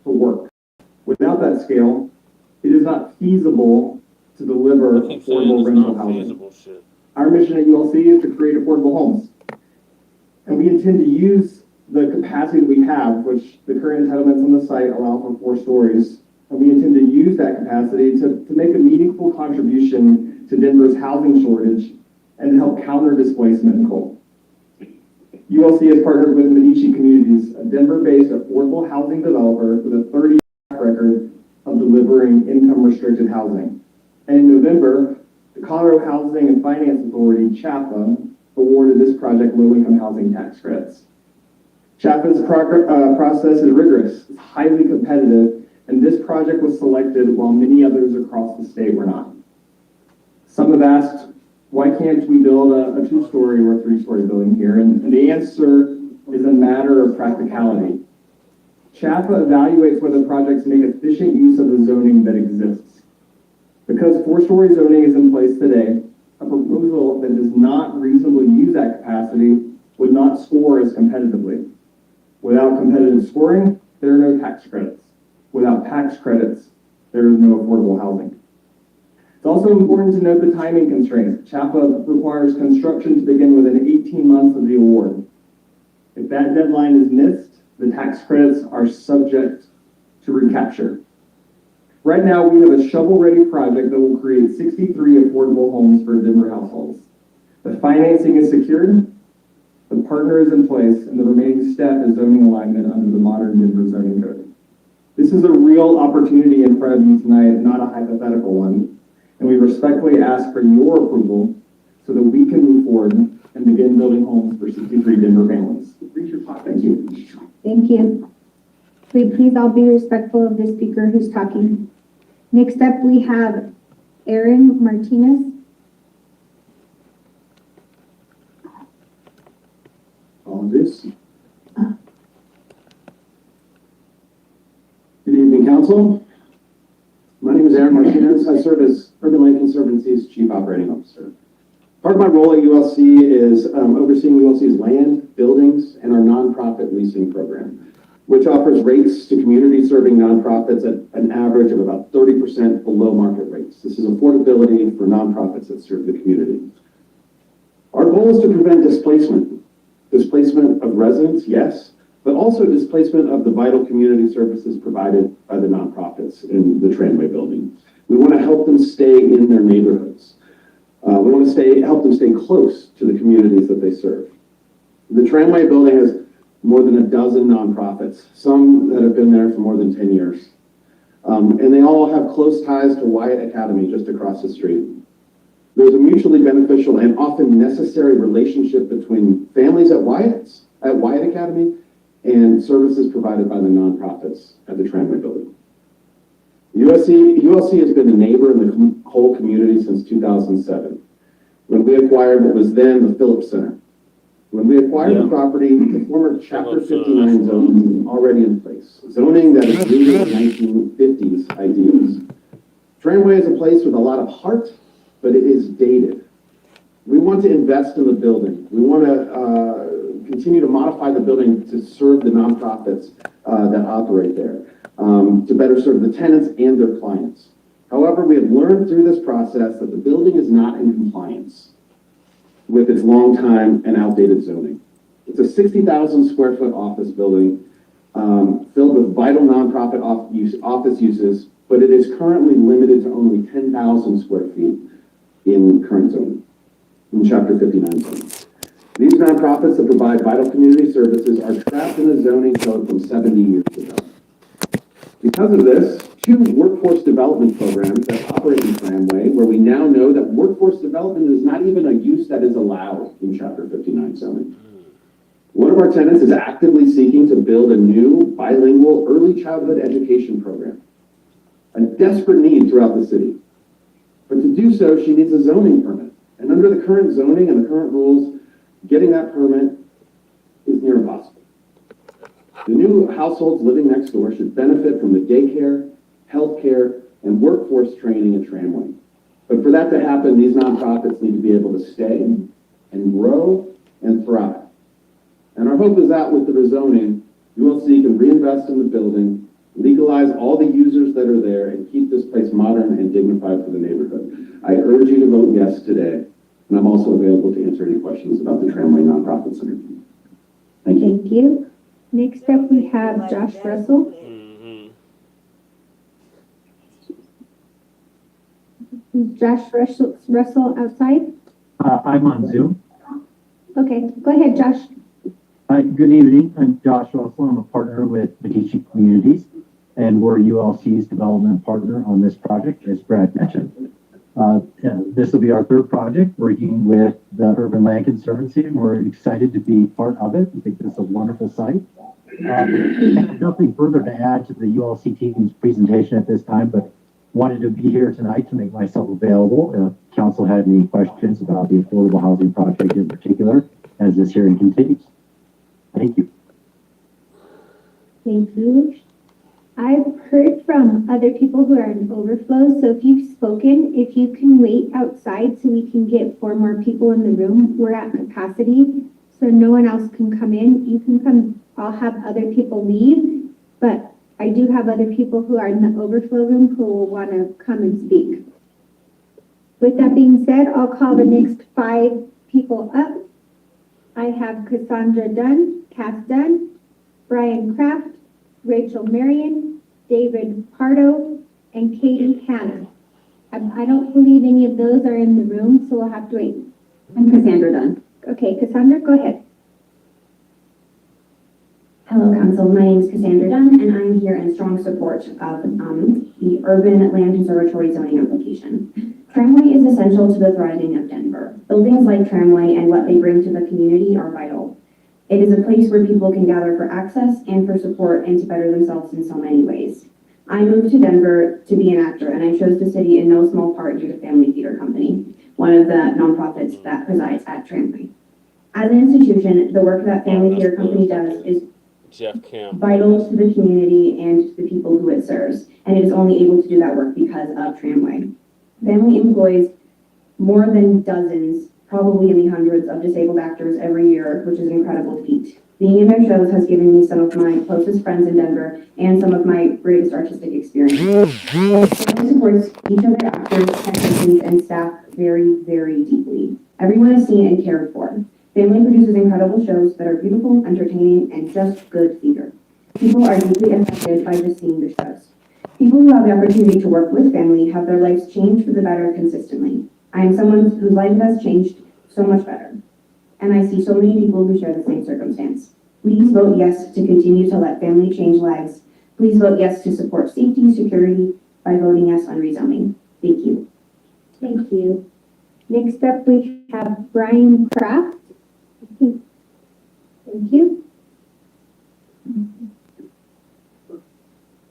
to work. Without that scale, it is not feasible to deliver affordable rental housing. Our mission at ULC is to create affordable homes. And we intend to use the capacity that we have, which the current entitlements on the site allow for 4 stories. And we intend to use that capacity to make a meaningful contribution to Denver's housing shortage and to help counter displacement in coal. ULC has partnered with Medici Communities, a Denver-based affordable housing developer with a 30-year track record of delivering income-restricted housing. And in November, the Colorado Housing and Finance Authority, CHAFA, awarded this project low-income housing tax credits. CHAFA's process is rigorous, it's highly competitive, and this project was selected while many others across the state were not. Some have asked, why can't we build a 2-story or a 3-story building here? And the answer is a matter of practicality. CHAFA evaluates whether projects make efficient use of the zoning that exists. Because 4-story zoning is in place today, a proposal that does not reasonably use that capacity would not score as competitively. Without competitive scoring, there are no tax credits. Without tax credits, there is no affordable housing. It's also important to note the timing constraint. CHAFA requires construction to begin within 18 months of the award. If that deadline is missed, the tax credits are subject to recapture. Right now, we have a shovel-ready project that will create 63 affordable homes for Denver households. The financing is secured, the partner is in place, and the remaining step is zoning alignment under the modern Denver zoning code. This is a real opportunity in front of you tonight, not a hypothetical one, and we respectfully ask for your approval so that we can move forward and begin building homes for 63 Denver families. Thank you. Thank you. Please all be respectful of the speaker who's talking. Next up, we have Aaron Martinez. All this. Good evening, Council. My name is Aaron Martinez. I serve as Urban Land Conservancy's Chief Operating Officer. Part of my role at ULC is overseeing ULC's land, buildings, and our nonprofit leasing program, which offers rates to community-serving nonprofits at an average of about 30% below market rates. This is affordability for nonprofits that serve the community. Our goal is to prevent displacement. Displacement of residents, yes, but also displacement of the vital community services provided by the nonprofits in the tramway building. We want to help them stay in their neighborhoods. We want to help them stay close to the communities that they serve. The tramway building has more than a dozen nonprofits, some that have been there for more than 10 years. And they all have close ties to Wyatt Academy just across the street. There's a mutually beneficial and often necessary relationship between families at Wyatt Academy and services provided by the nonprofits at the tramway building. ULC has been a neighbor in the whole community since 2007, when we acquired what was then the Phillips Center. When we acquired the property, the former Chapter 59 zoning was already in place, zoning that is rooted in 1950s ideals. Tramway is a place with a lot of heart, but it is dated. We want to invest in the building. We want to continue to modify the building to serve the nonprofits that operate there, to better serve the tenants and their clients. However, we have learned through this process that the building is not in compliance with its long time and outdated zoning. It's a 60,000 square foot office building filled with vital nonprofit office uses, but it is currently limited to only 10,000 square feet in current zoning, in Chapter 59 zoning. These nonprofits that provide vital community services are trapped in a zoning code from 70 years ago. Because of this, 2 workforce development programs that operate in Tramway, where we now know that workforce development is not even a use that is allowed in Chapter 59 zoning. One of our tenants is actively seeking to build a new bilingual early childhood education program, a desperate need throughout the city. But to do so, she needs a zoning permit. And under the current zoning and the current rules, getting that permit is near impossible. The new households living next door should benefit from the daycare, healthcare, and workforce training at Tramway. But for that to happen, these nonprofits need to be able to stay and grow and thrive. And our hope is that with the rezoning, ULC can reinvest in the building, legalize utilize all the users that are there and keep this place modern and dignified for the neighborhood. I urge you to vote yes today, and I'm also available to answer any questions about the Tramway Nonprofit Center. Thank you. Thank you. Next up, we have Josh Russell. Josh Russell outside? I'm on Zoom. Okay, go ahead, Josh. Good evening. I'm Josh Russell. I'm a partner with Medici Communities, and we're ULC's development partner on this project, as Brad mentioned. This will be our third project working with the Urban Land Conservancy, and we're excited to be part of it. We think this is a wonderful site. I have nothing further to add to the ULC team's presentation at this time, but wanted to be here tonight to make myself available if council had any questions about the affordable housing project in particular as this hearing continues. Thank you. Thank you. I've heard from other people who are in overflow, so if you've spoken, if you can wait outside so we can get 4 more people in the room. We're at capacity, so no one else can come in. You can come, I'll have other people leave, but I do have other people who are in the overflow room who will want to come and speak. With that being said, I'll call the next 5 people up. I have Cassandra Dunn, Cass Dunn, Brian Kraft, Rachel Marion, David Pardo, and Katie Hanna. I don't believe any of those are in the room, so we'll have to wait. I'm Cassandra Dunn. Okay, Cassandra, go ahead. Hello, Council. My name is Cassandra Dunn, and I'm here in strong support of the Urban Land Conservatory zoning application. Tramway is essential to the thriving of Denver. Buildings like Tramway and what they bring to the community are vital. It is a place where people can gather for access and for support and to better themselves in so many ways. I moved to Denver to be an actor, and I chose the city in no small part due to Family Theater Company, one of the nonprofits that presides at Tramway. As an institution, the work that Family Theater Company does is vital to the community and to the people who it serves, and it is only able to do that work because of Tramway. Family employs more than dozens, probably in the hundreds of disabled actors every year, which is an incredible feat. Being in their shows has given me some of my closest friends in Denver and some of my greatest artistic experience. Family supports each of their actors, technicians, and staff very, very deeply. Everyone is seen and cared for. Family produces incredible shows that are beautiful, entertaining, and just good theater. People are deeply affected by just seeing the shows. People who have the opportunity to work with Family have their lives changed for the better consistently. I am someone whose life has changed so much better, and I see so many people who share the same circumstance. Please vote yes to continue to let Family change lives. Please vote yes to support safety and security by voting yes on rezoning. Thank you. Thank you. Next up, we have Brian Kraft. Thank you.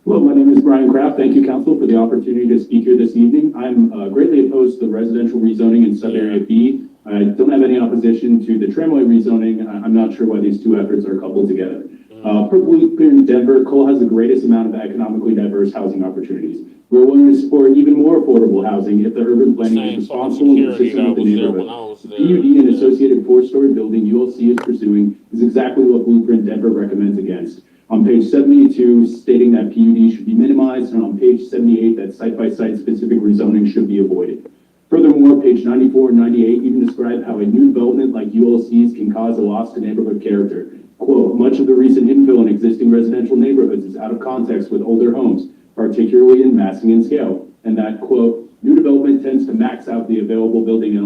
Hello, my name is Brian Kraft. Thank you, Council, for the opportunity to speak here this evening. I'm greatly opposed to the residential rezoning in sub-area B. I don't have any opposition to the Tramway rezoning. I'm not sure why these two efforts are coupled together. Per Blueprint in Denver, Cole has the greatest amount of economically diverse housing opportunities. We're willing to support even more affordable housing if the urban planning is responsible and consistent with the neighborhood. The PUD and associated 4-story building ULC is pursuing is exactly what Blueprint Denver recommends against. On page 72, stating that PUD should be minimized, and on page 78, that site-by-site specific rezoning should be avoided. Furthermore, page 94 and 98 even describe how a new development like ULC's can cause a loss to neighborhood character. Quote, much of the recent infill in existing residential neighborhoods is out of context with older homes, particularly in massing and scale, and that, quote, new development tends to max out the available building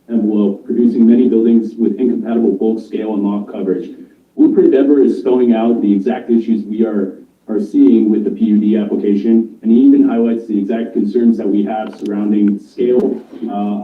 envelope, producing many buildings with incompatible bulk scale and lot coverage. Blueprint Denver is spelling out the exact issues we are seeing with the PUD application, and he even highlights the exact concerns that we have surrounding scale,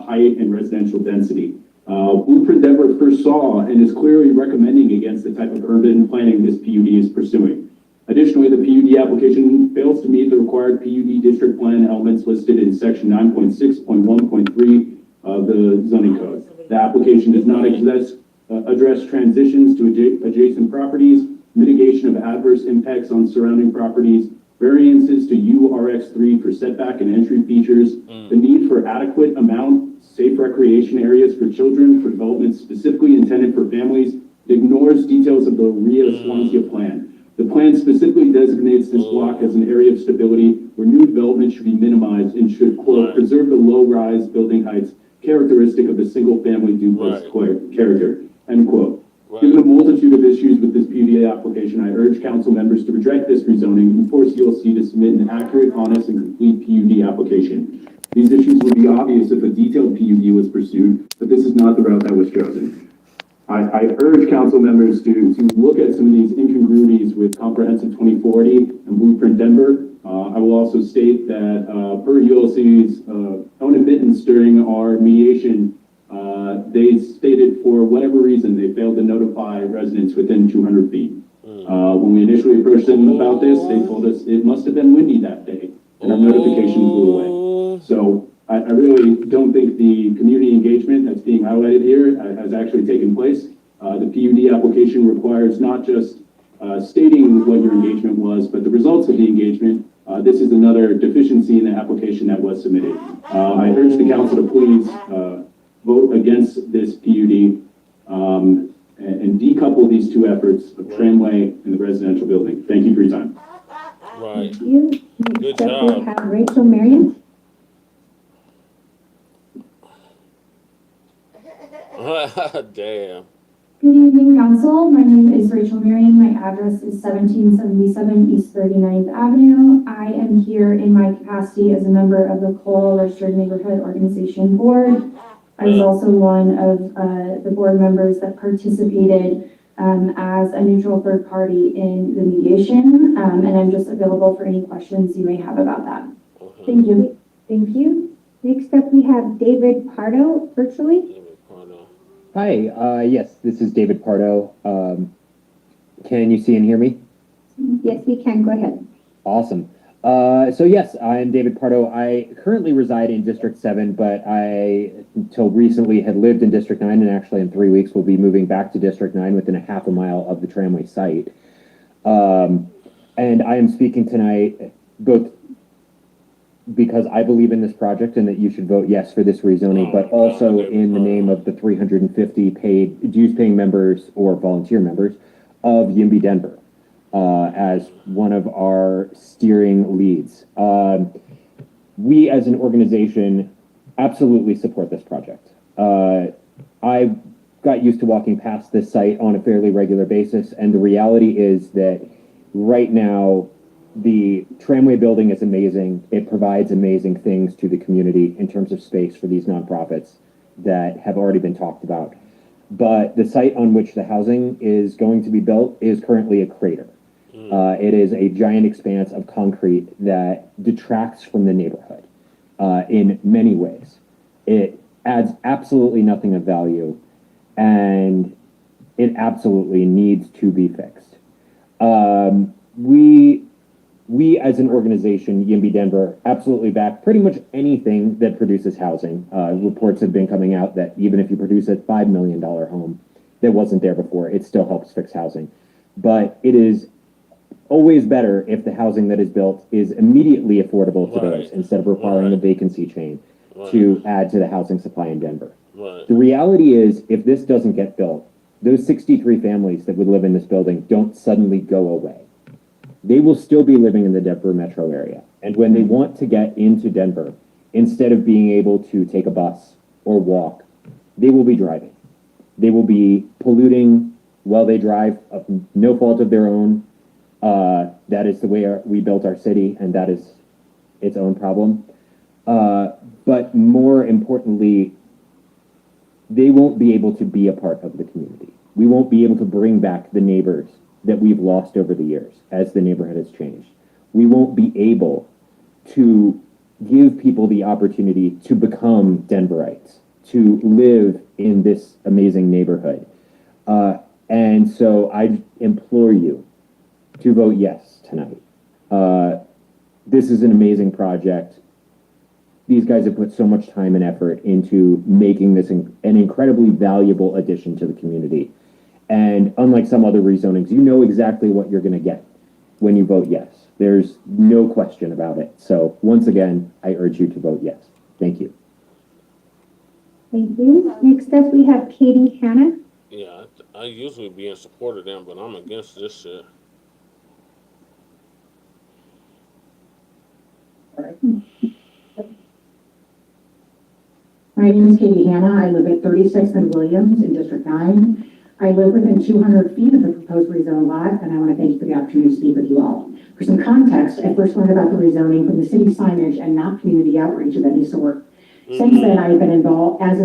height, and residential density. Blueprint Denver first saw and is clearly recommending against the type of urban planning this PUD is pursuing. Additionally, the PUD application fails to meet the required PUD district plan elements listed in section 9.6.1.3 of the zoning code. The application does not address transitions to adjacent properties, mitigation of adverse impacts on surrounding properties, variances to URX3 for setback and entry features, the need for adequate amount safe recreation areas for children for development specifically intended for families. It ignores details of the Rio Swansea plan. The plan specifically designates this block as an area of stability where new development should be minimized and should, quote, preserve the low-rise building heights characteristic of the single-family duplex character, end quote. Given the multitude of issues with this PUD application, I urge council members to reject this rezoning and force ULC to submit an accurate, honest, and complete PUD application. These issues would be obvious if a detailed PUD was pursued, but this is not the route that was chosen. I urge council members to look at some of these incongruities with Comprehensive 2040 and Blueprint Denver. I will also state that per ULC's own admittance during our mediation, they stated for whatever reason they failed to notify residents within 200 feet. When we initially approached them about this, they told us it must have been windy that day, and our notification blew away. So I really don't think the community engagement that's being highlighted here has actually taken place. The PUD application requires not just stating what your engagement was, but the results of the engagement. This is another deficiency in the application that was submitted. I urge the council to please vote against this PUD and decouple these two efforts of tramway and the residential building. Thank you for your time. Thank you. Good Next up, job. we have Rachel Marion. Damn. Good evening, council. My name is Rachel Marion. My address is 1777 East 39th Avenue. I am here in my capacity as a member of the Cole Registered Neighborhood Organization Board. I was also one of the board members that participated as a neutral third party in the mediation, and I'm just available for any questions you may have about that. Thank you. Thank you. Next up, we have David Pardo virtually. Hi, yes, this is David Pardo. Can you see and hear me? Yes, we can. Go ahead. Awesome. So yes, I'm David Pardo. I currently reside in District 7, but I, until recently, had lived in District 9, and actually in 3 weeks will be moving back to District 9 within a half a mile of the tramway site. And I am speaking tonight both because I believe in this project and that you should vote yes for this rezoning, but also in the name of the 350 dues-paying members or volunteer members of YIMBY Denver as one of our steering leads. We as an organization absolutely support this project. I got used to walking past this site on a fairly regular basis, and the reality is that right now, the tramway building is amazing. It provides amazing things to the community in terms of space for these nonprofits that have already been talked about. But the site on which the housing is going to be built is currently a crater. It is a giant expanse of concrete that detracts from the neighborhood in many ways. It adds absolutely nothing of value, and it absolutely needs to be fixed. We as an organization, YIMBY Denver, absolutely back pretty much anything that produces housing. Reports have been coming out that even if you produce a $5 million home that wasn't there before, it still helps fix housing. But it is always better if the housing that is built is immediately affordable to those instead of requiring a vacancy chain to add to the housing supply in Denver. The reality is, if this doesn't get built, those 63 families that would live in this building don't suddenly go away. They will still be living in the Denver metro area. And when they want to get into Denver, instead of being able to take a bus or walk, they will be driving. They will be polluting while they drive, of no fault of their own. That is the way we built our city, and that is its own problem. But more importantly, they won't be able to be a part of the community. We won't be able to bring back the neighbors that we've lost over the years as the neighborhood has changed. We won't be able to give people the opportunity to become Denverites, to live in this amazing neighborhood. And so I implore you to vote yes tonight. This is an amazing project. These guys have put so much time and effort into making this an incredibly valuable addition to the community. And unlike some other rezonings, you know exactly what you're going to get when you vote yes. There's no question about it. So once again, I urge you to vote yes. Thank you. Thank you. Next up, we have Katie Hanna. Yeah, I usually be in support of them, but I'm against this shit. My name is Katie Hanna. I live at 36th and Williams in District 9. I live within 200 feet of the proposed rezone lot, and I want to thank you for the opportunity to speak with you all. For some context, I first learned about the rezoning from the city signage and not community outreach of any sort. Since then, I have been involved as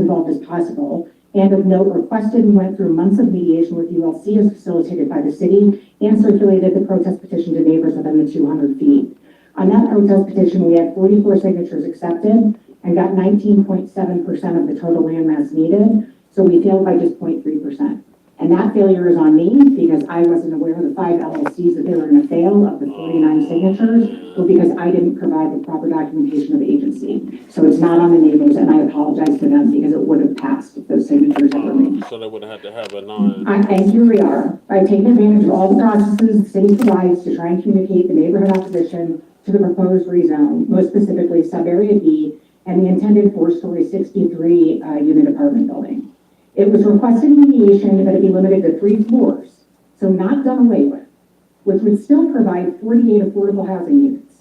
possible, and of note, requested and went through months of mediation with ULC as facilitated by the city, and circulated the protest petition to neighbors within the 200 feet. On that protest petition, we had 44 signatures accepted and got 19.7% of the total landmass needed, so we failed by just 0.3%. And that failure is on me because I wasn't aware of the 5 LLCs that they were going to fail of the 49 signatures, but because I didn't provide the proper documentation of agency. So it's not on the neighbors, and I apologize to them because it would have passed if those signatures had remained. So they would have had to have a 9. And here we are. I've taken advantage of all the processes the city provides to try and communicate the neighborhood opposition to the proposed rezone, most specifically sub-area B and the intended 4-story 63 unit apartment building. It was requested in mediation that it be limited to 3 floors, so not done away with, which would still provide 48 affordable housing units.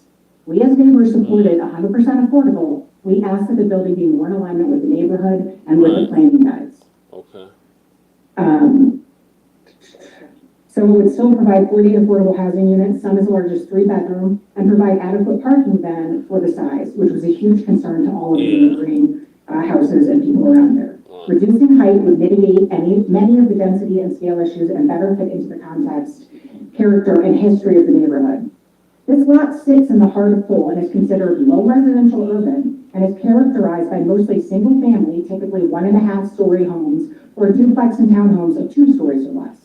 We as neighbors supported 100% affordable. We asked that the building be more in alignment with the neighborhood and with the planning guides. Okay. So it would still provide 48 affordable housing units, some as large as 3-bedroom, and provide adequate parking then for the size, which was a huge concern to all of the neighboring houses and people around there. Reducing height would mitigate many of the density and scale issues and better fit into the context, character, and history of the neighborhood. This lot sits in the heart of Cole and is considered low residential urban and is characterized by mostly single family, typically 1.5-story homes or duplex and townhomes of 2 stories or less.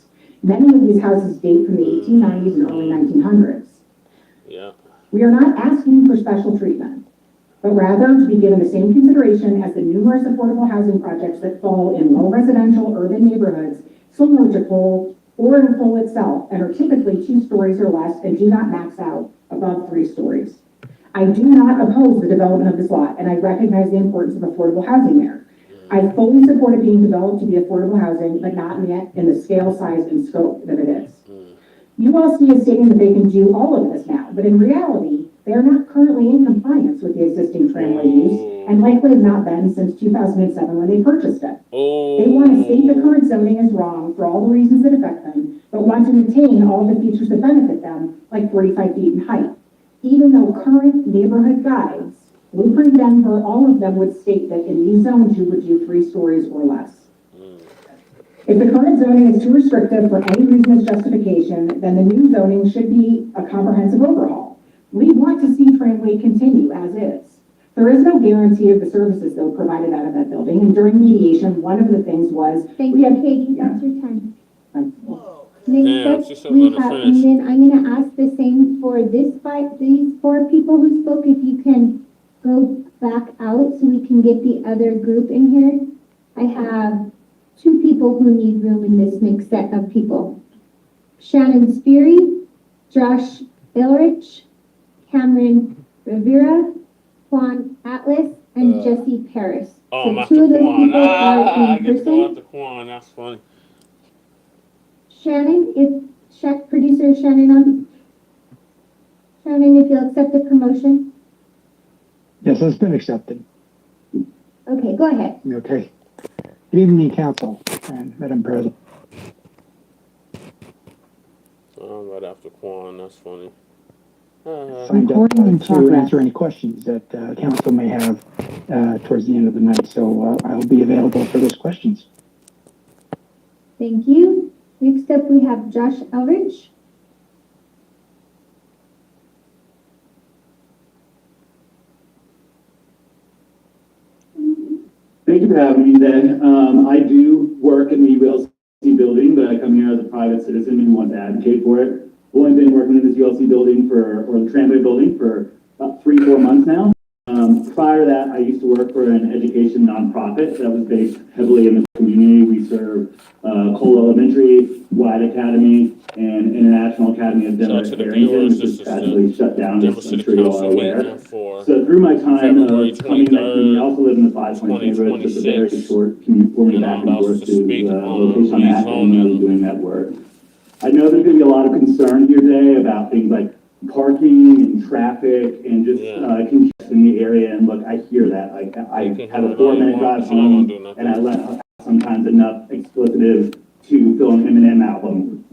Many of these houses date from the 1890s and early 1900s. Yeah. We are not asking for special treatment, but rather to be given the same consideration as the numerous affordable housing projects that fall in low residential urban neighborhoods similar to Cole or in Cole itself and are typically 2 stories or less and do not max out above 3 stories. I do not oppose the development of this lot, and I recognize the importance of affordable housing there. I fully support it being developed to be affordable housing, but not in the scale, size, and scope that it is. ULC is stating that they can do all of this now, but in reality, they are not currently in compliance with the existing tramway use, and likely have not been since 2007 when they purchased it. They want to state the current zoning is wrong for all the reasons that affect them, but want to maintain all the features that benefit them, like 45 feet in height. Even though current neighborhood guides, Blueprint Denver, all of them would state that in these zones, you would do 3 stories or less. If the current zoning is too restrictive for any reason as justification, then the new zoning should be a comprehensive overhaul. We want to see tramway continue as is. There is no guarantee of the services though provided out of that building, and during mediation, one of the things was Thank you, Katie. That's your time. Next up, we have, and then I'm going to ask the same for these 4 people who spoke. If you can go back out so we can get the other group in here. I have 2 people who need room in this mixed set of people. Shannon Speary, Josh Ilrich, Cameron Rivera, Juan Atlas, and Jesse Paris. Oh, so I'm 2 of those Quan. people are in I get to go person. after Quan. That's funny. Shannon, if producer Shannon, if you'll accept the promotion. Yes, it's been accepted. Okay, go ahead. Okay. Good evening, Council and Madam President. I'm right after Quan. That's funny. Signed up to answer any questions that Council may have towards the end of the night, so I'll be available for those questions. Thank you. Next up, we have Josh Elridge. Thank you for having me today. I do work in the ULC building, but I come here as a private citizen who wants to advocate for it. I've only been working in this ULC building or the tramway building for about 3-4 months now. Prior to that, I used to work for an education nonprofit that was based heavily in the community. We serve Cole Elementary, White Academy, and International Academy of Denver, Harrington, which is tragically shut down, as I'm sure you all are aware. So through my time of coming back, I also live in the 5 Points neighborhood, just a very short commute for me back and forth to the location I'm at and doing that work. I know there's going to be a lot of concern here today about things like parking and traffic and just, Yeah. congestion in the area. And look, I hear that. Like, I You can have hear a it all you 4-minute want, drive but you ain't gonna home do and I nothing. let out sometimes enough expletives to fill an Eminem album.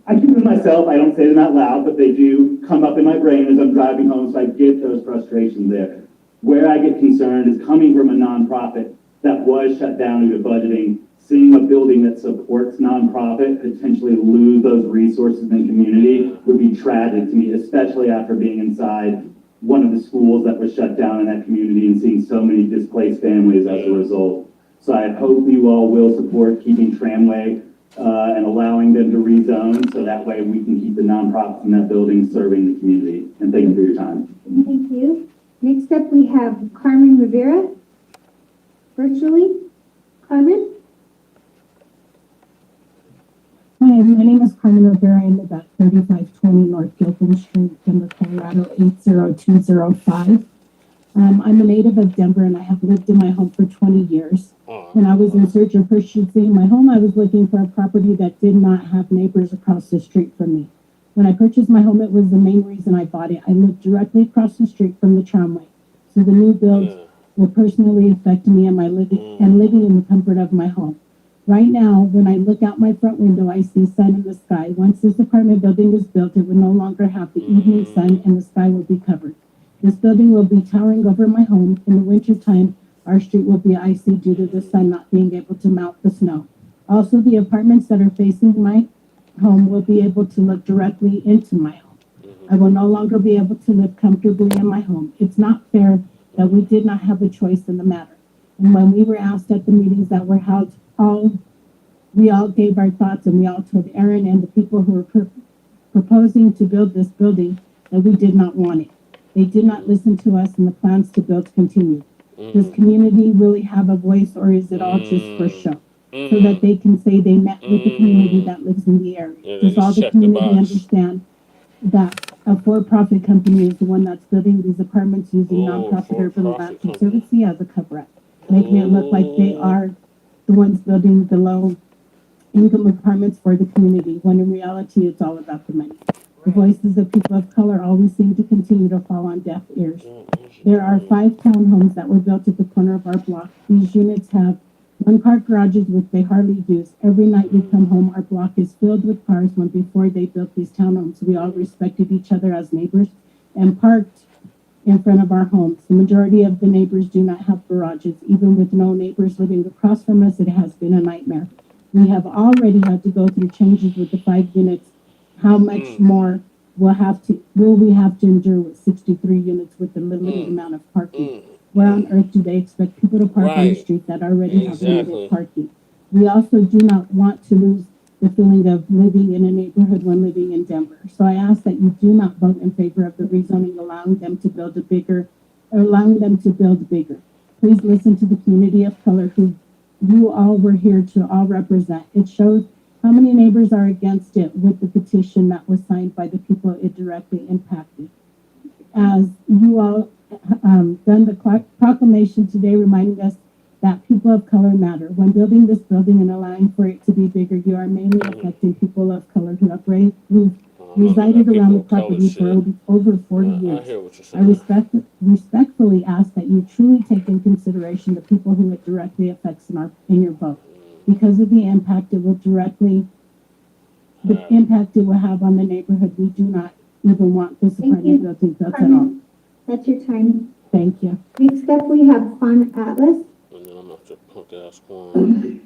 I keep them myself. I don't say them out loud, but they do come up in my brain as I'm driving home. So I get those frustrations there. Where I get concerned is coming from a nonprofit that was shut down due to budgeting, seeing a building that supports nonprofit potentially lose those resources in community would be tragic to me, especially after being inside one of the schools that was shut down in that community and seeing so many displaced families as a result. So I hope you all will support keeping Tramway and allowing them to rezone so that way we can keep the nonprofits in that building serving the community. And thank you for your time. Thank you. Next up, we have Carmen Rivera, virtually. Carmen? Hi, my name is Carmen Rivera. I live at 3520 North Gilpin Street, Denver, Colorado, 80205. I'm a native of Denver and I have lived in my home for 20 years. When I was in search of purchasing my home, I was looking for a property that did not have neighbors across the street from me. When I purchased my home, it was the main reason I bought it. I lived directly across the street from the tramway. So the new builds will personally affect me and living in the comfort of my home. Right now, when I look out my front window, I see sun in the sky. Once this apartment building is built, it will no longer have the evening sun and the sky will be covered. This building will be towering over my home. In the wintertime, our street will be icy due to the sun not being able to melt the snow. Also, the apartments that are facing my home will be able to look directly into my home. I will no longer be able to live comfortably in my home. It's not fair that we did not have a choice in the matter. And when we were asked at the meetings that were held, we all gave our thoughts and we all told Aaron and the people who were proposing to build this building that we did not want it. They did not listen to us and the plans to build continued. Does community really have a voice or is it all just for show? So that they can say they met with the community that lives in the area. Yeah, they Does all just the check the community box. understand that a for-profit company is the one that's building these apartments using nonprofit urban land for-profit company. conservancy as a cover-up, making it look like they are the ones building the low-income apartments for the community, when in reality it's all about the money. The voices of people of color always seem to continue to fall on deaf ears. There are 5 townhomes that were built at the corner of our block. These units have one-car garages which they hardly use. Every night we come home, our block is filled with cars when before they built these townhomes. We all respected each other as neighbors and parked in front of our homes. The majority of the neighbors do not have garages. Even with no neighbors living across from us, it has been a nightmare. We have already had to go through changes with the 5 units. How much more will we have to endure with 63 units with the limited amount of parking? Where on earth do they expect people to park on the street that already have limited parking? We also do not want to lose the feeling of living in a neighborhood when living in Denver. So I ask that you do not vote in favor of the rezoning, allowing them to build bigger. Please listen to the community of color who you all were here to all represent. It shows how many neighbors are against it with the petition that was signed by the people it directly impacted. As you all done the proclamation today reminding us that people of color matter. When building this building and allowing for it to be bigger, you are mainly affecting people of color who've resided around the property for over 40 years. I hear what you're I saying. respectfully ask that you truly take in consideration the people who it directly affects in your vote. Because of the impact it will have on the neighborhood, we do not even want this apartment building built at all. Carmen, that's your time. Thank you. Next up, we have Juan Atlas. And then I'm gonna have to punk ass Quan.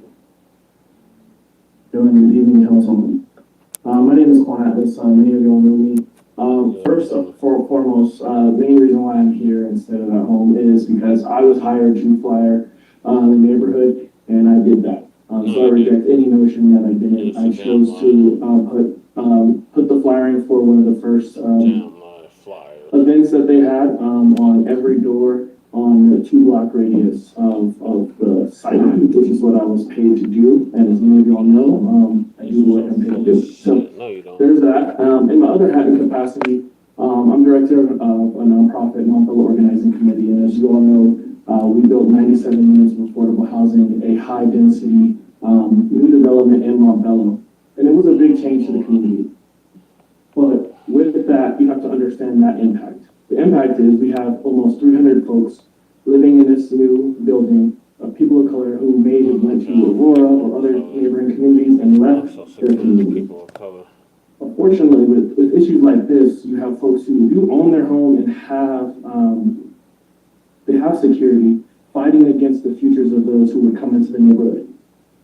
Good evening, council. My name is Quan Atlas. Many of you all know me. First and foremost, the main reason why I'm here instead of at home is because I was hired to flyer the neighborhood, and I did that. So I reject any notion that I didn't. I chose to put the flyering for one of the first events that they had on every door on the 2-block radius of the site, which is what I was paid to do. And as many of you all know, I do what I'm paid to do. So there's that. In my other hat and capacity, I'm director of a nonprofit organizing committee. And as you all know, we built 97 units of affordable housing, a high density new development in Montbello. And it was a big change to the community. But with that, you have to understand that impact. The impact is we have almost 300 folks living in this new building of people of color who may have went to Aurora or other neighboring communities and left their community. People of color. Unfortunately, with issues like this, you have folks who do own their home and they have security fighting against the futures of those who would come into the neighborhood.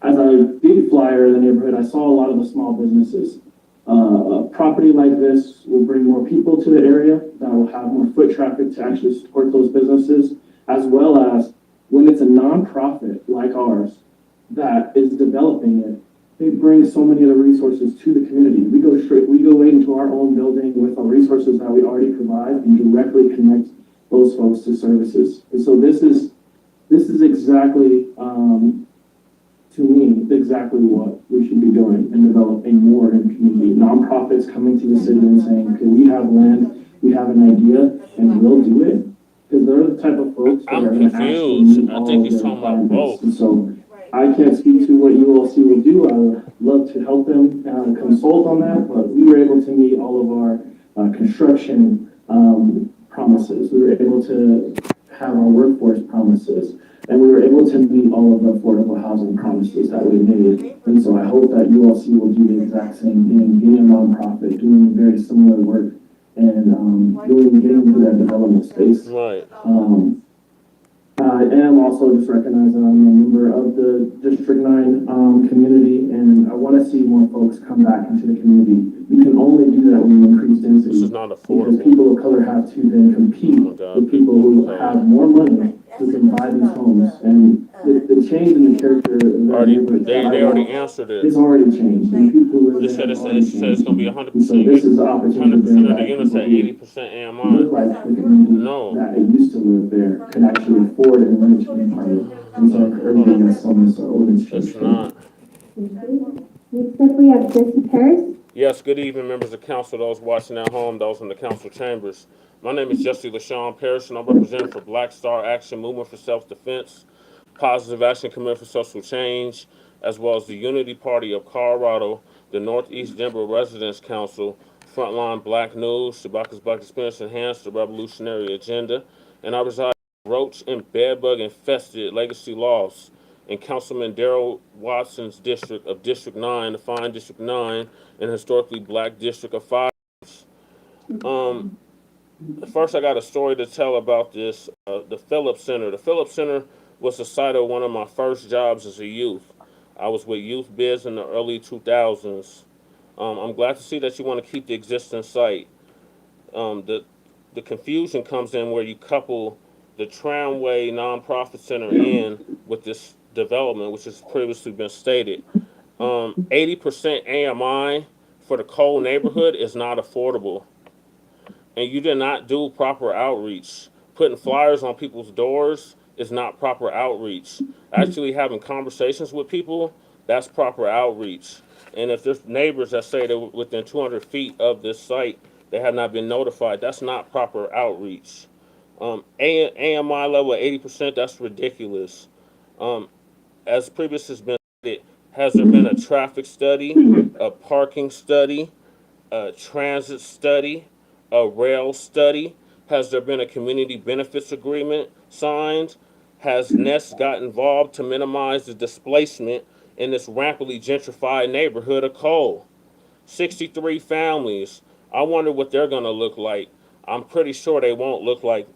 As I did flyer in the neighborhood, I saw a lot of the small businesses. A property like this will bring more people to the area that will have more foot traffic to actually support those businesses, as well as when it's a nonprofit like ours that is developing it, they bring so many of the resources to the community. We go into our own building with our resources that we already provide and directly connect those folks to services. And so this is exactly, to me, exactly what we should be doing and developing more in the community. Nonprofits coming to the city and saying, okay, we have land, we have an idea, and we'll do it. Because they're the type of folks that are going to actually meet all of their requirements. And so I can't speak to what ULC will do. I would love to help them consult on that, but we were able to meet all of our construction promises. We were able to have our workforce promises, and we were able to meet all of the affordable housing promises that we made. And so I hope that ULC will do the exact same thing, being a nonprofit, doing very similar work, and getting into that development space. Right. I am also just recognizing I'm a member of the District 9 community, and I want to see more folks come back into the community. You can only do that when you increase density. This is not affordable. Because people of color have to then compete with people who have more money who can buy these homes. And the change in the character of that neighborhood they already answered it. It's already changed. And people who They said it's going to be 100%. So this is the opportunity to 100% of the units at 80% AMI. look like the community that it used to live there can actually afford and rent to be part of. And so everybody got some of this ordinance change. It's not. Next up, we have Jesse Paris. Yes, good evening, members of council, those watching at home, those in the council chambers. My name is Jesse LaShawn Parrish, and I'm representing for Black Star Action Movement for Self-Defense, Positive Action Committee for Social Change, as well as the Unity Party of Colorado, the Northeast Denver Residents Council, Frontline Black News, Shabaka's Black Experience Enhanced, the Revolutionary Agenda, and I reside in roach and bedbug infested Legacy Lofts in Councilman Darrell Watson's district of District 9, the fine District 9, and historically black district of 5. First, I got a story to tell about this, the Phillips Center. The Phillips Center was the site of one of my first jobs as a youth. I was with Youth Biz in the early 2000s. I'm glad to see that you want to keep the existing site. The confusion comes in where you couple the Tramway Nonprofit Center in with this development, which has previously been stated. 80% AMI for the Cole neighborhood is not affordable. And you did not do proper outreach. Putting flyers on people's doors is not proper outreach. Actually having conversations with people, that's proper outreach. And if there's neighbors that say they're within 200 feet of this site, they have not been notified, that's not proper outreach. AMI level at 80%, that's ridiculous. As previous has been stated, has there been a traffic study, a parking study, a transit study, a rail study? Has there been a community benefits agreement signed? Has Nest got involved to minimize the displacement in this rampantly gentrified neighborhood of Cole? 63 families. I wonder what they're going to look like. I'm pretty sure they won't look like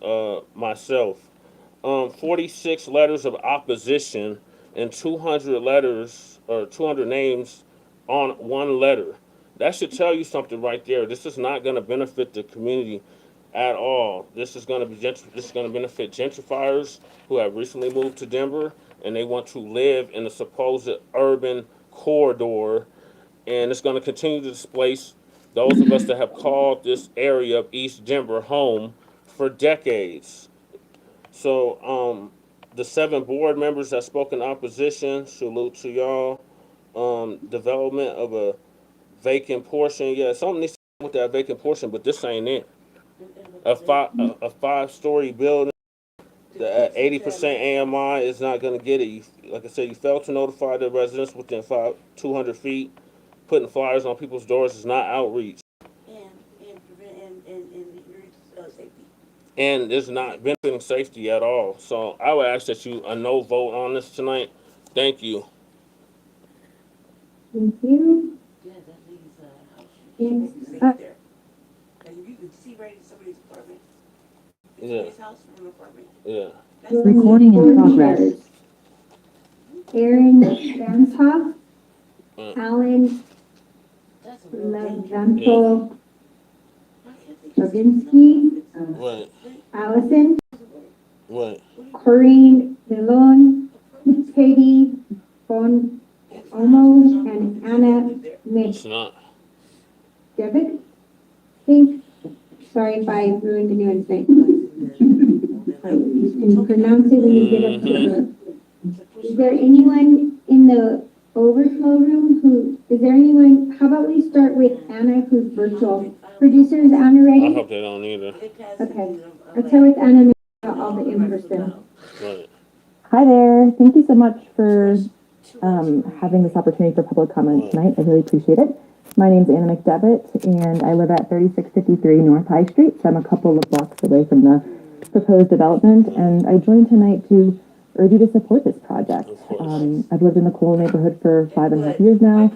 myself. 46 letters of opposition and 200 letters or 200 names on one letter. That should tell you something right there. This is not going to benefit the community at all. This is going to benefit gentrifiers who have recently moved to Denver and they want to live in a supposed urban corridor, and it's going to continue to displace those of us that have called this area of East Denver home for decades. So the 7 board members that spoke in opposition, salute to y'all. Development of a vacant portion, yeah, something needs to happen with that vacant portion, but this ain't it. A 5-story building, the 80% AMI is not going to get it. Like I said, you failed to notify the residents within 200 feet. Putting flyers on people's doors is not outreach. and it's not benefiting safety at all. So I would ask that you a no vote on this tonight. Thank you. Thank you. And, Yeah. Yeah. Recording in progress. Aaron Dantoff, Alan Levanto Draginsky, Right. Allison, Right. Corinne Milon, Katie Bon Omo, and Anna It's not. McDevitt. Think, sorry if I ruined anyone's name. You can pronounce it when you get up to Is there anyone in the overflow room is there anyone, how about we start with Anna, who's virtual? Producer, is Anna ready? I hope they don't either. Okay, let's start with Anna and then all the in-person. Right. Hi there. Thank you so much for having this opportunity for public comment tonight. I really appreciate it. My name is Anna McDevitt, and I live at 3653 North High Street, so I'm a couple of blocks away from the proposed development, and I joined tonight to urge you to support this project. I've lived in the Cole neighborhood for 5.5 years now.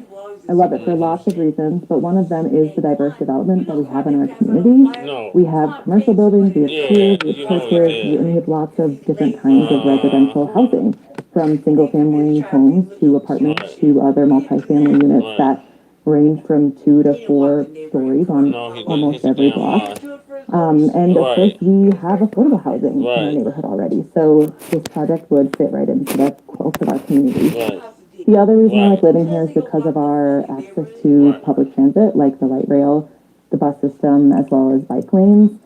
I love it for lots of reasons, but one of them is the diverse development that we have in our community. We have commercial buildings, we have schools, we have churches, and we have lots of different kinds of residential housing, from single-family homes to apartments to other multifamily units that range from 2 to 4 stories on almost every block. And of course, we have affordable housing in our neighborhood already, so this project would fit right into the quilt of our community. The other reason I like living here is because of our access to public transit, like the light rail, the bus system, as well as bike lanes.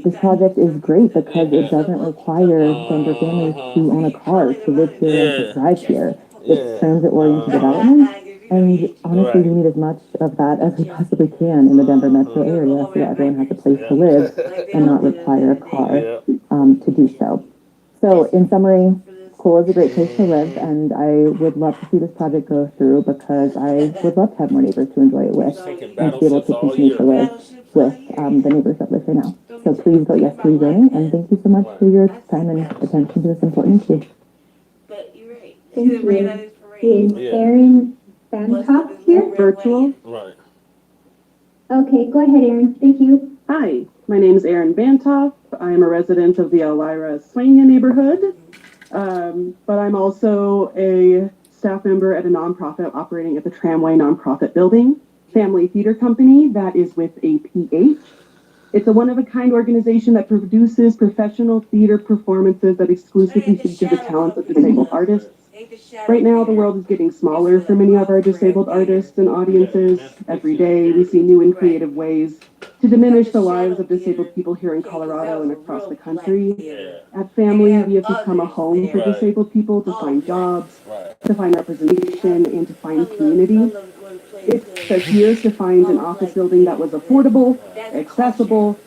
This project is great because it doesn't require Denver families to own a car to live here and to thrive here. It's transit-oriented development, and honestly, we need as much of that as we possibly can in the Denver metro area so that everyone has a place to live and not require a car to do so. So, in summary, Cole is a great place to live, and I would love to see this project go through because I would love to have more neighbors to enjoy it with and to be able to continue to live with the neighbors that live here now. So please vote yes to rezoning, and thank you so much for your time and attention to this important issue. Thank you. Is Aaron Bancroft here? Virtual. Right. Okay, go ahead, Aaron. Thank you. Hi, my name is Erin Bantoff. I am a resident of the Elvira Swania neighborhood, but I'm also a staff member at a nonprofit operating at the Tramway Nonprofit Building, family theater company that is with APH. It's a one-of-a-kind organization that produces professional theater performances that exclusively feature the talents of disabled artists. Right now, the world is getting smaller for many of our disabled artists and audiences. Every day, we see new and creative ways to diminish the lives of disabled people here in Colorado and across the country. At Family, we have become a home for disabled people to find jobs, to find representation, and to find community. It took years to find an office building that was affordable, accessible,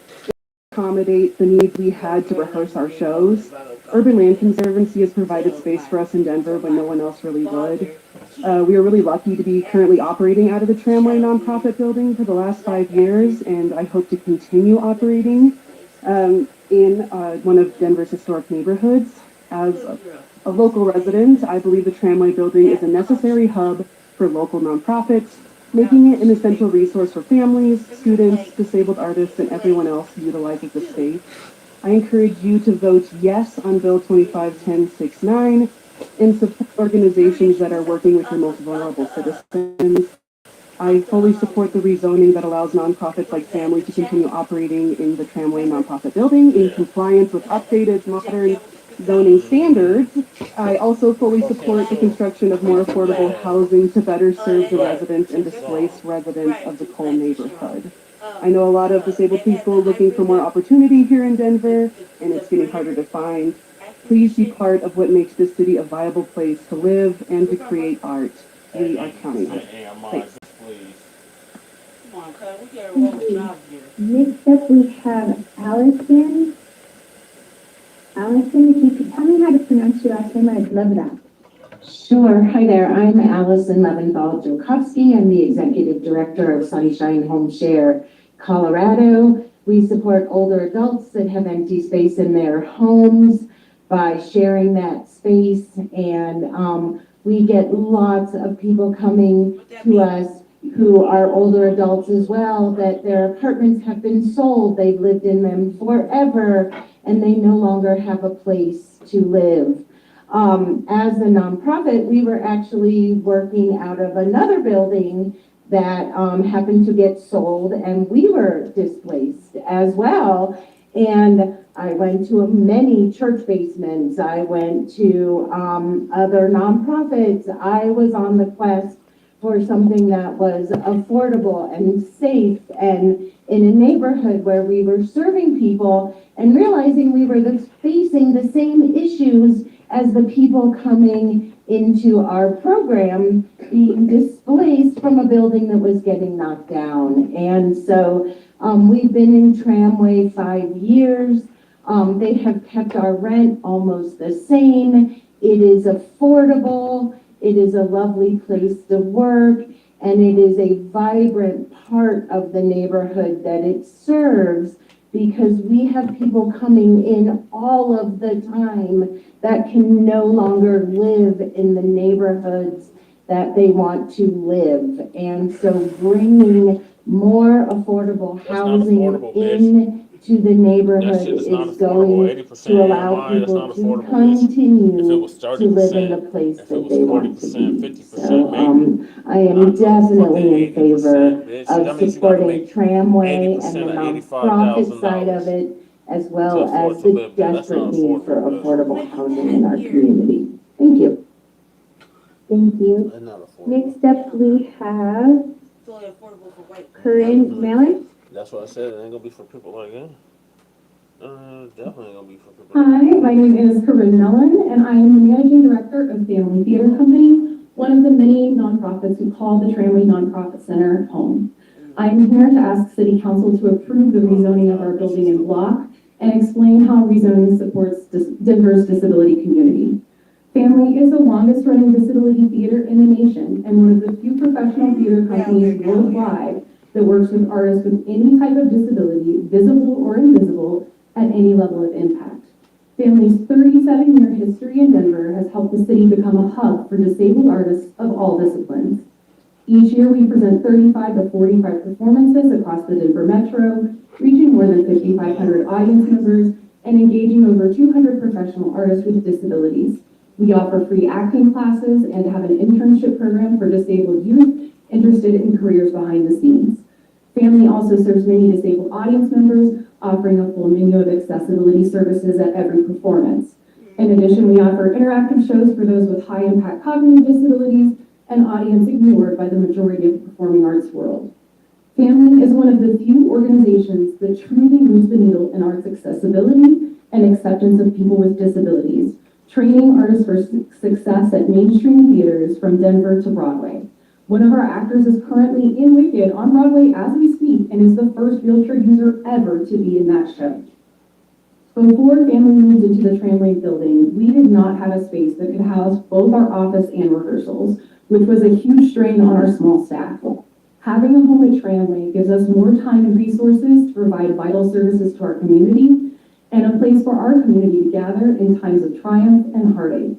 accommodate the needs we had to rehearse our shows. Urban Land Conservancy has provided space for us in Denver when no one else really would. We are really lucky to be currently operating out of the Tramway Nonprofit Building for the last 5 years, and I hope to continue operating in one of Denver's historic neighborhoods. As a local resident, I believe the Tramway Building is a necessary hub for local nonprofits, making it an essential resource for families, students, disabled artists, and everyone else who utilizes the space. I encourage you to vote yes on Bill 251069 and support organizations that are working with your most vulnerable citizens. I fully support the rezoning that allows nonprofits like Family to continue operating in the Tramway Nonprofit Building in compliance with updated modern zoning standards. I also fully support the construction of more affordable housing to better serve the residents and displaced residents of the Cole neighborhood. I know a lot of disabled people looking for more opportunity here in Denver, and it's getting harder to find. Please be part of what makes this city a viable place to live and to create art. We are counting on it. Thanks. Next up, we have Allison. Allison, if you could tell me how to pronounce your last name, I'd love that. Sure. Hi there. I'm Allison Leventhal-Joukowski. I'm the Executive Director of Sunshine Home Share Colorado. We support older adults that have empty space in their homes by sharing that space. And we get lots of people coming to us who are older adults as well, that their apartments have been sold, they've lived in them forever, and they no longer have a place to live. As a nonprofit, we were actually working out of another building that happened to get sold, and we were displaced as well. And I went to many church basements. I went to other nonprofits. I was on the quest for something that was affordable and safe and in a neighborhood where we were serving people and realizing we were facing the same issues as the people coming into our program, being displaced from a building that was getting knocked down. And so we've been in Tramway 5 years. They have kept our rent almost the same. It is affordable. It is a lovely place to work, and it is a vibrant part of the neighborhood that it serves, because we have people coming in all of the time that can no longer live in the neighborhoods that they want to live. And so bringing more affordable housing into the neighborhood is going to allow people to continue to live in the place that they want to be. So I am definitely in favor of supporting Tramway and the nonprofit side of it, as well as the desperate need for affordable housing in our community. Thank you. Thank you. Next up, we have Corinne Mallon. That's what I said. It ain't gonna be for people like that. Definitely ain't gonna be for people. Hi, my name is Corinne Mellon, and I am the Managing Director of Family Theater Company, one of the many nonprofits who call the Tramway Nonprofit Center home. I am here to ask City Council to approve the rezoning of our building and block and explain how rezoning supports Denver's disability community. Family is the longest running disability theater in the nation and one of the few professional theater companies worldwide that works with artists with any type of disability, visible or invisible, at any level of impact. Family's 37-year history in Denver has helped the city become a hub for disabled artists of all disciplines. Each year we present 35 to 45 performances across the Denver Metro, reaching more than 5,500 audience members and engaging over 200 professional artists with disabilities. We offer free acting classes and have an internship program for disabled youth interested in careers behind the scenes. Family also serves many disabled audience members, offering a full menu of accessibility services at every performance. In addition, we offer interactive shows for those with high impact cognitive disabilities, an audience ignored by the majority of the performing arts world. Family is one of the few organizations that truly moves the needle in arts accessibility and acceptance of people with disabilities, training artists for success at mainstream theaters from Denver to Broadway. One of our actors is currently in Wicked on Broadway as we speak and is the first wheelchair user ever to be in that show. Before Family moved into the Tramway building, we did not have a space that could house both our office and rehearsals, which was a huge strain on our small staff. Having a home at Tramway gives us more time and resources to provide vital services to our community and a place for our community to gather in times of triumph and heartache.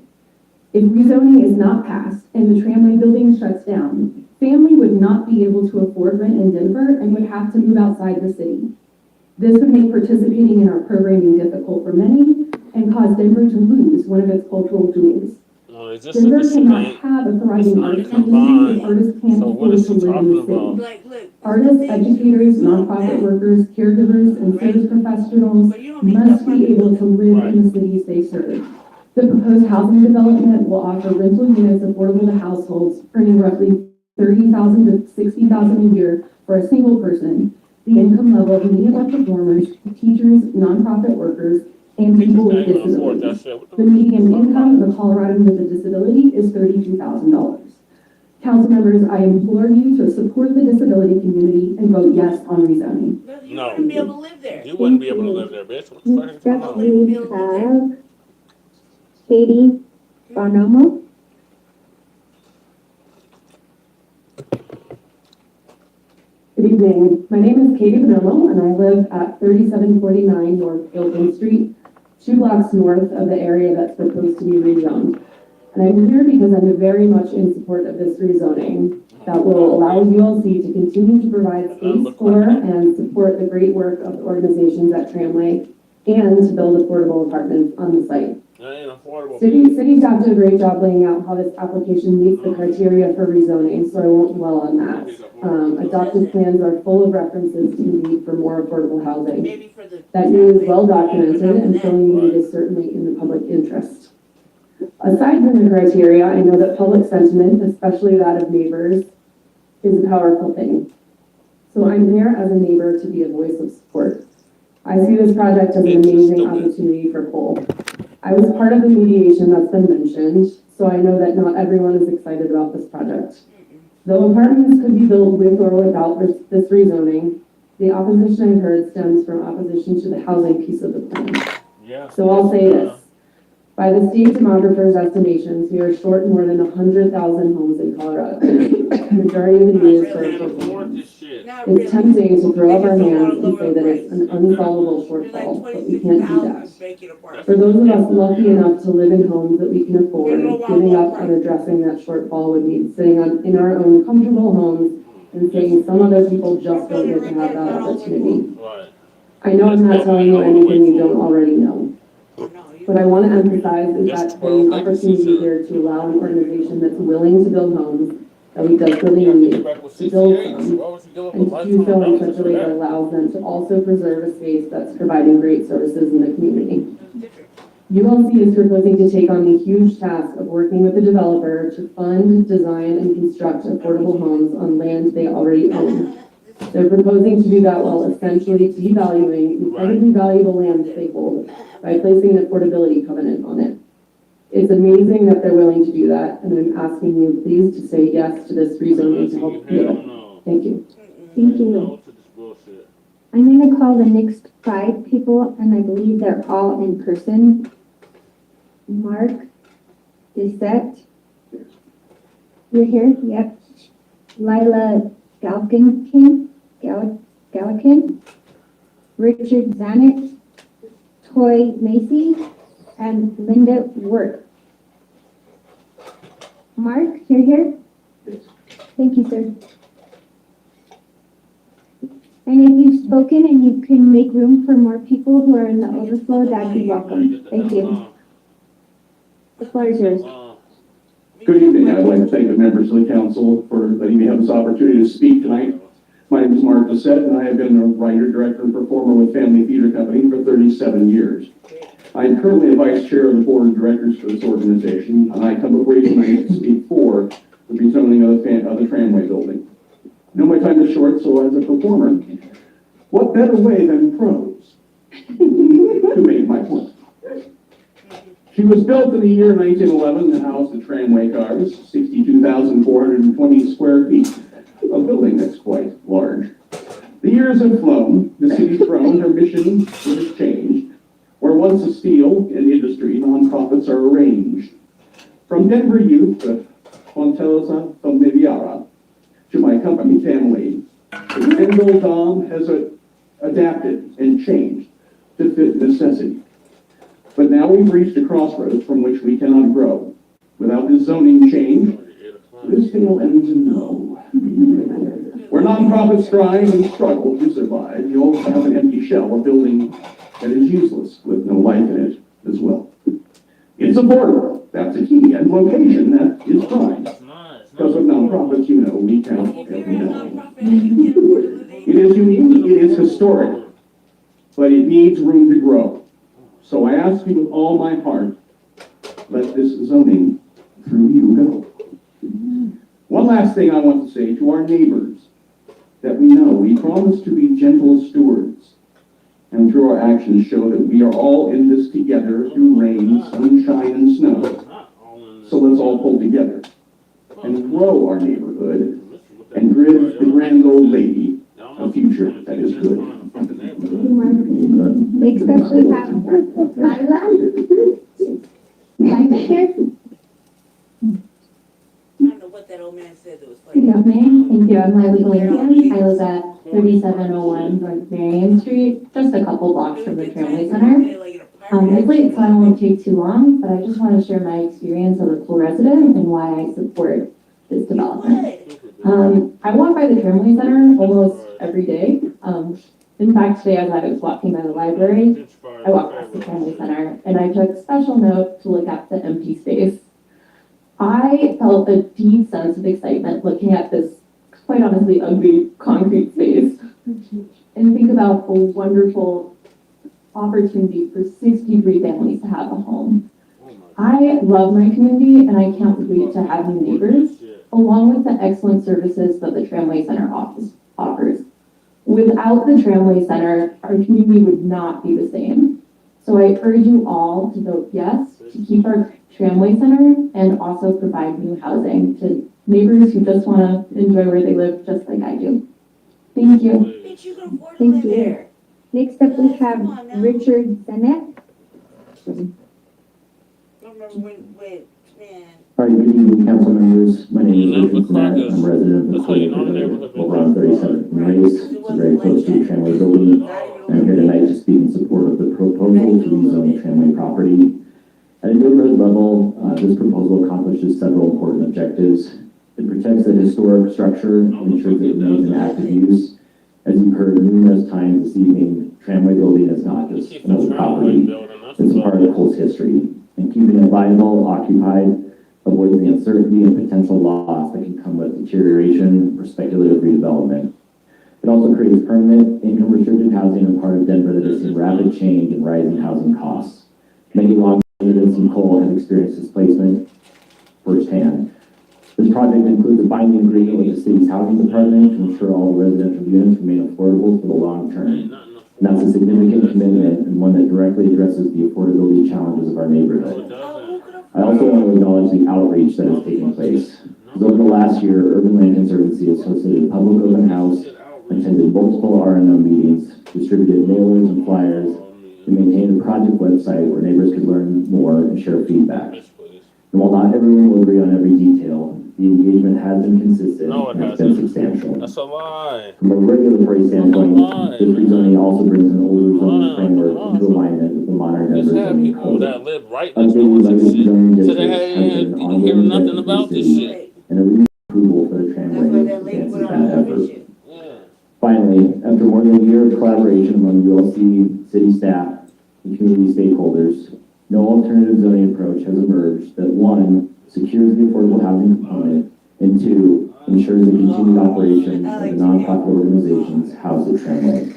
If rezoning is not passed and the Tramway building shuts down, Family would not be able to afford rent in Denver and would have to move outside the city. This would make participating in our programming difficult for many and cause Denver to lose one of its cultural jewels. Denver cannot have a thriving arts community if artists can't afford to live in the city. Artists, educators, nonprofit workers, caregivers, and service professionals must be able to live in the cities they serve. The proposed housing development will offer rental units affordable to households earning roughly $30,000 to $60,000 a year for a single person, the income level of many of our performers, teachers, nonprofit workers, and people with disabilities. The median income of a Coloradan with a disability is $32,000. Council members, I implore you to support the disability community and vote yes on rezoning. No, you wouldn't be able to live there. You wouldn't be able to live there, bitch. What the fuck is going on? We have Katie Bonomo. Good evening. My name is Katie Bonello, and I live at 3749 North Gilpin Street, 2 blocks north of the area that's proposed to be rezoned. And I'm here because I'm very much in support of this rezoning that will allow ULC to continue to provide space for and support the great work of the organizations at Tramway and to build affordable apartments on the site. City staff did a great job laying out how this application meets the criteria for rezoning, so I won't dwell on that. Adopted plans are full of references to the need for more affordable housing. That need is well documented, and filling the need is certainly in the public interest. Aside from the criteria, I know that public sentiment, especially that of neighbors, is a powerful thing. So I'm here as a neighbor to be a voice of support. I see this project as an amazing opportunity for Cole. I was part of the mediation that's been mentioned, so I know that not everyone is excited about this project. Though apartments could be built with or without this rezoning, the opposition I've heard stems from opposition to the housing piece of the plan. So I'll say this. By the state demographer's estimations, we are short more than 100,000 homes in Colorado. The majority of the need is for affordable homes. It's tempting to throw up our hands and say that it's an unsolvable shortfall, but we can't do that. For those of us lucky enough to live in homes that we can afford, giving up on addressing that shortfall would mean sitting in our own comfortable homes and saying some other people just don't get to have that opportunity. I know I'm not telling you anything you don't already know. What I want to emphasize is that there's an opportunity here to allow an organization that's willing to build homes that we desperately need to build some, and to do so in such a way that allows them to also preserve a space that's providing great services in the community. ULC is proposing to take on the huge task of working with the developer to fund, design, and construct affordable homes on land they already own. They're proposing to do that while essentially devaluing incredibly valuable land they hold by placing an affordability covenant on it. It's amazing that they're willing to do that, and I'm asking you please to say yes to this rezoning to help do it. Thank you. Thank you. I'm going to call the next 5 people, and I believe they're all in person. Mark Bissett. You're here? Yep. Lila Galkin. Richard Zanuck. Toy Macy. And Linda Work. Mark, you're here? Thank you, sir. And if you've spoken and you can make room for more people who are in the overflow, that'd be welcome. Thank you. The floor is yours. Good evening. I'd like to thank the members of the council for letting me have this opportunity to speak tonight. My name is Mark Bissett, and I have been a writer, director, and performer with Family Theater Company for 37 years. I am currently a vice chair of the board of directors for this organization, and I come before you tonight to speak for the rezoning of the Tramway building. I know my time is short, so as a performer, what better way than prose to make my point? She was built in the year 1911 to house the tramway cars, 62,420 square feet, a building that's quite large. The years have flown, the city's grown, her mission has changed. Where once a steel and industry, nonprofits are arranged. From Denver youth to Fontelza Familiara to my company family, the Kendall Dom has adapted and changed to fit necessity. But now we've reached a crossroads from which we cannot grow. Without this zoning change, this tale ends in no. Where nonprofits strive and struggle to survive, you'll have an empty shell, a building that is useless with no life in it as well. It's affordable, that's a key, and location, that is fine. Because with nonprofits, you know, we count every dime. It is unique, it is historic, but it needs room to grow. So I ask you with all my heart, let this zoning through you go. One last thing I want to say to our neighbors, that we know we promise to be gentle stewards, and through our actions show that we are all in this together through rain, sunshine, and snow. So let's all pull together and grow our neighborhood and give the grand old lady a future that is good. Next up we have Lila. Lila here. Good evening. Thank you. I'm Lily Lincoln. I live at 3701 North Marion Street, just a couple blocks from the Tramway Center. It's late, so I won't take too long, but I just want to share my experience as a full resident and why I support this development. I walk by the Tramway Center almost every day. In fact, today as I was walking by the library, I walked past the Tramway Center and I took special note to look at the empty space. I felt a deep sense of excitement looking at this, quite honestly, ugly concrete space and think about a wonderful opportunity for 63 families to have a home. I love my community and I can't wait to have new neighbors, along with the excellent services that the Tramway Center offers. Without the Tramway Center, our community would not be the same. So I urge you all to vote yes to keep our Tramway Center and also provide new housing to neighbors who just want to enjoy where they live just like I do. Thank you. Thank you. Next up, we have Richard Sennett. All right, good evening, council members. My name is Richard Sennett. I'm a resident of the Cole neighborhood over on 37th and Race. It's very close to the Tramway building. I'm here tonight to speak in support of the proposal to rezone the Tramway property. At a neighborhood level, this proposal accomplishes several important objectives. It protects the historic structure and ensures it remains in active use. As you've heard numerous times this evening, Tramway building is not just another property. It's a part of Cole's history. And keeping it viable, occupied, avoids the uncertainty and potential loss that can come with deterioration or speculative redevelopment. It also creates permanent, income-restricted housing in a part of Denver that has seen rapid change and rising housing costs. Many long residents in Cole have experienced displacement firsthand. This project includes a binding agreement with the city's housing department to ensure all residential units remain affordable for the long term. And that's a significant commitment and one that directly addresses the affordability challenges of our neighborhood. I also want to acknowledge the outreach that has taken place. Over the last year, Urban Land Conservancy has hosted a public open house, attended multiple R&M meetings, distributed mailers and flyers, and maintained a project website where neighbors could learn more and share feedback. And while not everyone will agree on every detail, the engagement has been consistent and has been substantial. That's a lie. From a regulatory standpoint, this rezoning also brings an older zoning framework into alignment with the modern Denver zoning code. That live right next door to the shit. So they didn't hear nothing about this shit. And a recent approval for the Tramway advances that effort. Finally, after more than a year of collaboration among ULC, city staff, and community stakeholders, no alternative zoning approach has emerged that, one, secures the affordable housing component, and two, ensures the continued operation of the nonprofit organizations housed at Tramway.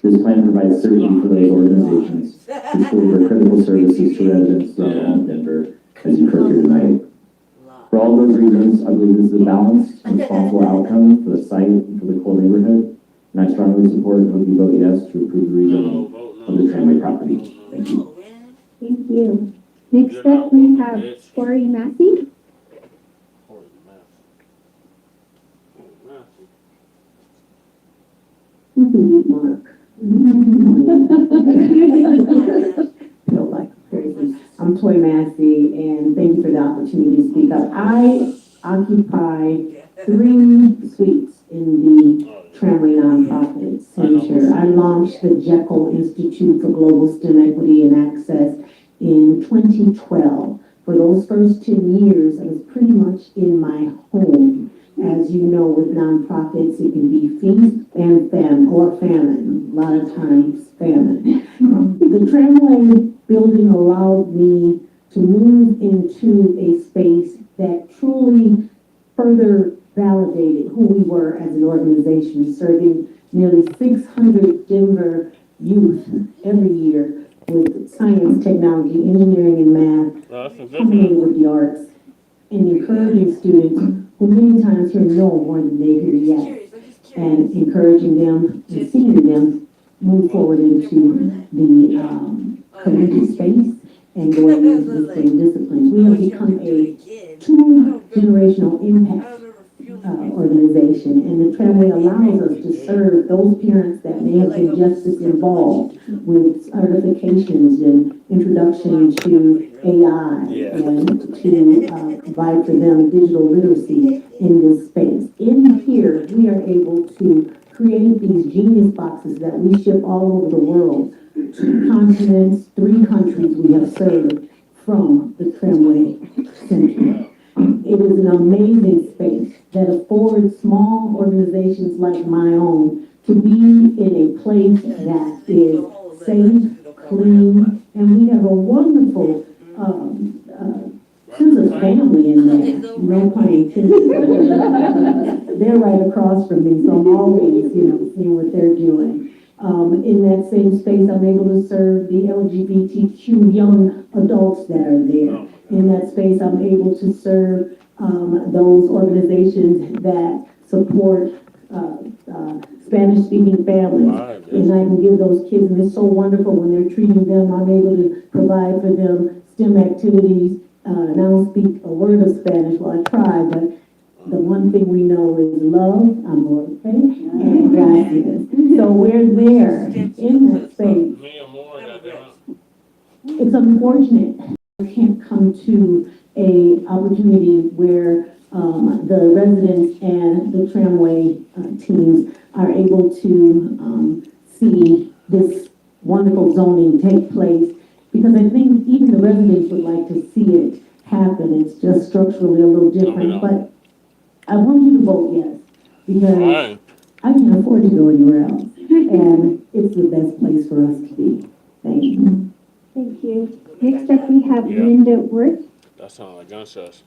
This plan provides certainty for those organizations which deliver critical services to residents throughout all of Denver, as you've heard here tonight. For all those reasons, I believe this is a balanced, responsible outcome for the site and for the Cole neighborhood, and I strongly support and hope you vote yes to approve the rezoning of the Tramway property. Thank you. Thank you. Next up, we have Corey Massey. I'm Toy Massey, and thank you for the opportunity to speak up. I occupy 3 suites in the Tramway nonprofit center. I launched the Jekyll Institute for Global STEM Equity and Access in 2012. For those first 10 years, I was pretty much in my home. As you know, with nonprofits, it can be feast and famine, or famine, a lot of times famine. The Tramway building allowed me to move into a space that truly further validated who we were as an organization, serving nearly 600 Denver youth every year with science, technology, engineering, and math, combining with the arts, and encouraging students who many times hear no more than they hear yes, and encouraging them and seeing them move forward into the collegiate space and going into the same disciplines. We have become a 2-generational impact organization, and the tramway allows us to serve those parents that may have been just as involved with certifications and introduction to AI and to provide for them digital literacy in this space. In here, we are able to create these genius boxes that we ship all over the world, 2 continents, 3 countries we have served from the tramway center. It is an amazing space that affords small organizations like my own to be in a place that is safe, clean, and we have a wonderful sense of family in there. No pun intended. They're right across from me, so I'm always, seeing what they're doing. In that same space, I'm able to serve the LGBTQ young adults that are there. In that space, I'm able to serve those organizations that support Spanish-speaking families. And I can give those kids, and it's so wonderful when they're treating them, I'm able to provide for them STEM activities. And I don't speak a word of Spanish, well, I try, but the one thing we know is love, amor, and gracias. So we're there in that space. It's unfortunate I can't come to a opportunity where the residents and the tramway teams are able to see this wonderful zoning take place, because I think even the residents would like to see it happen. It's just structurally a little different, but I want you to vote yes, because I can't afford to go anywhere else, and it's the best place for us to be. Thank you. Thank you. Next up, we have Linda Worth. That sounds like gunshots.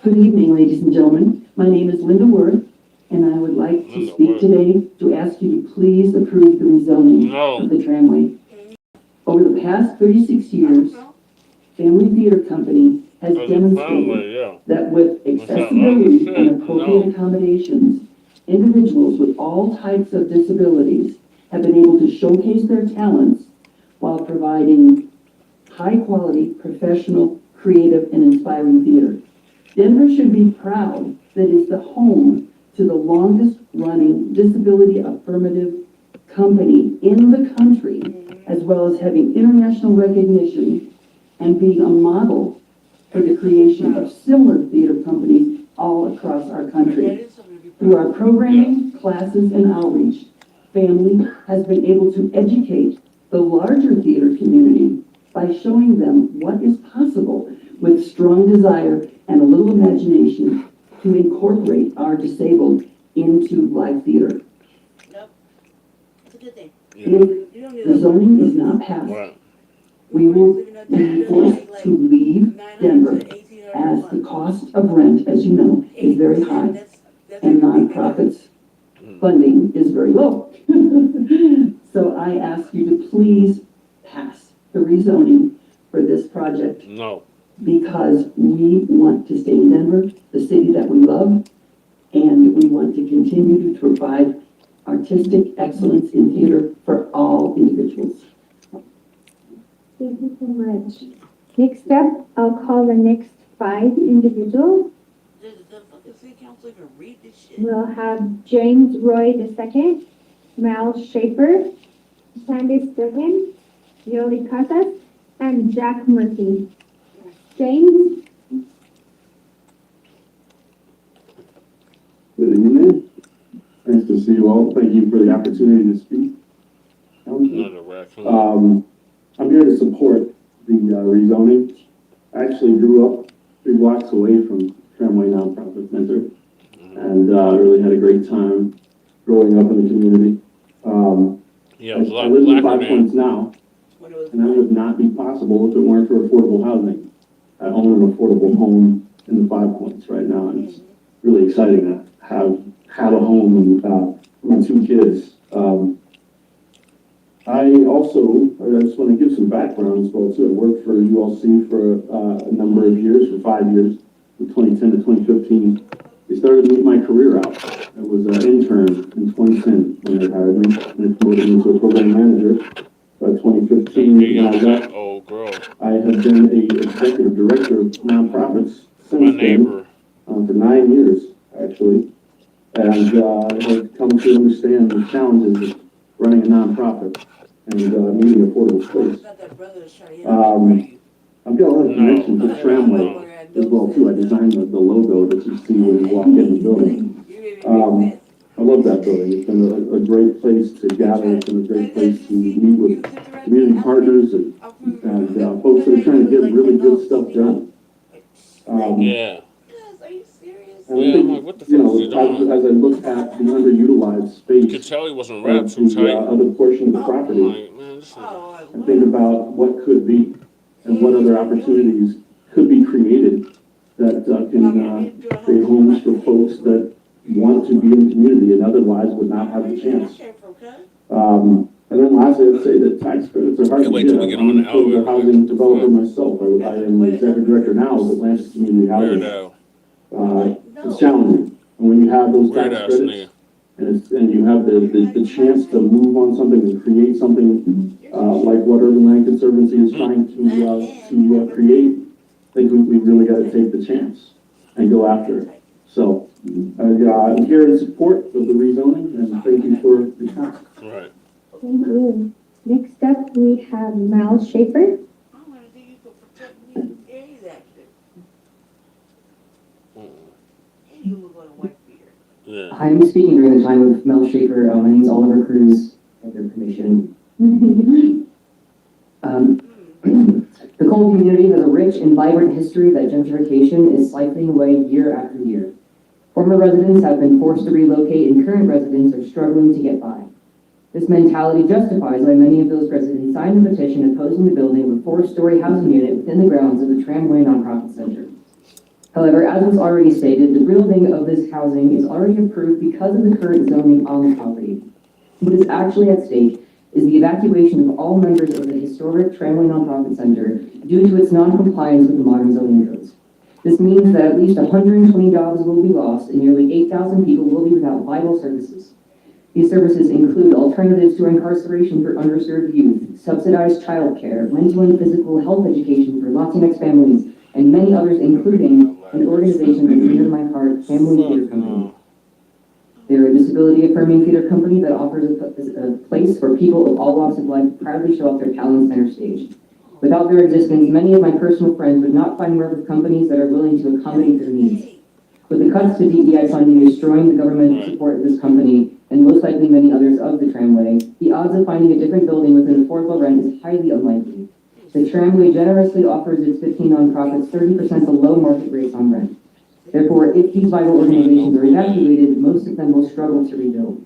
Good evening, ladies and gentlemen. My name is Linda Worth, and I would like to speak today to ask you to please approve the rezoning of the tramway. Over the past 36 years, Family Theater Company has demonstrated that with accessibility and appropriate accommodations, individuals with all types of disabilities have been able to showcase their talents while providing high-quality, professional, creative, and inspiring theater. Denver should be proud that it's the home to the longest-running disability affirmative company in the country, as well as having international recognition and being a model for the creation of similar theater companies all across our country. Through our programming, classes, and outreach, Family has been able to educate the larger theater community by showing them what is possible with strong desire and a little imagination to incorporate our disabled into live theater. If the zoning is not passed, we will be forced to leave Denver, as the cost of rent, as you know, is very high, and nonprofits funding is very low. So I ask you to please pass the rezoning for this project. No. Because we want to stay in Denver, the city that we love, and we want to continue to provide artistic excellence in theater for all individuals. Thank you so much. Next up, I'll call the next 5 individuals. We'll have James Roy II, Mal Schaefer, Candice Durkin, Yoli Casas, and Jack Murphy. James? Good evening. Nice to see you all. Thank you for the opportunity to speak. I'm here to support the rezoning. I actually grew up 3 blocks away from Tramway Nonprofit Center, and really had a great time growing up in the community. I live in 5 Points now, and that would not be possible if it weren't for affordable housing. I own an affordable home in the 5 Points right now, and it's really exciting to have a home and my 2 kids. I just want to give some background as well too. I worked for ULC for a number of years, for 5 years, from 2010 to 2015. They started my career out. I was an intern in 2010 when they hired me, and they promoted me to a program manager. 2015. You're When I left, old girl. I have been a executive director of nonprofits since then, for 9 years, actually, and have come to understand the challenges of running a nonprofit and needing affordable space. I've got a lot of connections with Tramway as well too. I designed the logo that you see when you walk in the building. I love that building. It's been a great place to gather. It's been a great place to meet with community partners and folks that are trying to get really good stuff done. Yeah. And I think, what the fuck is he doing? as I look at the underutilized space, You could tell he wasn't wrapped too the tight. other portion of the property, I think about what could be and what other opportunities could be created that can create homes for folks that want to be in the community and otherwise would not have the chance. And then lastly, I'd say that tax credits are hard to get. I'm a housing developer myself. I am the executive director now of Atlantis Community Housing. It's challenging. And when you have those tax credits and you have the chance to move on something and create something like what Urban Land Conservancy is trying to create, I think we really got to take the chance and go after it. So I'm here in support of the rezoning, and thank you for the time. Right. Thank you. Next up, we have Mal Schaefer. I'm speaking during the time of Mel Schaefer. My name is Oliver Cruz, with your permission. The Cole community has a rich and vibrant history that gentrification is siphoning away year after year. Former residents have been forced to relocate and current residents are struggling to get by. This mentality justifies why many of those residents signed a petition opposing the building of a 4-story housing unit within the grounds of the Tramway Nonprofit Center. However, as was already stated, the building of this housing is already approved because of the current zoning on the property. What is actually at stake is the evacuation of all members of the historic Tramway Nonprofit Center due to its non-compliance with the modern zoning codes. This means that at least 120 jobs will be lost and nearly 8,000 people will be without vital services. These services include alternatives to incarceration for underserved youth, subsidized childcare, mental and physical health education for Latinx families, and many others, including an organization that's near my heart, Family Theater Company. They're a disability-affirming theater company that offers a place for people of all walks of life to proudly show off their talents center stage. Without their existence, many of my personal friends would not find work with companies that are willing to accommodate their needs. With the cuts to DEI funding destroying the government support of this company, and most likely many others of the Tramway, the odds of finding a different building with an affordable rent is highly unlikely. The Tramway generously offers its 15 nonprofits 30% below market rates on rent. Therefore, if these vital organizations are evacuated, most of them will struggle to rebuild.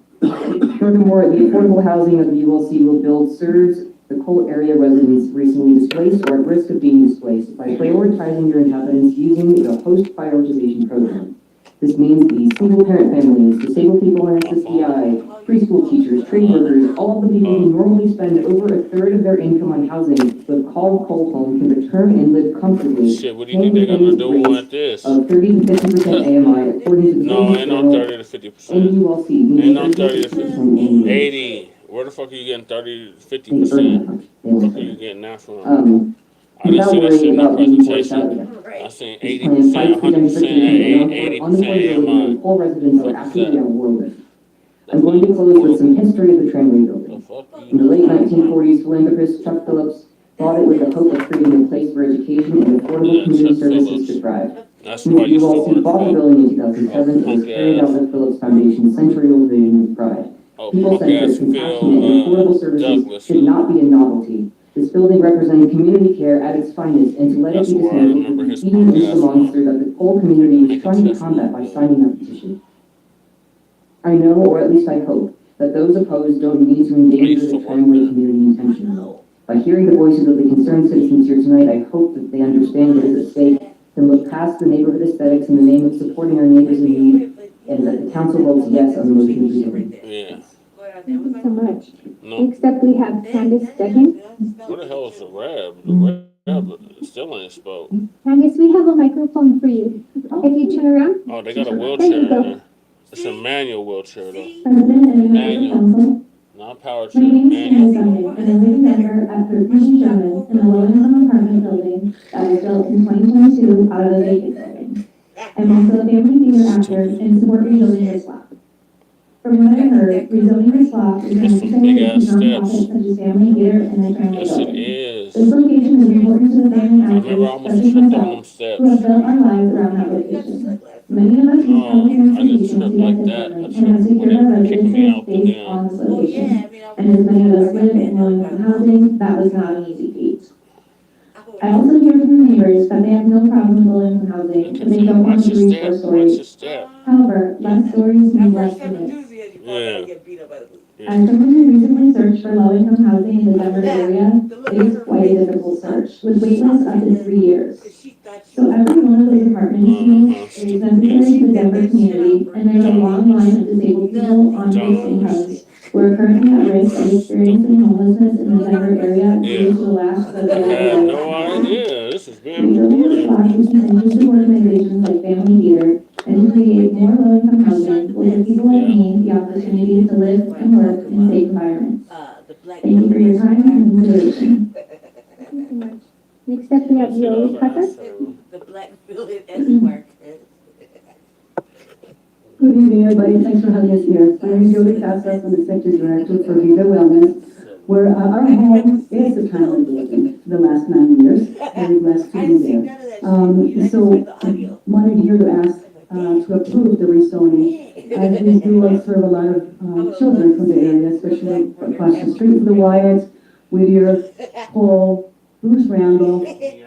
Furthermore, the affordable housing that the ULC will build serves the Cole area residents recently displaced or at risk of being displaced by prioritizing their inhabitants using the host prioritization program. This means the single-parent families, disabled people on SSDI, preschool teachers, trade workers, all of the people who normally spend over a third of their income on housing who have called Cole home can return and live comfortably. Shit, what do you think they're gonna do with this? Of 30 to 50% AMI, according to the No, ain't no 30 to 50%. and ULC, Ain't no 30 to 50%. 80. Where the fuck are you getting 30 to 50%? Where the fuck are you getting that from? I didn't see that shit in my presentation. I seen 80%, 100%, 80% AMI. All residents are absolutely out of world. I'm going to close with some history of the Tramway building. In the late 1940s, philanthropist Chuck Phillips bought it with the hope of creating a place for education and affordable community services to thrive. That's why you ULC bought the building in 2007 and was carried out with Phillips Foundation's century-old vision with pride. People-centered, compassionate, and affordable services should not be a novelty. This building represents community care at its finest, and to let it be dismantled would be feeding into the monster that the whole community was trying to combat by signing that petition. I know, or at least I hope, that those opposed don't need to endanger the Tramway community intentionally. By hearing the voices of the concerned citizens here tonight, I hope that they understand what is at stake and look past the neighborhood aesthetics in the name of supporting our neighbors in need, and that the council votes yes on the motion to rezoning. Yeah. Thank you so much. Next up, we have Candace Duggan. What the hell is the rab? The rab still ain't spoke. Candace, we have a microphone for you. If you turn around. Oh, they got a wheelchair in there. It's a manual wheelchair though. President and members of council, Non-power My trip, name is manual. Shannon Sunday, and I live in Denver at 13 Sherman in a low-income apartment building that was built in 2022 out of a vacant building. I'm also a family theater actor and support rezoning this law. From what I heard, rezoning this law is It's some necessary big to ass nonprofits steps. such as family theater and the tramway Yes, it building. is. This location is important to the family I remember I actors, almost such as tripped on them myself, who have steps. built our lives around that location. Many of us use public I didn't transportation trip to get like to that. I family and tripped have when secured they our were kicking me residences out the based damn. on this location. And as many of us live in low-income housing, that was not an easy feat. I also hear from the neighbors that they have no problem with low-income housing, and they don't want Watch to your reach step. four Watch stories. your step. However, less stories mean less units. Yeah. As someone who recently searched for low-income housing in the Denver area, it is quite a difficult search, with wait lists up to 3 years. So every one of those apartments is necessary to the Denver community, and there's a long line of disabled people on fixed incomes who are currently at risk of experiencing homelessness in the Denver area due to the lack of I available had no housing. idea. This is being Rezoning recorded. this law can continue to organizations like Family Theater and to create more low-income housing will give people like me the opportunity to live and work in safe environments. Thank you for your time and consideration. Thank you so much. Next up, we have Joey Casas. Good evening, everybody. Thanks for having us here. My name is Joey Casas. I'm the Executive Director for Vida Wellness, where our home is the primary building for the last 9 years. Very blessed to be there. So I wanted here to ask to approve the rezoning, as we do serve a lot of children from the area, especially across the street from the Wyatts, Whittier, Cole, Bruce Randall,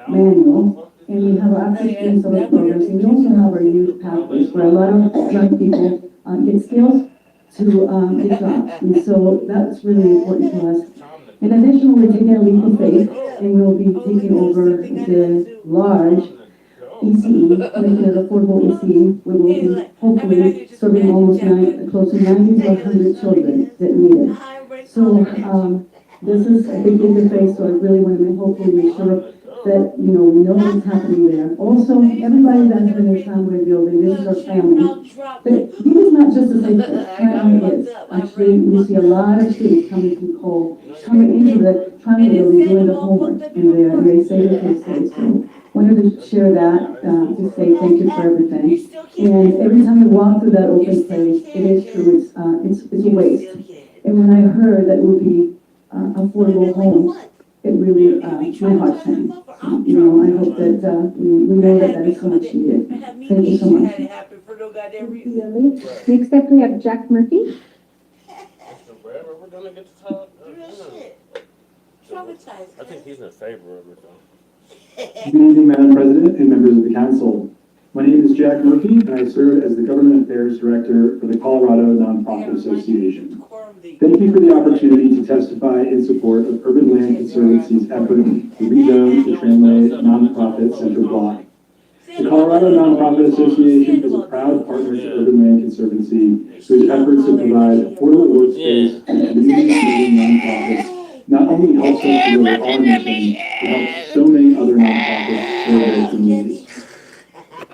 Manuel, and we have our after-school summer programs, and we also have our youth pathways where a lot of young people get skills to get jobs, and so that's really important to us. In addition, we're taking a leap of faith, and we'll be taking over the large ECE, making it affordable ECE. We will be hopefully serving almost close to 90 to 100 children that need it. So this is a big leap of faith, so I really want to hopefully make sure that, we know what's happening there. Also, everybody that's been in the tramway building, this is our family. But this is not just a safe place, tramway is. Actually, we see a lot of students coming from Cole, coming into the tramway building, doing the homework, and they say that they stay. So wanted to share that, to say thank you for everything. And every time we walk through that open space, it is true, it's a waste. And when I heard that it would be affordable homes, it really, my heart sank. I hope that we know that is so much needed. Thank you so much. Next up, we have Jack Murphy. We're gonna get to talk. I think he's in favor of it though. Good evening, Madam President and members of the council. My name is Jack Murphy, and I serve as the Government Affairs Director for the Colorado Nonprofit Association. Thank you for the opportunity to testify in support of Urban Land Conservancy's effort to rezone the Tramway Nonprofit Central Block. The Colorado Nonprofit Association is a proud partner to Urban Land Conservancy, whose efforts to provide affordable workspace and community-supporting nonprofits not only helps us deliver our mission, but helps so many other nonprofits serve their communities.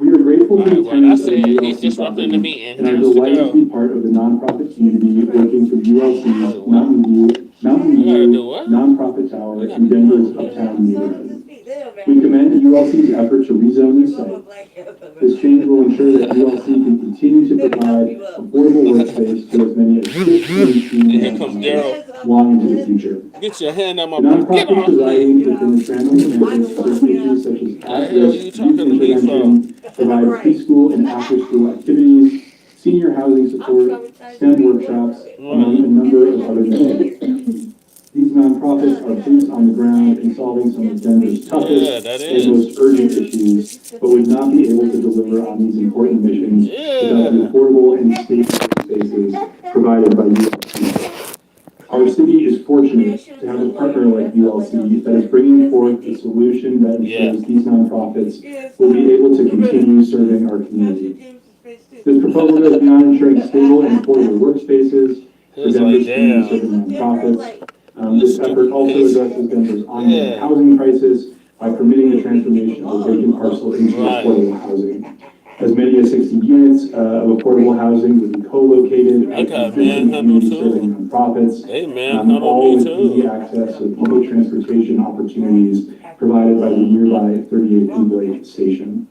We are grateful for the tenants of the ULC property and are delighted to be part of the nonprofit community working for ULC's Mountain View Nonprofit Tower in Denver's Uptown neighborhood. We commend ULC's effort to rezone this site. This change will ensure that ULC can continue to provide affordable workspace to as many as 15 nonprofits long into the future. Get your hand on my The get nonprofits off residing me. within the Tramway campus serve issues such as at-risk youth intervention, provide preschool and after-school activities, senior housing support, STEM workshops, among a number of other things. These nonprofits are boots on the ground in solving some of Denver's toughest and most urgent issues, but would not be able to deliver on these important missions without the affordable and safe spaces provided by ULC. Our city is fortunate to have a partner like ULC that is bringing forth a solution that ensures these nonprofits will be able to continue serving our community. This proposal goes beyond ensuring stable and affordable workspaces for Denver's community-serving nonprofits. This effort also addresses Denver's ongoing housing crisis by permitting the transformation of a vacant parcel into affordable housing. As many as 60 units of affordable housing would be co-located I with got existing manhandled community-serving nonprofits, They manhandled all me with easy too. access to public transportation opportunities provided by the nearby 38 Blue station.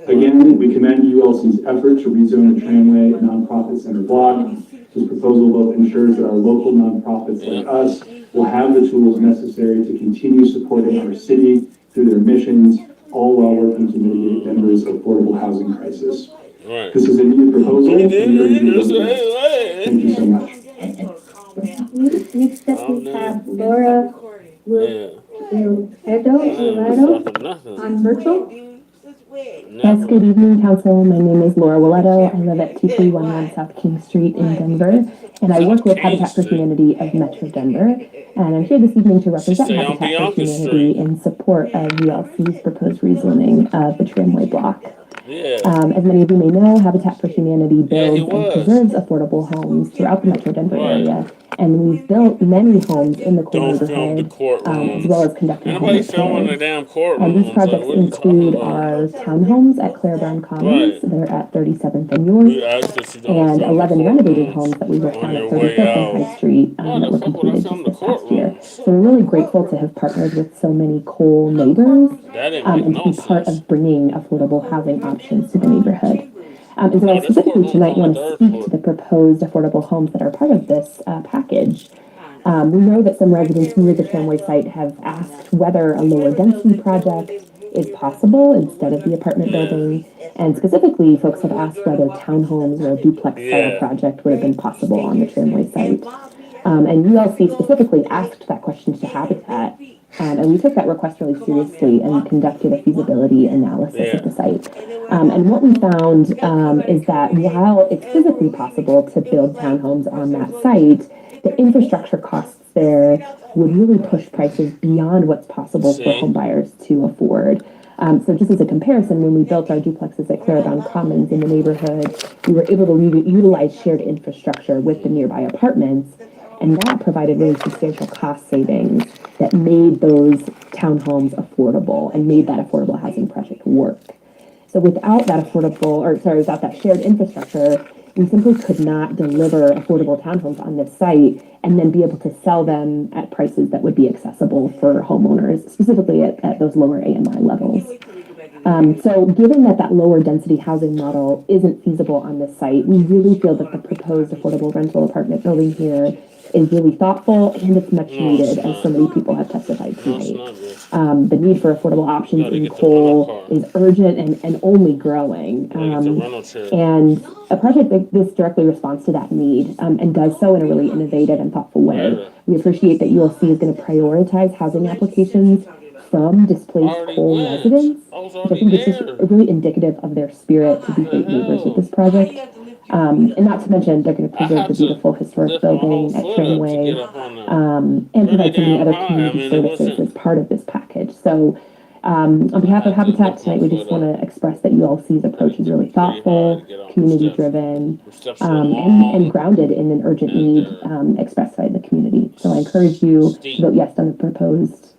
Again, we commend ULC's effort to rezone the Tramway Nonprofit Center block. This proposal both ensures that our local nonprofits like us will have the tools necessary to continue supporting our city through their missions, all while working to mitigate Denver's affordable housing crisis. Right. This is a needed proposal. He And did we urge it you to the vote yes. same way. Thank you so much. Next up, we have Laura Yeah. Willetto on virtual. Yes, good evening, Council. My name is Laura Willetto. I live at 2311 South King Street in Denver, and I work with Habitat for Humanity of Metro Denver. And I'm here this evening to represent Stay on Habitat for Bianca Humanity Street. in support of ULC's proposed rezoning of the Tramway block. Yeah. As many of you may know, Habitat for Humanity Yeah, he builds and was. preserves affordable homes throughout the Metro Denver Right. area. And we've built many homes in the core Don't film the neighborhood, as well courtrooms. as conducting Ain't home nobody filming the repairs. damn And these courtrooms. Like, projects what are you talking include about? our townhomes at Clare Brown Commons. Right. They're at 37th and York. We asked that you don't And film 11 the renovated courtrooms homes that we worked on on your at way 35th and out. High Street Why that the were fuck would I completed film just the this past year. courtrooms? So we're really grateful to have partnered with so many Cole neighbors That didn't make and to no be part sense. of bringing affordable housing options to the neighborhood. And so No, I this specifically courtroom's tonight on the want to third speak floor. to the proposed affordable homes that are part of this package. We know that some residents near the tramway site have asked whether a lower density project is possible instead of the apartment building. And specifically, folks have asked whether townhomes or a duplex style Yeah. project would have been possible on the tramway site. And ULC specifically asked that question to Habitat, and we took that request really seriously and conducted a feasibility analysis of the site. And what we found is that while it's physically possible to build townhomes on that site, the infrastructure costs there would really push prices beyond what's possible for home buyers to afford. So just as a comparison, when we built our duplexes at Clarabelle Commons in the neighborhood, we were able to utilize shared infrastructure with the nearby apartments, and that provided really substantial cost savings that made those townhomes affordable and made that affordable housing project work. So without that without that shared infrastructure, we simply could not deliver affordable townhomes on this site and then be able to sell them at prices that would be accessible for homeowners, specifically at those lower AMI levels. So given that that lower density housing model isn't feasible on this site, we really feel that the proposed affordable rental apartment building here is really thoughtful and it's much needed, as so many people have testified tonight. The need for affordable options in Cole is urgent and only growing. And a project like this directly responds to that need and does so in a really innovative and thoughtful way. We appreciate that ULC is going to prioritize housing applications from displaced Cole residents, which I think is just really indicative of their spirit to be great neighbors with this project. And not to mention, they're going to preserve the beautiful historic building at Tramway and provide so many other community services as part of this package. So on behalf of Habitat tonight, we just want to express that ULC's approach is really thoughtful, community-driven, and grounded in an urgent need expressed by the community. So I encourage you to vote yes on the proposed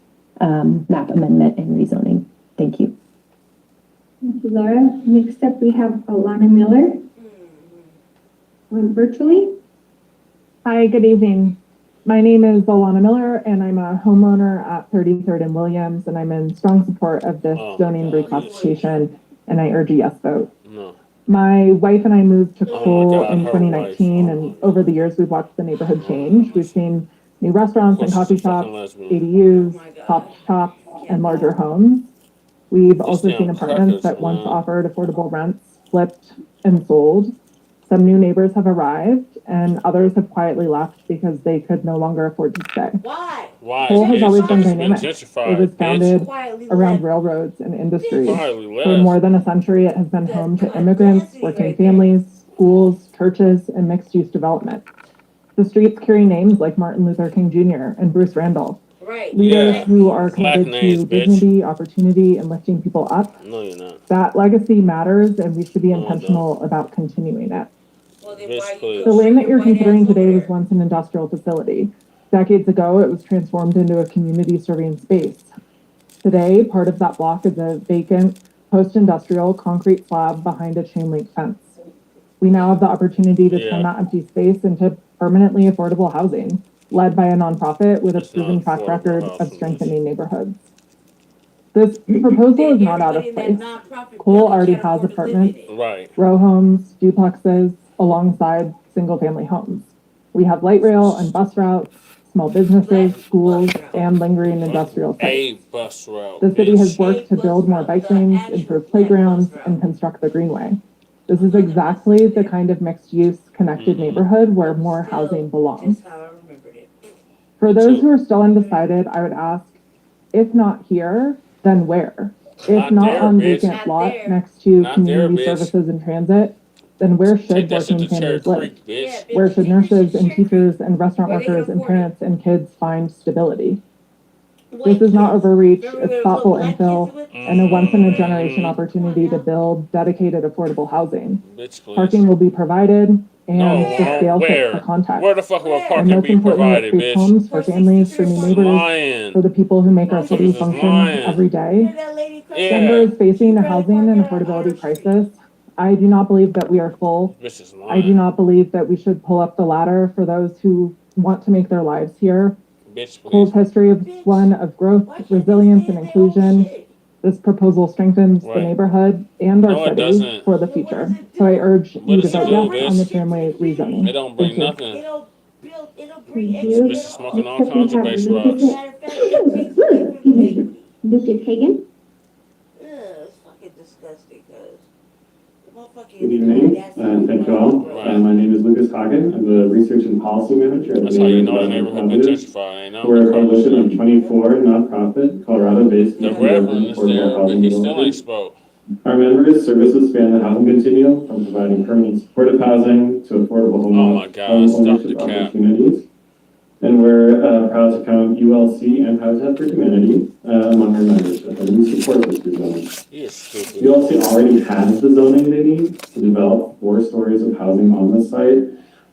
map amendment and rezoning. Thank you. Thank you, Laura. Next up, we have Alana Miller on virtually. Hi, good evening. My name is Alana Miller, and I'm a homeowner at 33rd and Williams, and I'm in strong support of this zoning reclassification, and I urge a yes vote. No. My wife and I moved to Cole in 2019, and over the years, we've watched the neighborhood change. We've seen new restaurants and coffee shops, ADUs, pop shops, and larger homes. We've also seen apartments that once offered affordable rents flipped and sold. Some new neighbors have arrived, and others have quietly left because they could no longer afford to stay. Why? Cole has always been dynamic. Gentrified, It was founded around railroads and industry. For more than a century, it has been home to immigrants, working families, schools, churches, and mixed-use development. The streets carry names like Martin Luther King Jr. and Bruce Randolph. Leaders who are committed to dignity, opportunity, and lifting people up. No, you're not. That legacy matters, and we should be intentional about continuing it. The The land that you're considering today was once an industrial facility. Decades ago, it was transformed into a community serving space. Today, part of that block is a vacant post-industrial concrete slab behind a chain link fence. We now have the opportunity to turn that empty space into permanently affordable housing, led by a nonprofit with a proven track record of strengthening neighborhoods. This proposal is not out of place. Cole already has apartments, row homes, duplexes, alongside single-family homes. We have light rail and bus routes, small businesses, schools, and lingering industrial sites. The city has worked to build more bike lanes, improve playgrounds, and construct the greenway. This is exactly the kind of mixed-use, connected neighborhood where more housing belongs. For those who are still undecided, I would ask, if not here, then where? If not on vacant lot next to community services and transit, then where should working families live? Where should nurses and teachers and restaurant workers and parents and kids find stability? This is not overreach, it's thoughtful infill and a once-in-a-generation opportunity to build dedicated affordable housing. Parking will be provided and the scale fits the context. Where the fuck will And parking most be importantly, it provided, creates bitch? homes for families, for new neighbors, for the people who make our city function every day. Denver is facing a housing and affordability crisis. I do not believe that we are full. I do not believe that we should pull up the ladder for those who want to make their lives here. Cole's history is one of growth, resilience, and inclusion. This proposal strengthens the neighborhood and our city for the future. So I urge you to vote yes on the tramway rezoning. It don't bring Thank nothing. Thank you. Bitch is smoking all Next up, we kinds of have base Lucas, rocks. Lucas Hagan. Good evening, and thank you all. My name is Lucas Hagen. I'm the Research and Policy Manager at the That's how you know the Neighborhood neighborhood been Collaborative. gentrified, ain't no? We're a coalition of 24 nonprofit, Colorado-based The community Reverend is affordable there, but housing he still ain't developers. spoke. Our members' services span the housing continuum, from providing permanent supportive housing to affordable home Oh my God, stop ownership the cap. opportunities. And we're proud to count ULC and Habitat for Humanity among our membership, and we support this rezoning. You're stupid. ULC already has the zoning they need to develop 4 stories of housing on the site,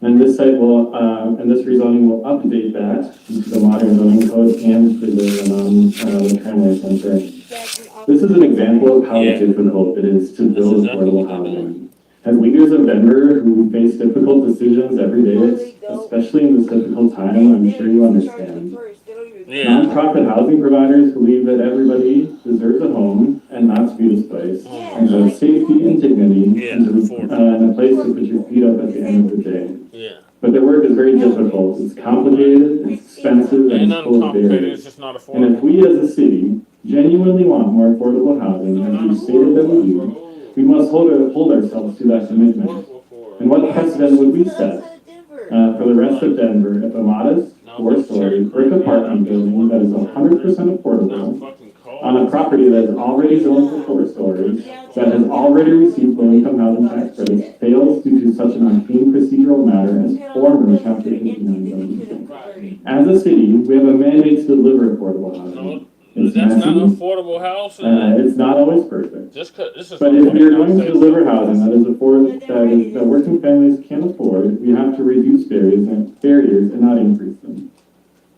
and this site will, and this rezoning will update that into the modern zoning code and preserve the tramway center. This is an example of how difficult it is to build affordable housing. As leaders of Denver who face difficult decisions every day, especially in this difficult time, I'm sure you understand. Nonprofit housing providers believe that everybody deserves a home and not to be displaced, and to have safety and dignity, and a place to put your feet up at the end of the day. But their work is very difficult. It's complicated, it's expensive, and it's full of barriers. And if we as a city genuinely want more affordable housing, as we've stated that we do, we must hold ourselves to that commitment. And what precedent would we set for the rest of Denver if a modest 4-story brick apartment building that is 100% affordable on a property that is already zoned for 4 stories, that has already received low-income housing tax credits, fails due to such an arcane procedural matter as former Chapter 59 zoning? As a city, we have a mandate to deliver affordable housing. It's That's messy. not affordable housing. It's not always perfect. Just 'cause this is But if you're going to deliver housing that working families can afford, we have to reduce barriers and not increase them.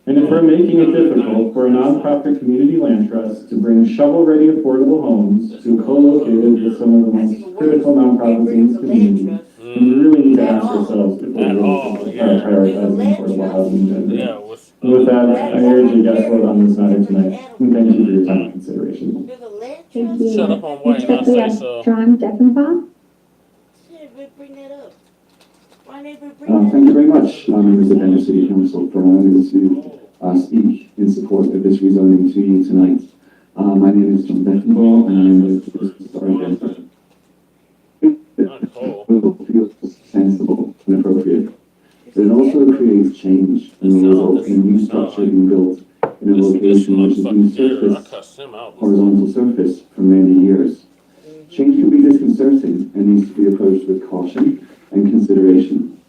And if we're making it difficult for a nonprofit community land trust to bring shovel-ready affordable homes to co-located with some of the most critical nonprofits in this community, then we really need to ask ourselves if we're really prioritizing affordable housing in Denver. And with that, I urge you guys to vote on this matter tonight, and thank you for your time and consideration. Thank you. Shut up on white, Next up, not we say have so. John Defenbaugh. Thank you very much, members of Denver City Council, for allowing me to speak in support of this rezoning to you tonight. My name is John Beckenball, and I'm with the Story Denver. It feels sensible and appropriate, but it also creates change and will result in new structure being built in a location which has been horizontal surface for many years. Change can be disconcerting and needs to be approached with caution and consideration.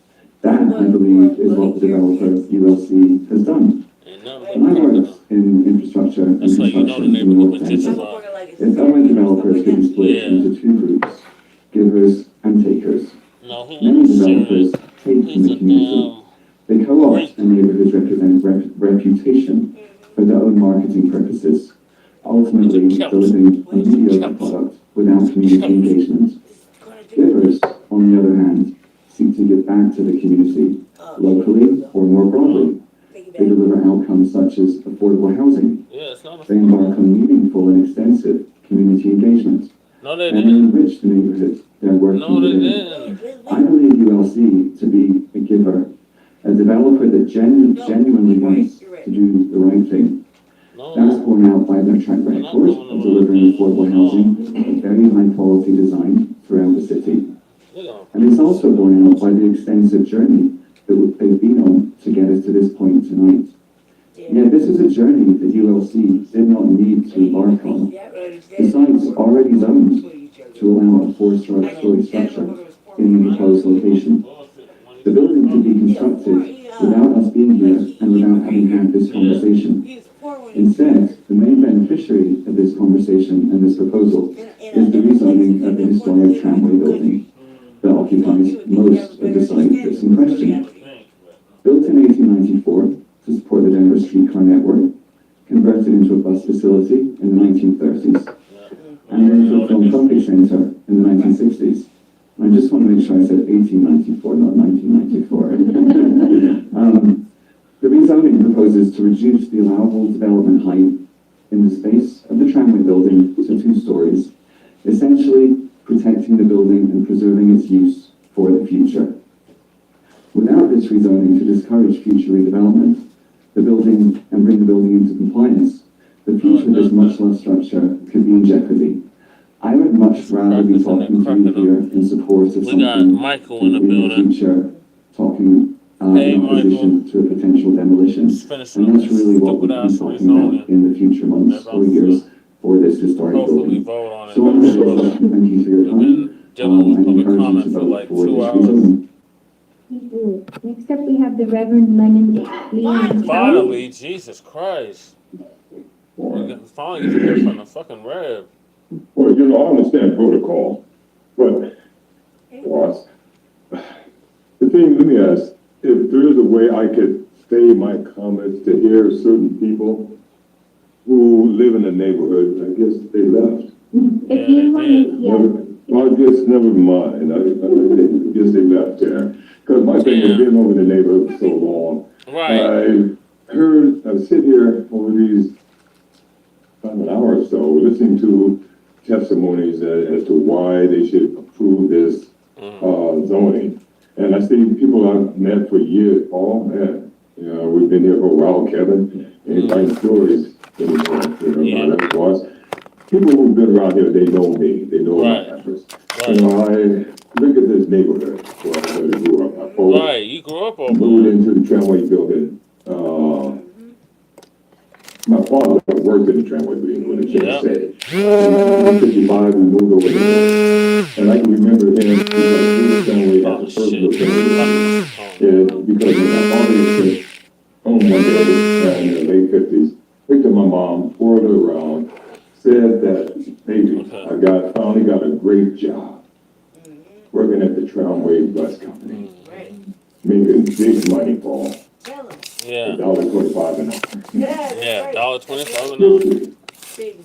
That, I believe, is what the developer ULC has done. When I worked in infrastructure and construction in North Denver, it felt like developers could be split into 2 groups, givers and takers. Many developers take from the community. They co-opt a neighborhood's reputation for their own marketing purposes, ultimately delivering a mediocre product without community engagement. Givers, on the other hand, seek to give back to the community, locally or more broadly. They deliver outcomes such as affordable housing. They embark on meaningful and extensive community engagement. No, they And they didn't. enrich the neighborhood they're working No, they within. didn't. I believe ULC to be a giver, a developer that genuinely wants to do the right thing. That's borne out by their track record of delivering affordable housing at very high quality design throughout the city. And it's also borne out by the extensive journey that they've been on to get us to this point tonight. Yet this is a journey that ULC did not need to embark on. The site's already zoned to allow a four-story structure in the proposed location. The building could be constructed without us being here and without having had this conversation. Instead, the main beneficiary of this conversation and this proposal is the rezoning of the historic tramway building that occupies most of the site that's in question. Built in 1894 to support the Denver streetcar network, converted into a bus facility in the 1930s, and then into a philanthropic center in the 1960s. I just want to make sure I said 1894, not 1994. The rezoning proposes to reduce the allowable development height in the space of the tramway building to 2 stories, essentially protecting the building and preserving its use for the future. Without this rezoning to discourage future redevelopment, the building and bring the building into compliance, the future of this much-loved structure could be in jeopardy. I would much rather be talking to you here in support of something in the future, talking in opposition to a potential demolition. And that's really what we'll be talking about in the future months or years for this historic building. So I'm going to thank you for your time and encourage you to vote for this rezoning. Thank you. Next up, we have the Reverend Leon. Finally, Jesus Christ. Finally, get to hear from the fucking Rev. Well, I understand protocol, but, boss, the thing, let me ask, if there is a way I could say my comments to hear certain people who live in the neighborhood, I guess they left. If you want to, I guess never mind. I guess they left there. Because my thing has been over the neighborhood for so long. Right. I sit here over these about an hour or so listening to testimonies as to why they should approve this zoning. And I see people I've met for years. Oh man, we've been here for a while, Kevin. And writing stories about that was. People who've been around here, they know me. They know my efforts. I look at this neighborhood where I grew up. You grew up over moved into the tramway building. My father worked in the tramway building when the church said. In 55, we moved over there. And I can remember him in the tramway as the first little tramway. And because when my father was home one day in the late 50s, picked up my mom, poured her around, said that, baby, I finally got a great job working at the tramway bus company. Making big money, Paul. Yeah. $1.25 an hour. Yeah, $1.25 an hour.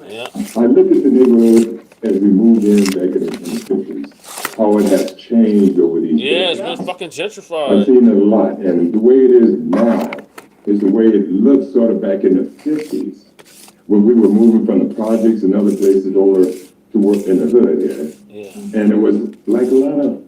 Yeah. I look at the neighborhood as we moved in back in the 50s, how it has changed over these years. It's been fucking gentrified. I've seen it a lot, and the way it is now is the way it looked sort of back in the 50s, when we were moving from the projects and other places over to work in the hood here. Yeah. And it was like a lot of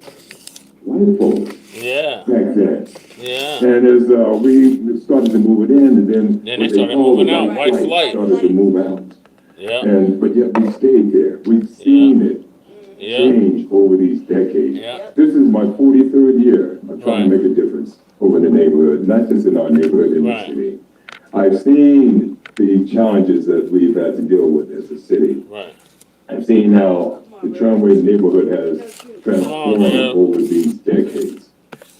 white folks back then. Yeah. And as we started to move it in, and then they started moving out, white flight started to move out. Yeah. But yet we stayed there. We've seen it change over these decades. Yeah. This is my 43rd year of trying to make a difference over in the neighborhood, not just in our neighborhood in the city. I've seen the challenges that we've had to deal with as a city. Right. I've seen how the tramway neighborhood has transformed over these decades.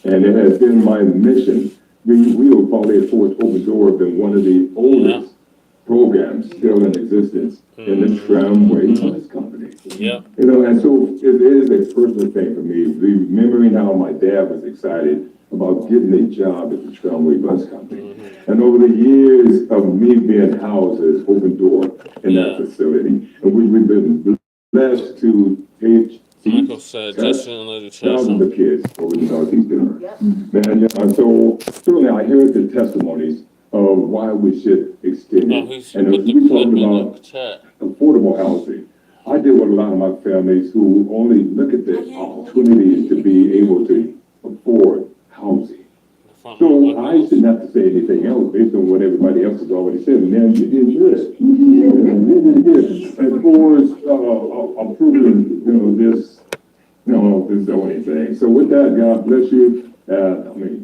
And it has been my mission. We will probably at Fort Open Door have been one of the oldest programs still in existence in the tramway bus company. Yeah. And so it is a personal thing for me, remembering how my dad was excited about getting a job at the tramway bus company. And over the years of me being housed as Open Door in that facility, and we've been blessed to Michael said, just shouldn't let you tell thousands of kids over the Northeast area. Man, yeah, so certainly I heard the testimonies of why we should extend it. And as we talked about affordable housing, I deal with a lot of my families who only look at the opportunities to be able to afford housing. So I shouldn't have to say anything else based on what everybody else has already said. Man, you did good. You did good. As far as approving, this, this zoning thing. So with that, God bless you.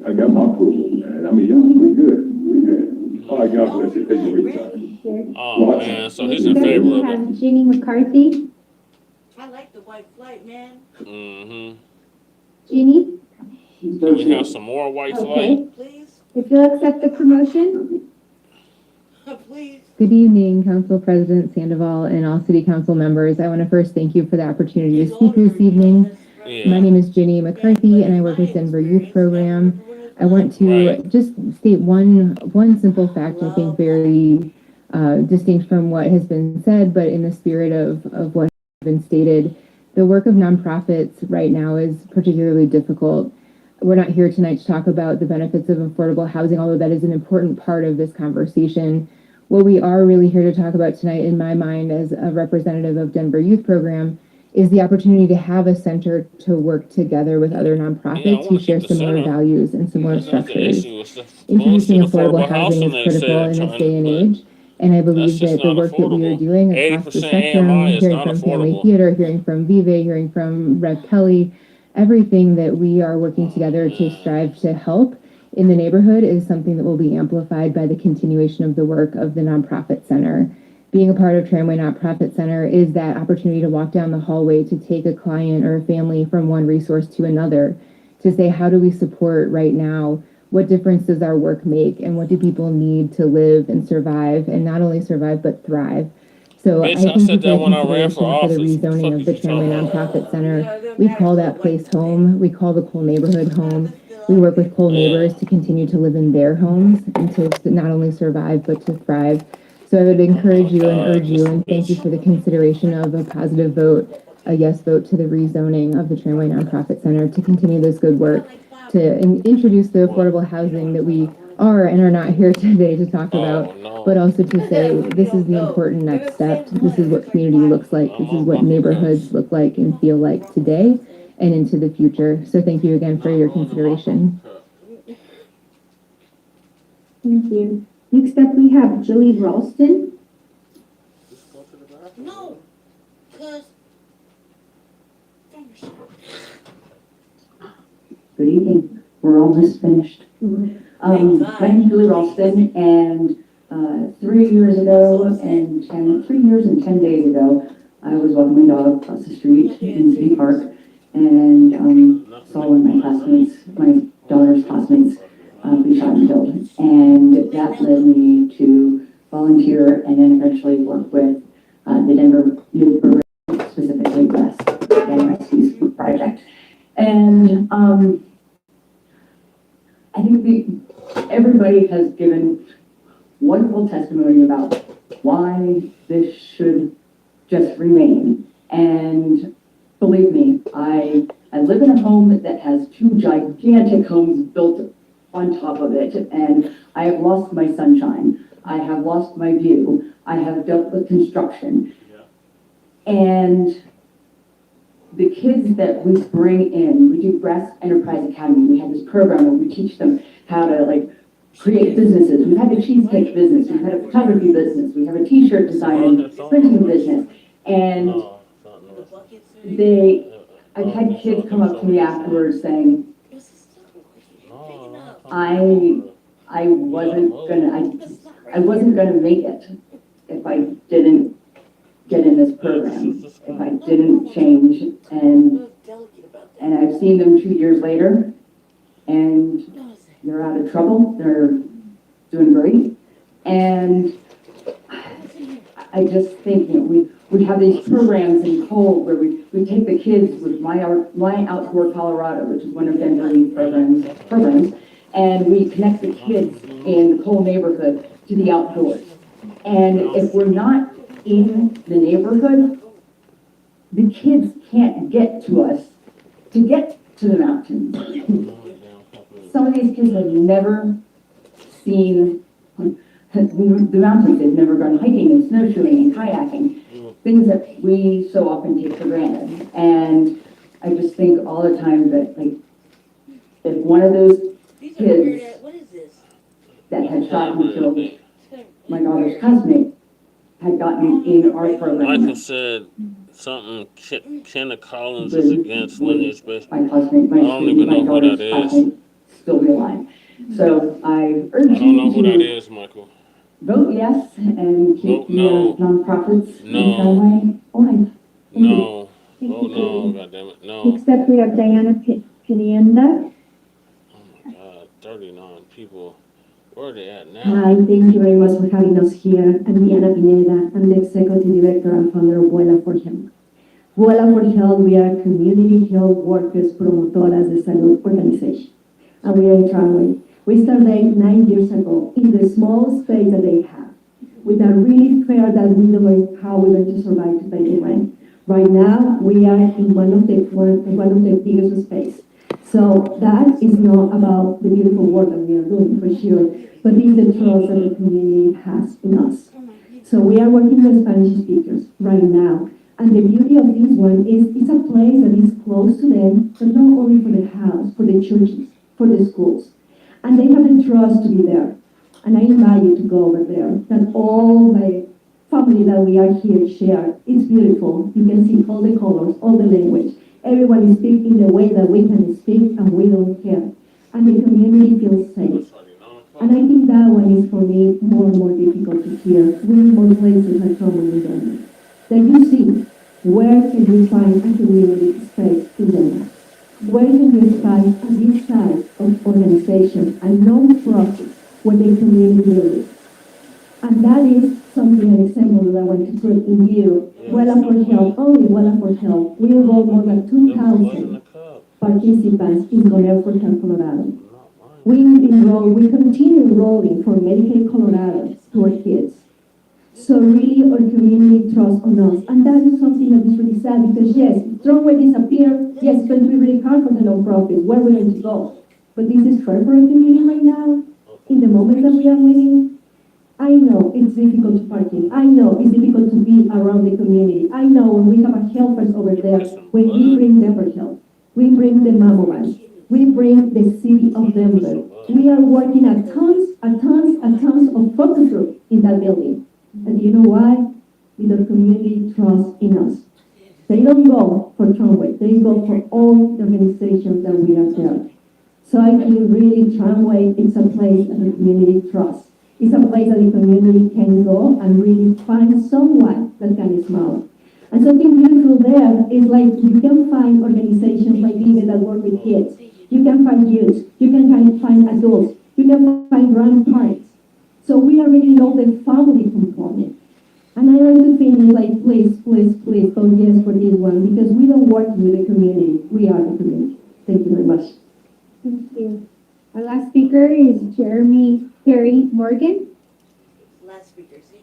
I got my approval, and we good. We good. All right, God bless you. Thank you for your time. Oh man, so he's in favor We of it. have Ginny McCarthy. I like the white flight, man. Mm-hmm. Ginny? Can we have some more white flight? Please, If you'll accept the promotion. please. Good evening, Council President Sandoval and all City Council members. I want to first thank you for the opportunity to speak this evening. Yeah. My name is Ginny McCarthy, and I work with Denver Youth Program. I want to just state one simple fact, I think very distinct from what has been said, but in the spirit of what has been stated. The work of nonprofits right now is particularly difficult. We're not here tonight to talk about the benefits of affordable housing, although that is an important part of this conversation. What we are really here to talk about tonight, in my mind, as a representative of Denver Youth Program, is the opportunity to have a center to work together with other nonprofits who share similar values and similar structures. Introducing affordable housing is critical in this day and age, and I believe that the work that we are doing across the spectrum, hearing from Family Theater, hearing from Vive, hearing from Rev Kelly, everything that we are working together to strive to help in the neighborhood is something that will be amplified by the continuation of the work of the Nonprofit Center. Being a part of Tramway Nonprofit Center is that opportunity to walk down the hallway to take a client or a family from one resource to another, to say, how do we support right now? What difference does our work make? And what do people need to live and survive, and not only survive, but thrive? So I thank you for the consideration for the rezoning of the Tramway Nonprofit Center. We call that place home. We call the Cole neighborhood home. We work with Cole neighbors to continue to live in their homes and to not only survive, but to thrive. So I would encourage you and urge you, and thank you for the consideration of a positive vote, a yes vote to the rezoning of the Tramway Nonprofit Center to continue this good work, to introduce the affordable housing that we are and are not here today to talk about, but also to say this is the important next step. This is what community looks like. This is what neighborhoods look like and feel like today and into the future. So thank you again for your consideration. Thank you. Next up, we have Joey Ralston. No, because. Good evening. We're almost finished. My name is Julie Ralston, and 3 years ago and 3 years and 10 days ago, I was walking my dog across the street in City Park and saw one of my classmates, my daughter's classmates, be shot and killed. And that led me to volunteer and then eventually work with the Denver Youth Program, specifically West and Rescue Project. And I think everybody has given wonderful testimony about why this should just remain. And believe me, I live in a home that has 2 gigantic homes built on top of it, and I have lost my sunshine. I have lost my view. I have dealt with construction. And the kids that we bring in, we do Breast Enterprise Academy. We have this program where we teach them how to create businesses. We've had a cheesecake business. We've had a photography business. We have a t-shirt design and printing business. And I've had kids come up to me afterwards saying, I wasn't gonna make it if I didn't get in this program, if I didn't change. And I've seen them 2 years later, and they're out of trouble. They're doing great. And I just think, we have these programs in Cole where we take the kids with My Outdoor Colorado, which is one of Denver Youth programs, and we connect the kids in the Cole neighborhood to the outdoors. And if we're not in the neighborhood, the kids can't get to us to get to the mountains. Some of these kids have never seen the mountains. They've never gone hiking and snowshoeing and kayaking, things that we so often take for granted. And I just think all the time that, like, if one of those kids that had shot and killed my daughter's classmate had gotten in our program. Michael said something, Kenneth Collins is against lineage based. My classmate, I don't even know who that is. Still be alive. So I urge I don't know you who that to is, Michael. vote yes and keep No. the nonprofits No. in some way alive. No. Oh no, goddammit, no. Next up, we have Diana Pinienda. Oh my God, 39 people. Where are they at now? Hi, thank you very much for having us here. I'm Diana Pineda. I'm the Executive Director and founder of Vuela for Health. Vuela for Health, we are community health workers promotoras de salud organization. And we are in Tramway. We started 9 years ago in the small space that they have, with a really fear that we don't know how we're going to survive to pay the rent. Right now, we are in one of the biggest space. So that is not about the beautiful work that we are doing, for sure, but it's the trust that the community has in us. So we are working with Spanish speakers right now. And the beauty of this one is it's a place that is close to them, but not only for the house, for the churches, for the schools. And they have the trust to be there. And I invite you to go over there. That all the family that we are here share. It's beautiful. You can see all the colors, all the language. Everyone is speaking the way that we can speak, and we don't care. And the community feels safe. And I think that one is for me more and more difficult to hear. We need more places like Rome that you see where can you find a community space in them. Where can you find a this type of organization, a non-profit, where the community lives? And that is something, an example that I want to put in you. Vuela for Health, only Vuela for Health. We enrolled more than 2,000 participants in Vuela for Health, Colorado. We continue enrolling for Medicaid Colorado to our kids. So really our community trusts on us. And that is something that is really sad because yes, Tramway disappeared. Yes, it's going to be really hard for the nonprofits. Where we're going to go. But this is fair for our community right now. In the moment that we are living, I know it's difficult to parking. I know it's difficult to be around the community. I know when we have a helpers over there, when we bring them for help, we bring the mammograms, we bring the city of Denver. We are working at tons of focus groups in that building. And you know why? Because community trusts in us. They don't go for Tramway. They go for all the organizations that we are there. So I feel really Tramway, it's a place that the community trusts. It's a place that the community can go and really find someone that can smile. And something beautiful there is like you can find organizations like these that work with kids. You can find youth. You can find adults. You can find grandparents. So we already know the family component. And I want to finish like, please, vote yes for this one because we don't work with the community. We are the community. Thank you very much. Thank you. Our last speaker is Harry Morgan. Last speaker, see?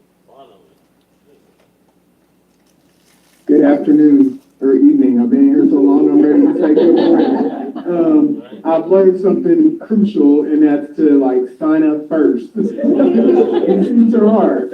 Good afternoon or evening. I've been here so long, I'm ready to say good morning. I've learned something crucial, and that's to like sign up first. These seats are hard.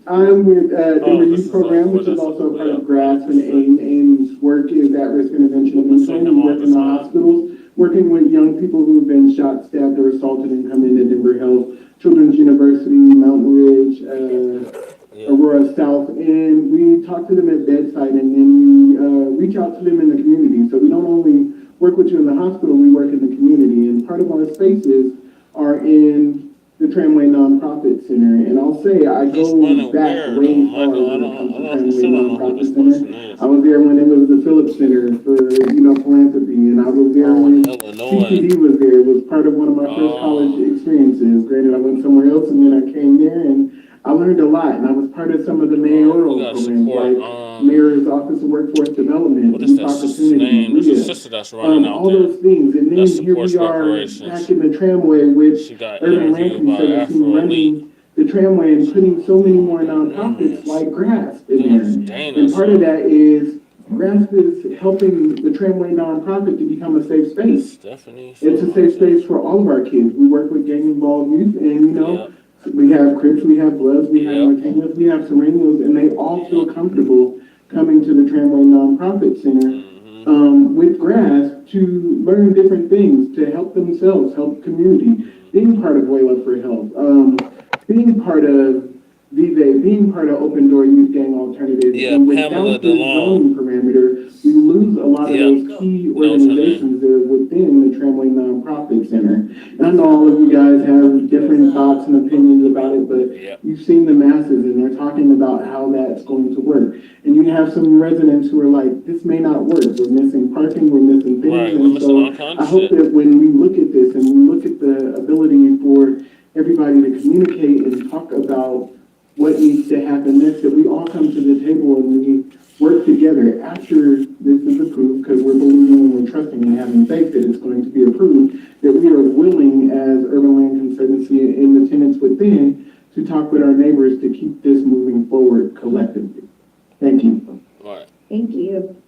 I'm with Denver Youth Program, which is also part of GRASP and AIM. AIM's work is at-risk intervention and mentoring. We work in the hospitals, working with young people who've been shot, stabbed, or assaulted and come into Denver Health, Children's University, Mountain Ridge, Aurora South, and we talk to them at bedside, and then we reach out to them in the community. So we don't only work with you in the hospital, we work in the community, and part of our spaces are in the Tramway Nonprofit Center, and I'll say I go back way far when it comes to Tramway Nonprofit Center. I was there when it was the Phillips Center for, philanthropy, and I was there when CCD was there. It was part of one of my first college experiences. Granted, I went somewhere else, and then I came there, and I learned a lot, and I was part of some of the mayoral programs, like Mayor's Office of Workforce Development, Youth Opportunity, all those things. And then here we are back in the Tramway with Urban Land Conservancy running the tramway and putting so many more nonprofits like GRASP in there. And part of that is GRASP is helping the tramway nonprofit to become a safe space. It's a safe space for all of our kids. We work with gang-involved youth, and you know, we have Crips, we have Bloods, we have Latinos, we have Serenos, and they all feel comfortable coming to the Tramway Nonprofit Center with GRASP to learn different things, to help themselves, help community, being part of Wayla for Health, being part of Vive, being part of Open Door Youth Gang Alternatives. Yeah, and Pamela without this DeLong. zoning parameter, we lose a lot of those key organizations that are within the Tramway Nonprofit Center. And I know all of you guys have different thoughts and opinions about it, but you've seen the masses and they're talking about how that's going to work. And you have some residents who are like, this may not work. We're missing parking, we're missing things. Right, and so I hope that when we look at this and we look at the ability for everybody to communicate and talk about what needs to happen next, that we all come to the table and we work together after this is approved, because we're believing and we're trusting and having faith that it's going to be approved, that we are willing as Urban Land Conservancy and the tenants within to talk with our neighbors to keep this moving forward collectively. Thank you. Thank you.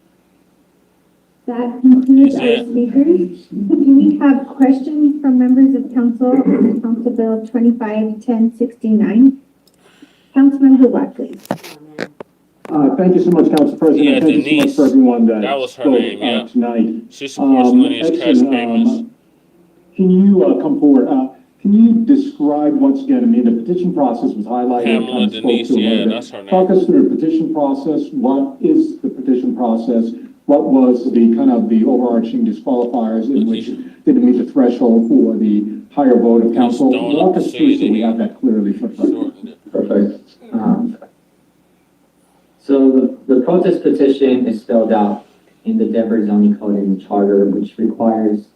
That concludes our speakers. Do we have questions from members of council on Council Bill 251069? Councilmember Watkins. Thank you so much, Council President. Yeah, Thank you so much for everyone that was her spoke name, yeah. tonight. She supports lineage cash payments. Can you come forward? Can you describe once again, I mean, the petition process was highlighted. Pamela kind of spoke Denise, to a little yeah, bit. that's her name. Talk us through the petition process. What is the petition process? What was the kind of the overarching disqualifiers in which didn't meet the threshold for the higher vote of council? Walk us through so we have that clearly for the Perfect. So the protest petition is spelled out in the Denver zoning code and the charter, which requires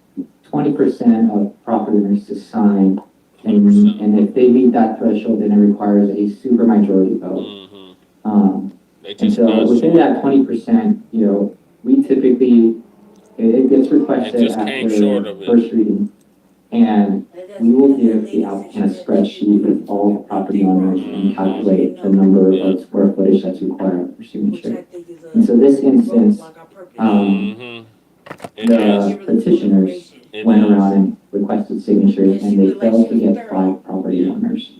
20% of property owners to sign. And if they meet that threshold, then it requires a supermajority vote. And so within that 20%, you know, we typically, it gets requested after first reading. And we will give the applicant a spreadsheet with all the property owners and calculate the number of square footage that's required for signature. And so this instance, the petitioners went around and requested signatures, and they failed to get 5 property owners'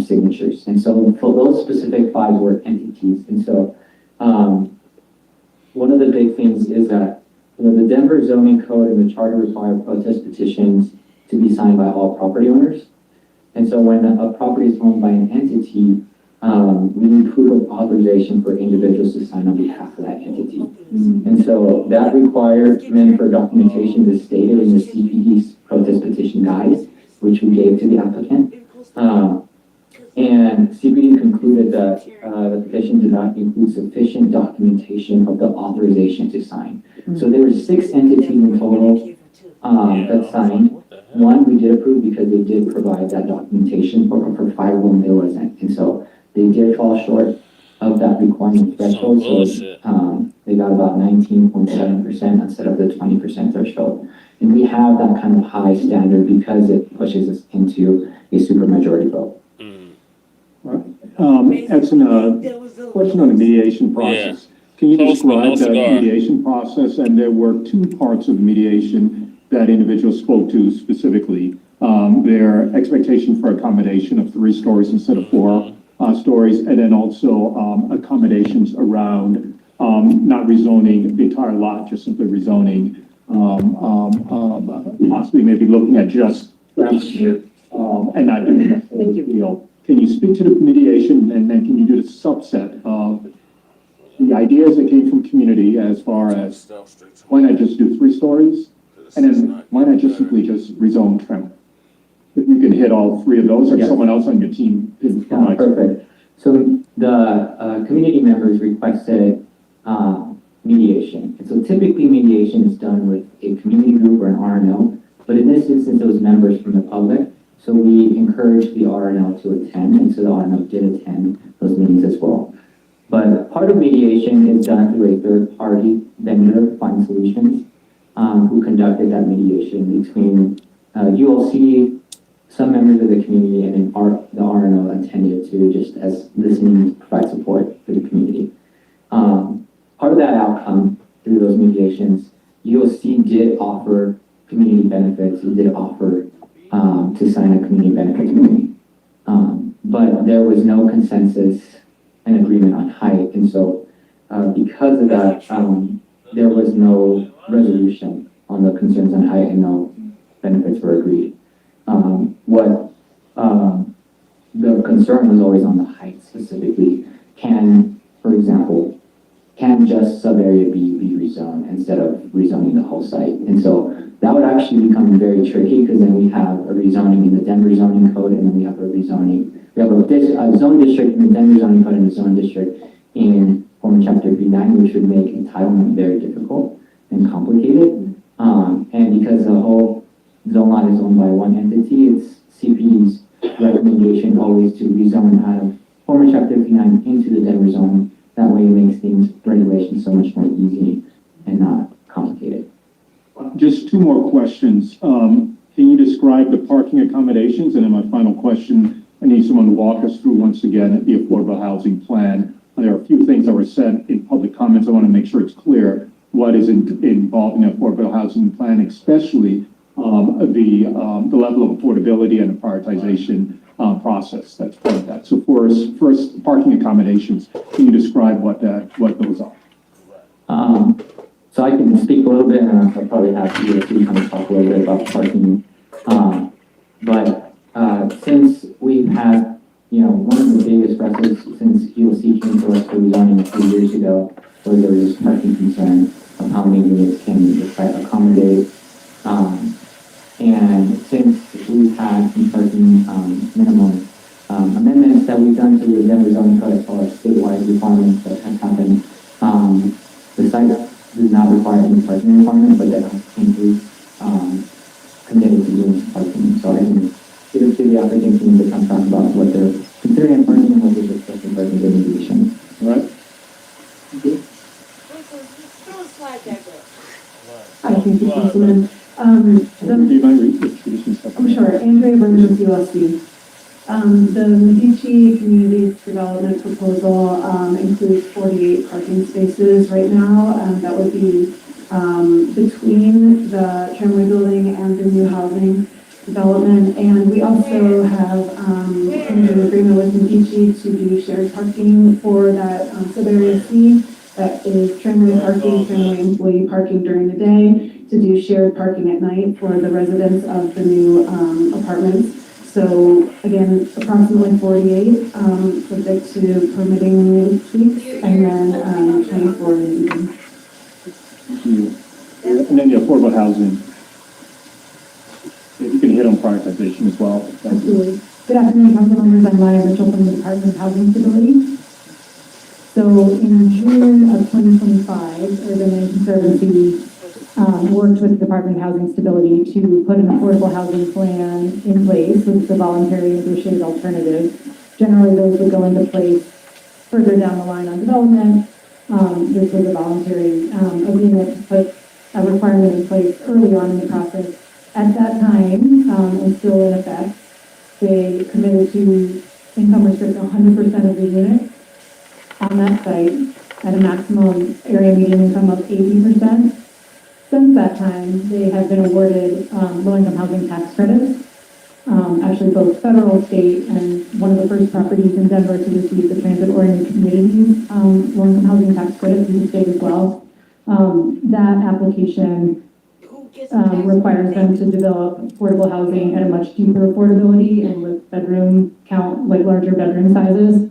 signatures. And so for those specific 5 were entities. And so one of the big things is that, you know, the Denver zoning code and the charter require protest petitions to be signed by all property owners. And so when a property is owned by an entity, we need proof of authorization for individuals to sign on behalf of that entity. And so that requirement for documentation is stated in the CPD's protest petition guide, which we gave to the applicant. And CPD concluded that the petition did not include sufficient documentation of the authorization to sign. So there were 6 entities in total that signed. 1 we did approve because they did provide that documentation, but for 5 of them there wasn't. And so they did fall short of that requirement threshold. So they got about 19.7% instead of the 20% threshold. And we have that kind of high standard because it pushes us into a supermajority vote. Edson, question on the mediation process. Can you describe the mediation process? And there were 2 parts of the mediation that individuals spoke to specifically. Their expectation for accommodation of 3 stories instead of 4 stories, and then also accommodations around not rezoning the entire lot, just simply rezoning, possibly maybe looking at just and not doing the whole deal. Can you speak to the mediation, and then can you do the subset of the ideas that came from community as far as why not just do 3 stories, and then why not just simply just rezone Tremor? If you can hit all 3 of those, or someone else on your team is perfect. So the community members requested mediation. And so typically mediation is done with a community group or an RNO, but in this instance it was members from the public. So we encouraged the RNL to attend, and so the RNL did attend those meetings as well. But part of mediation is done through a third-party vendor, Find Solutions, who conducted that mediation between ULC, some members of the community and the RNO attended to just as listening to provide support for the community. Part of that outcome through those mediations, UOC did offer community benefits. It did offer to sign a community benefits agreement. But there was no consensus and agreement on height. And so because of that, there was no resolution on the concerns on height and no benefits were agreed. The concern was always on the height specifically. For example, can just sub-area B be rezoned instead of rezoning the whole site? And so that would actually become very tricky because then we have a rezoning in the Denver zoning code and then we have a rezoning. We have a zone district in the Denver zoning code and a zone district in former chapter B9, which would make entitlement very difficult and complicated. And because the whole zone lot is owned by one entity, it's CP's recommendation always to rezone out of former chapter B9 into the Denver zone. That way it makes things, regulations so much more easy and not complicated. Just two more questions. Can you describe the parking accommodations? And then my final question, I need someone to walk us through once again the affordable housing plan. There are a few things that were said in public comments. I want to make sure it's clear what is involved in the affordable housing plan, especially the level of affordability and the prioritization process that's part of that. So first, parking accommodations. Can you describe what those are? So I can speak a little bit, and I'll probably have to kind of talk a little bit about parking. But since we've had, one of the biggest stresses since UOC came to us for rezoning a few years ago, where there was parking concern of how many units can the site accommodate. And since we've had some parking minimum amendments that we've done to the Denver zoning code as far as statewide requirements that have happened, the site does not require any parking requirement, but that includes committed to doing parking. So I can give the applicant team to come talk about what they're considering parking and what they're discussing parking mitigation. All right. Throw a slide back up. Hi, thank you, Councilman. Do you mind introducing yourself? I'm sure, Andrea Burns with USC. The Medici Communities Development Proposal includes 48 parking spaces right now. That would be between the tramway building and the new housing development. And we also have an agreement with Medici to do shared parking for that sub-area C. That is tramway parking, tramway employee parking during the day, to do shared parking at night for the residents of the new apartments. So again, approximately 48, subject to permitting tweaks, and then 24 in the evening. Thank you. And then the affordable housing. If you can hit on prioritization as well. Absolutely. Good afternoon, council members. I'm Maya Mitchell from the Department of Housing Stability. So in June of 2025, Urban and Conservancy worked with the Department of Housing Stability to put an affordable housing plan in place with the voluntary negotiated alternative. Generally, those would go into place further down the line on development. This was a voluntary agreement to put a requirement in place early on in the process. At that time, and still in effect, they committed to income restrict 100% of the units on that site at a maximum area median income of 80%. Since that time, they have been awarded low-income housing tax credits, actually both federal, state, and one of the first properties in Denver to receive the transit-oriented communities low-income housing tax credits in the state as well. That application requires them to develop affordable housing at a much deeper affordability and with bedroom count, like larger bedroom sizes.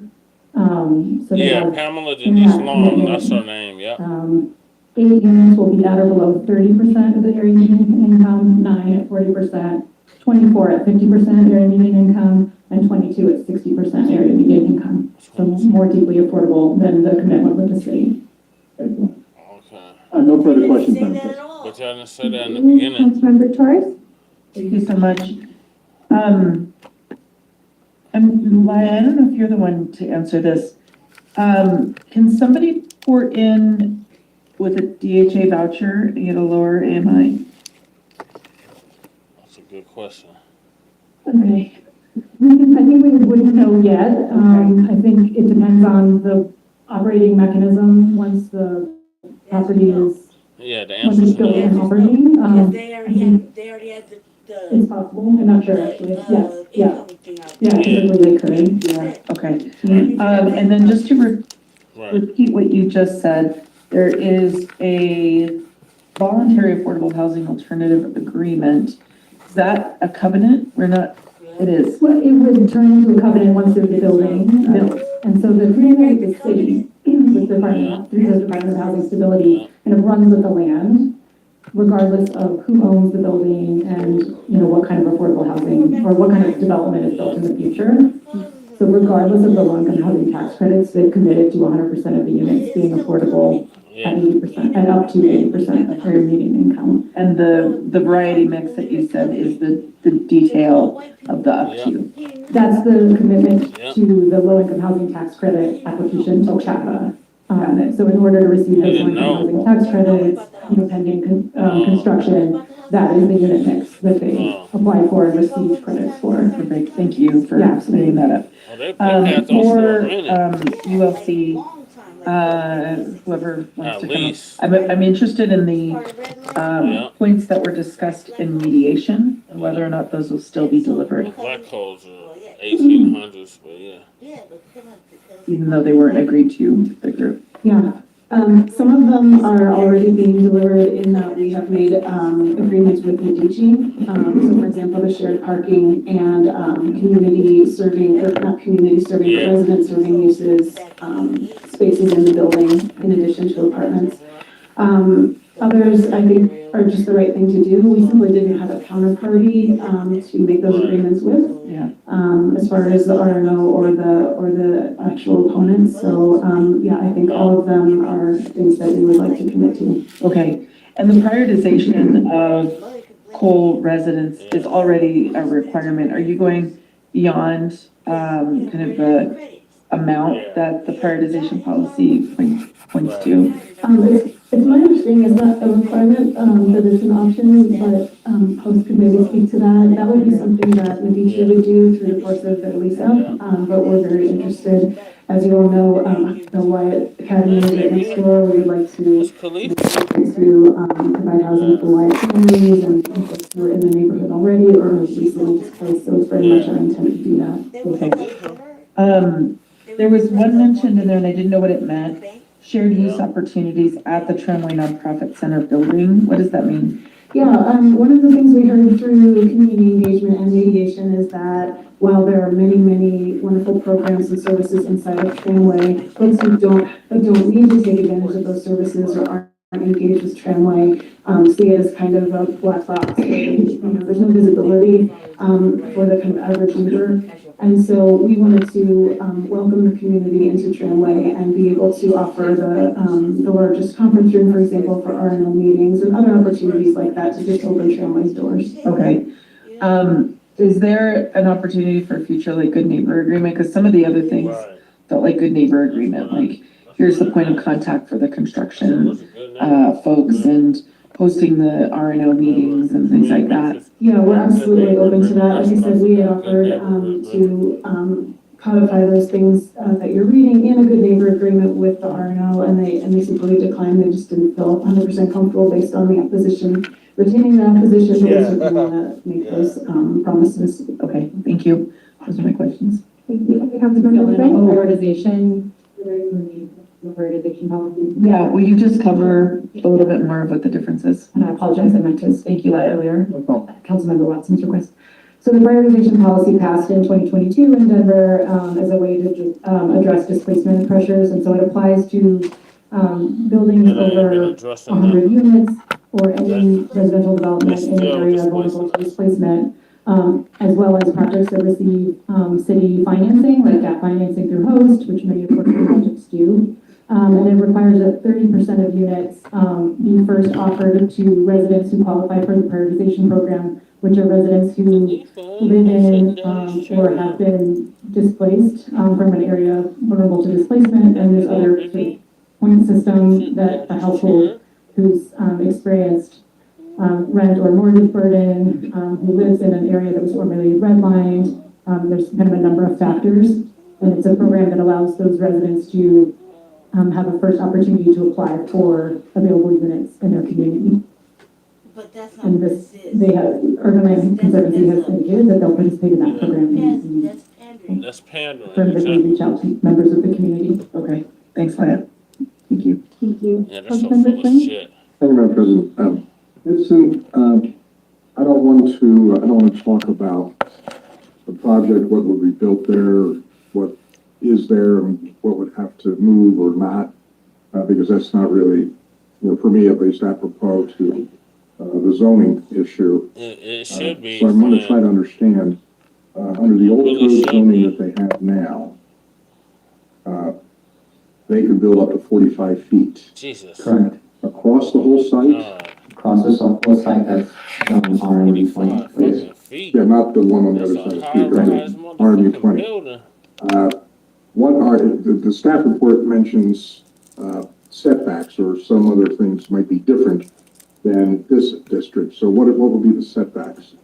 So Pamela Denise Long, that's her name, yeah. 8 units will be at or below 30% of the area median income, 9 at 40%, 24 at 50% area median income, and 22 at 60% area median income. So more deeply affordable than the commitment with the city. Okay. No further questions. But y'all didn't say that in the beginning. Councilmember Torres? Thank you so much. And Maya, I don't know if you're the one to answer this. Can somebody port in with a DHA voucher and get a lower AMI? That's a good question. Okay. I think we wouldn't know yet. I think it depends on the operating mechanism once the property is, Yeah, the once answer's it's built no. and operating. They already had the It's possible. I'm not sure actually. Yes, yeah. income thing out. Yeah, typically they could, yeah. Okay. And then just to repeat what you just said, there is a voluntary affordable housing alternative agreement. Is that a covenant? We're not, it is. Well, it would turn into a covenant once there's a building built. And so the agreement with the city, with the Department, through the Department of Housing Stability, kind of runs with the land, regardless of who owns the building and, you know, what kind of affordable housing or what kind of development is built in the future. So regardless of the low-income housing tax credits, they've committed to 100% of the units being affordable at 80% and up to 80% of their median income. And the variety mix that you said is the detail of the up to. That's the commitment to the low-income housing tax credit application to CHAPA. So in order to receive those low-income housing tax credits, pending construction, that is the unit mix that they apply for and receive credits for. Perfect. Thank you for clearing that up. For ULC, whoever wants to come up. I'm interested in the points that were discussed in mediation and whether or not those will still be delivered. Black codes are 1800s, but yeah. Even though they weren't agreed to with the group. Yeah. Some of them are already being delivered in that we have made agreements with Medici. So for example, the shared parking and community serving, or not community serving, but resident serving uses, spaces in the building in addition to apartments. Others, I think, are just the right thing to do. We simply didn't have a counterparty to make those agreements with. Yeah. As far as the RNO or the actual opponents. So yeah, I think all of them are things that we would like to commit to. Okay. And the prioritization of Cole residents is already a requirement. Are you going beyond kind of the amount that the prioritization policy points to? It's my understanding it's not a requirement, that it's an option, but host could maybe speak to that. That would be something that Medici would do through the course of their lease up, but we're very interested. As you all know, the Wyatt Academy is right next door. We would like to provide housing for Wyatt families and folks who are in the neighborhood already or recently displaced. So it's very much our intent to do that. Okay. There was one mentioned in there and I didn't know what it meant. Shared use opportunities at the Tramway Nonprofit Center building. What does that mean? Yeah, one of the things we heard through community engagement and mediation is that while there are many, many wonderful programs and services inside of Tramway, folks who don't need to take advantage of those services or aren't engaged with Tramway see it as kind of a black box. There's no visibility for the kind of average user. And so we wanted to welcome the community into Tramway and be able to offer the largest conference room, for example, for RNL meetings and other opportunities like that to just open Tramway's doors. Okay. Is there an opportunity for a future like Good Neighbor Agreement? Because some of the other things felt like Good Neighbor Agreement, like here's the point of contact for the construction folks and hosting the RNO meetings and things like that. Yeah, we're absolutely open to that. Like I said, we had offered to codify those things that you're reading in a Good Neighbor Agreement with the RNO, and they simply declined. They just didn't feel 100% comfortable based on the opposition, retaining that opposition, but we certainly want to make those promises. Okay, thank you. Those are my questions. Thank you. Councilmember Prioritization. Policy. Yeah, will you just cover a little bit more of what the difference is? And I apologize, I meant to speak to that earlier. Councilmember Watson's request. So the prioritization policy passed in 2022 in Denver as a way to address displacement pressures, and so it applies to buildings over 100 units or any residential development in the area vulnerable to displacement, as well as projects that receive city financing, like gap financing through host, which many affordable projects do. And it requires that 30% of units be first offered to residents who qualify for the prioritization program, which are residents who live in or have been displaced from an area vulnerable to displacement. And there's other point system that a household who's experienced rent or mortgage burden, who lives in an area that was formerly redlined. There's kind of a number of factors, and it's a program that allows those residents to have a first opportunity to apply for available units in their community. But that's not And what this, this is. they have, Urban Land Conservancy has indicated that they'll participate in that program. That's pandering. That's pandering. Affirmatively reach out to members of the community. Okay, thanks, Leah. Thank you. Thank you. Yeah, they're so Councilmember full of Flynn? shit. Thank you, Madam President. Listen, I don't want to talk about the project, what would be built there, what is there, and what would have to move or not, because that's not really, for me at least, apropos to the zoning issue. It should be. So I'm going to try to understand, under the old code zoning that they have now, they could build up to 45 feet. Jesus. Correct. Across the whole site? Across the whole site, that's RMB 20, please. Yeah, not the one on the other side of the street, right? RMB 20. The staff report mentions setbacks or some other things might be different than this district. So what would be the setbacks?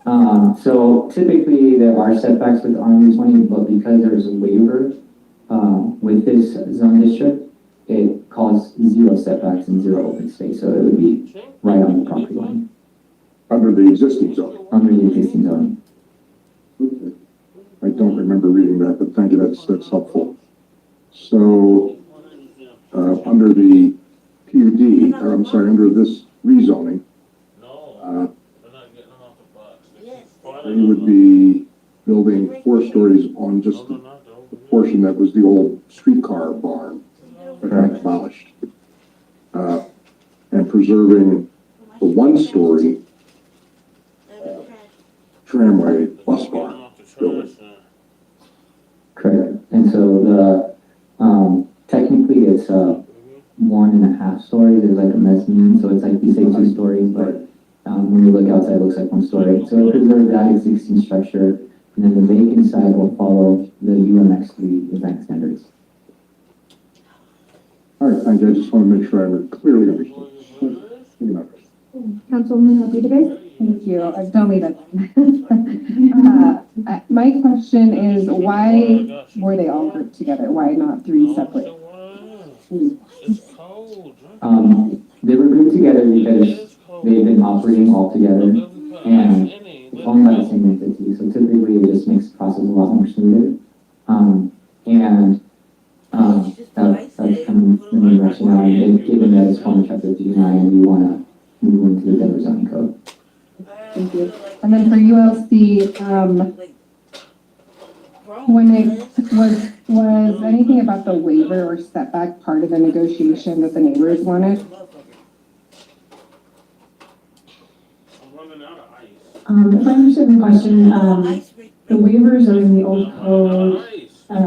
So typically there are setbacks with RMB 20, but because there's a waiver with this zone district, it caused 0 setbacks and 0 open space. So it would be right on the property line. Under the existing zone? Under the existing zone. Okay. I don't remember reading that, but thank you, that's helpful. So, under the PUD, or I'm sorry, under this rezoning, you would be building 4 stories on just the portion that was the old streetcar barn that got demolished. And preserving the 1-story tramway bus barn building. Correct. And so technically it's 1.5 stories. There's like a mezzanine, so it's like we say 2 stories, but when you look outside, it looks like 1 story. So it preserves that existing structure, and then the vacant side will follow the UMX3 design standards. All right, thank you. I just want to make sure I clearly understood. Councilwoman Rodriguez? Thank you. Don't leave it. My question is, why were they all grouped together? Why not 3 separate? They were grouped together because they've been operating all together and it's owned by the same entity. So typically it just makes the process a lot more smoother. That's kind of the main rationale. And given that it's from chapter 39, we want to move into the Denver zoning code. Thank you. And then for ULC, when it was anything about the waiver or setback part of the negotiation that the neighbors wanted? If I understand the question, the waivers are in the old code.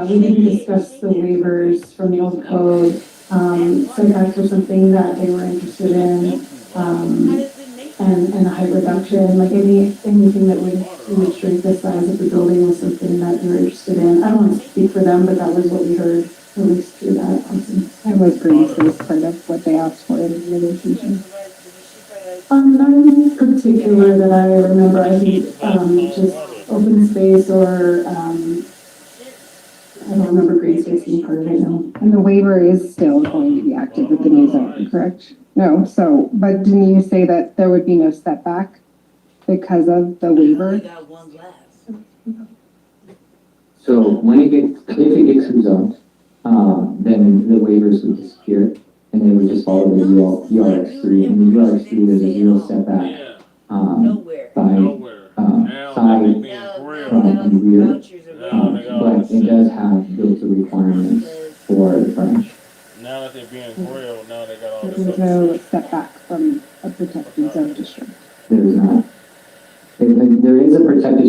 We didn't discuss the waivers from the old code. Setbacks were something that they were interested in, and a height reduction, like anything that would shrink the size of the building was something that they were interested in. I don't want to speak for them, but that was what we heard, at least through that person. And was green space part of what they asked for in the negotiation? Not in particular that I remember. I think just open space or I don't remember green space being part of it now. And the waiver is still going to be active with the new zone, correct? No, but didn't you say that there would be no setback because of the waiver? So if it gets rezoned, then the waivers would disappear and they would just follow the URX3. And the URX3, there's a 0 setback by side, front, and rear. But it does have built-in requirements for the frontage. Now that they're being grilled, now they got all this. There's no setback from a protected zone district. There is not. There is a protected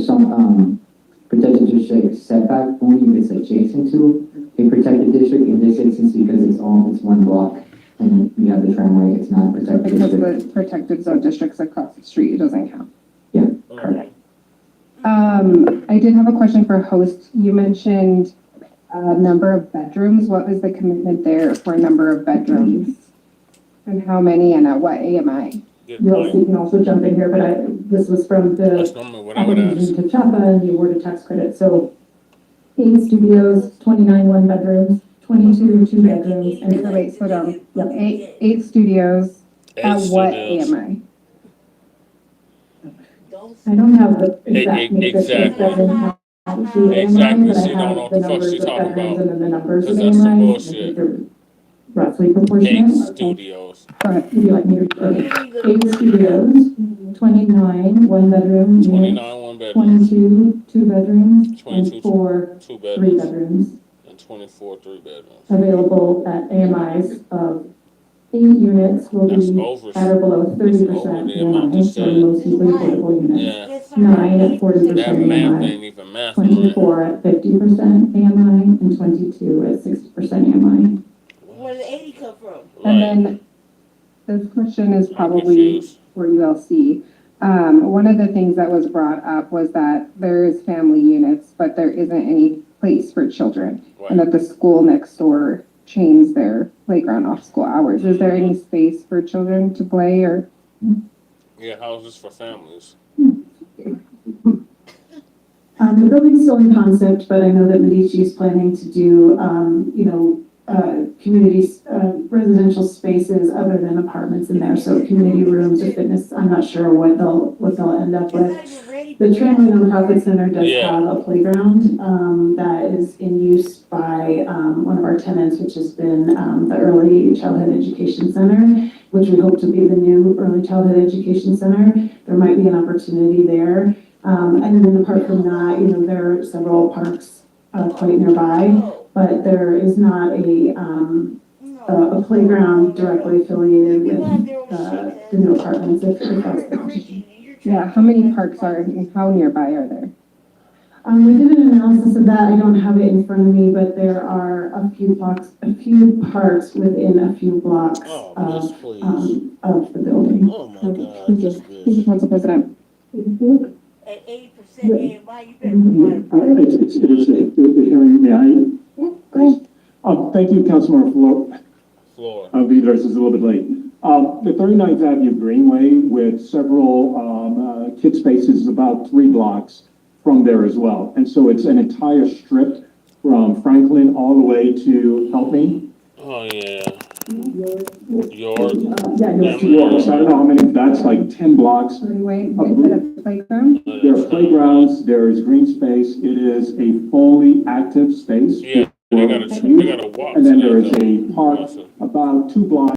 district setback only if it's adjacent to a protected district. In this instance, because it's 1 block and we have the tramway, it's not a protected because district. the protected zone district's across the street, it doesn't count. Yeah, correct. I did have a question for host. You mentioned number of bedrooms. What was the commitment there for number of bedrooms? And how many and at what AMI? ULC can also jump in here, but this was from the That's normally what I would ask. application to CHAPA and the awarded tax credit. So 8 studios, 29 one-bedrooms, 22 two-bedrooms, and So wait, slow down. Yep, eight studios. At what AMI? I don't have the exact matrix that Exactly. doesn't have the Exactly. AMI, but I See, I don't know have what the the fuck numbers she of talking bedrooms about. and then the numbers of Cause that's some AMIs. I bullshit. think they're roughly 8 proportionate. studios. Would you like me to, okay, 8 studios, 29 one-bedroom units, 29 one bedrooms. 22 two-bedrooms, 22 and 4 two bedrooms. three-bedrooms And 24 three bedrooms. available at AMIs of 8 units will That's be over. at or below Over 30% the amount AMI just for the said. most easily affordable units. Yeah. 9 at 40% That math AMI, ain't even math right. 24 at 50% AMI, and 22 at 60% AMI. Where did 80 come from? And then this question is probably confused. for ULC. One of the things that was brought up was that there is family units, but there isn't any place for children. And that the school next door changed their playground off school hours. Is there any space for children to play or? Yeah, houses for families. The building's still in concept, but I know that Medici is planning to do, communities, residential spaces other than apartments in there. So community rooms or fitness, I'm not sure what they'll end up with. The Tramway Nonprofit Center does have a playground, that is in use by, one of our tenants, which has been, the Early Childhood Education Center, which we hope to be the new Early Childhood Education Center. There might be an opportunity there. And then apart from that, there are several parks quite nearby, but there is not a playground directly affiliated with the new apartments. If that's the question. Yeah, how many parks are and how nearby are there? We did an analysis of that. I don't have it in front of me, but there are a few parks within a few blocks of the building. Oh my God. Thank you, Council President. At 80% AMI, you better The hearing, may I? Go ahead. Thank you, Councilmember Floor. I'll be there, this is a little bit late. The 39th Avenue Greenway with several kid spaces is about 3 blocks from there as well. And so it's an entire strip from Franklin all the way to, help me? Oh, yeah. York. York, so I don't know how many, that's like 10 blocks. Wait, is it a playground? There are playgrounds, there is green space, it is a fully active space. Yeah, they gotta walk. And then there is a park about 2 blocks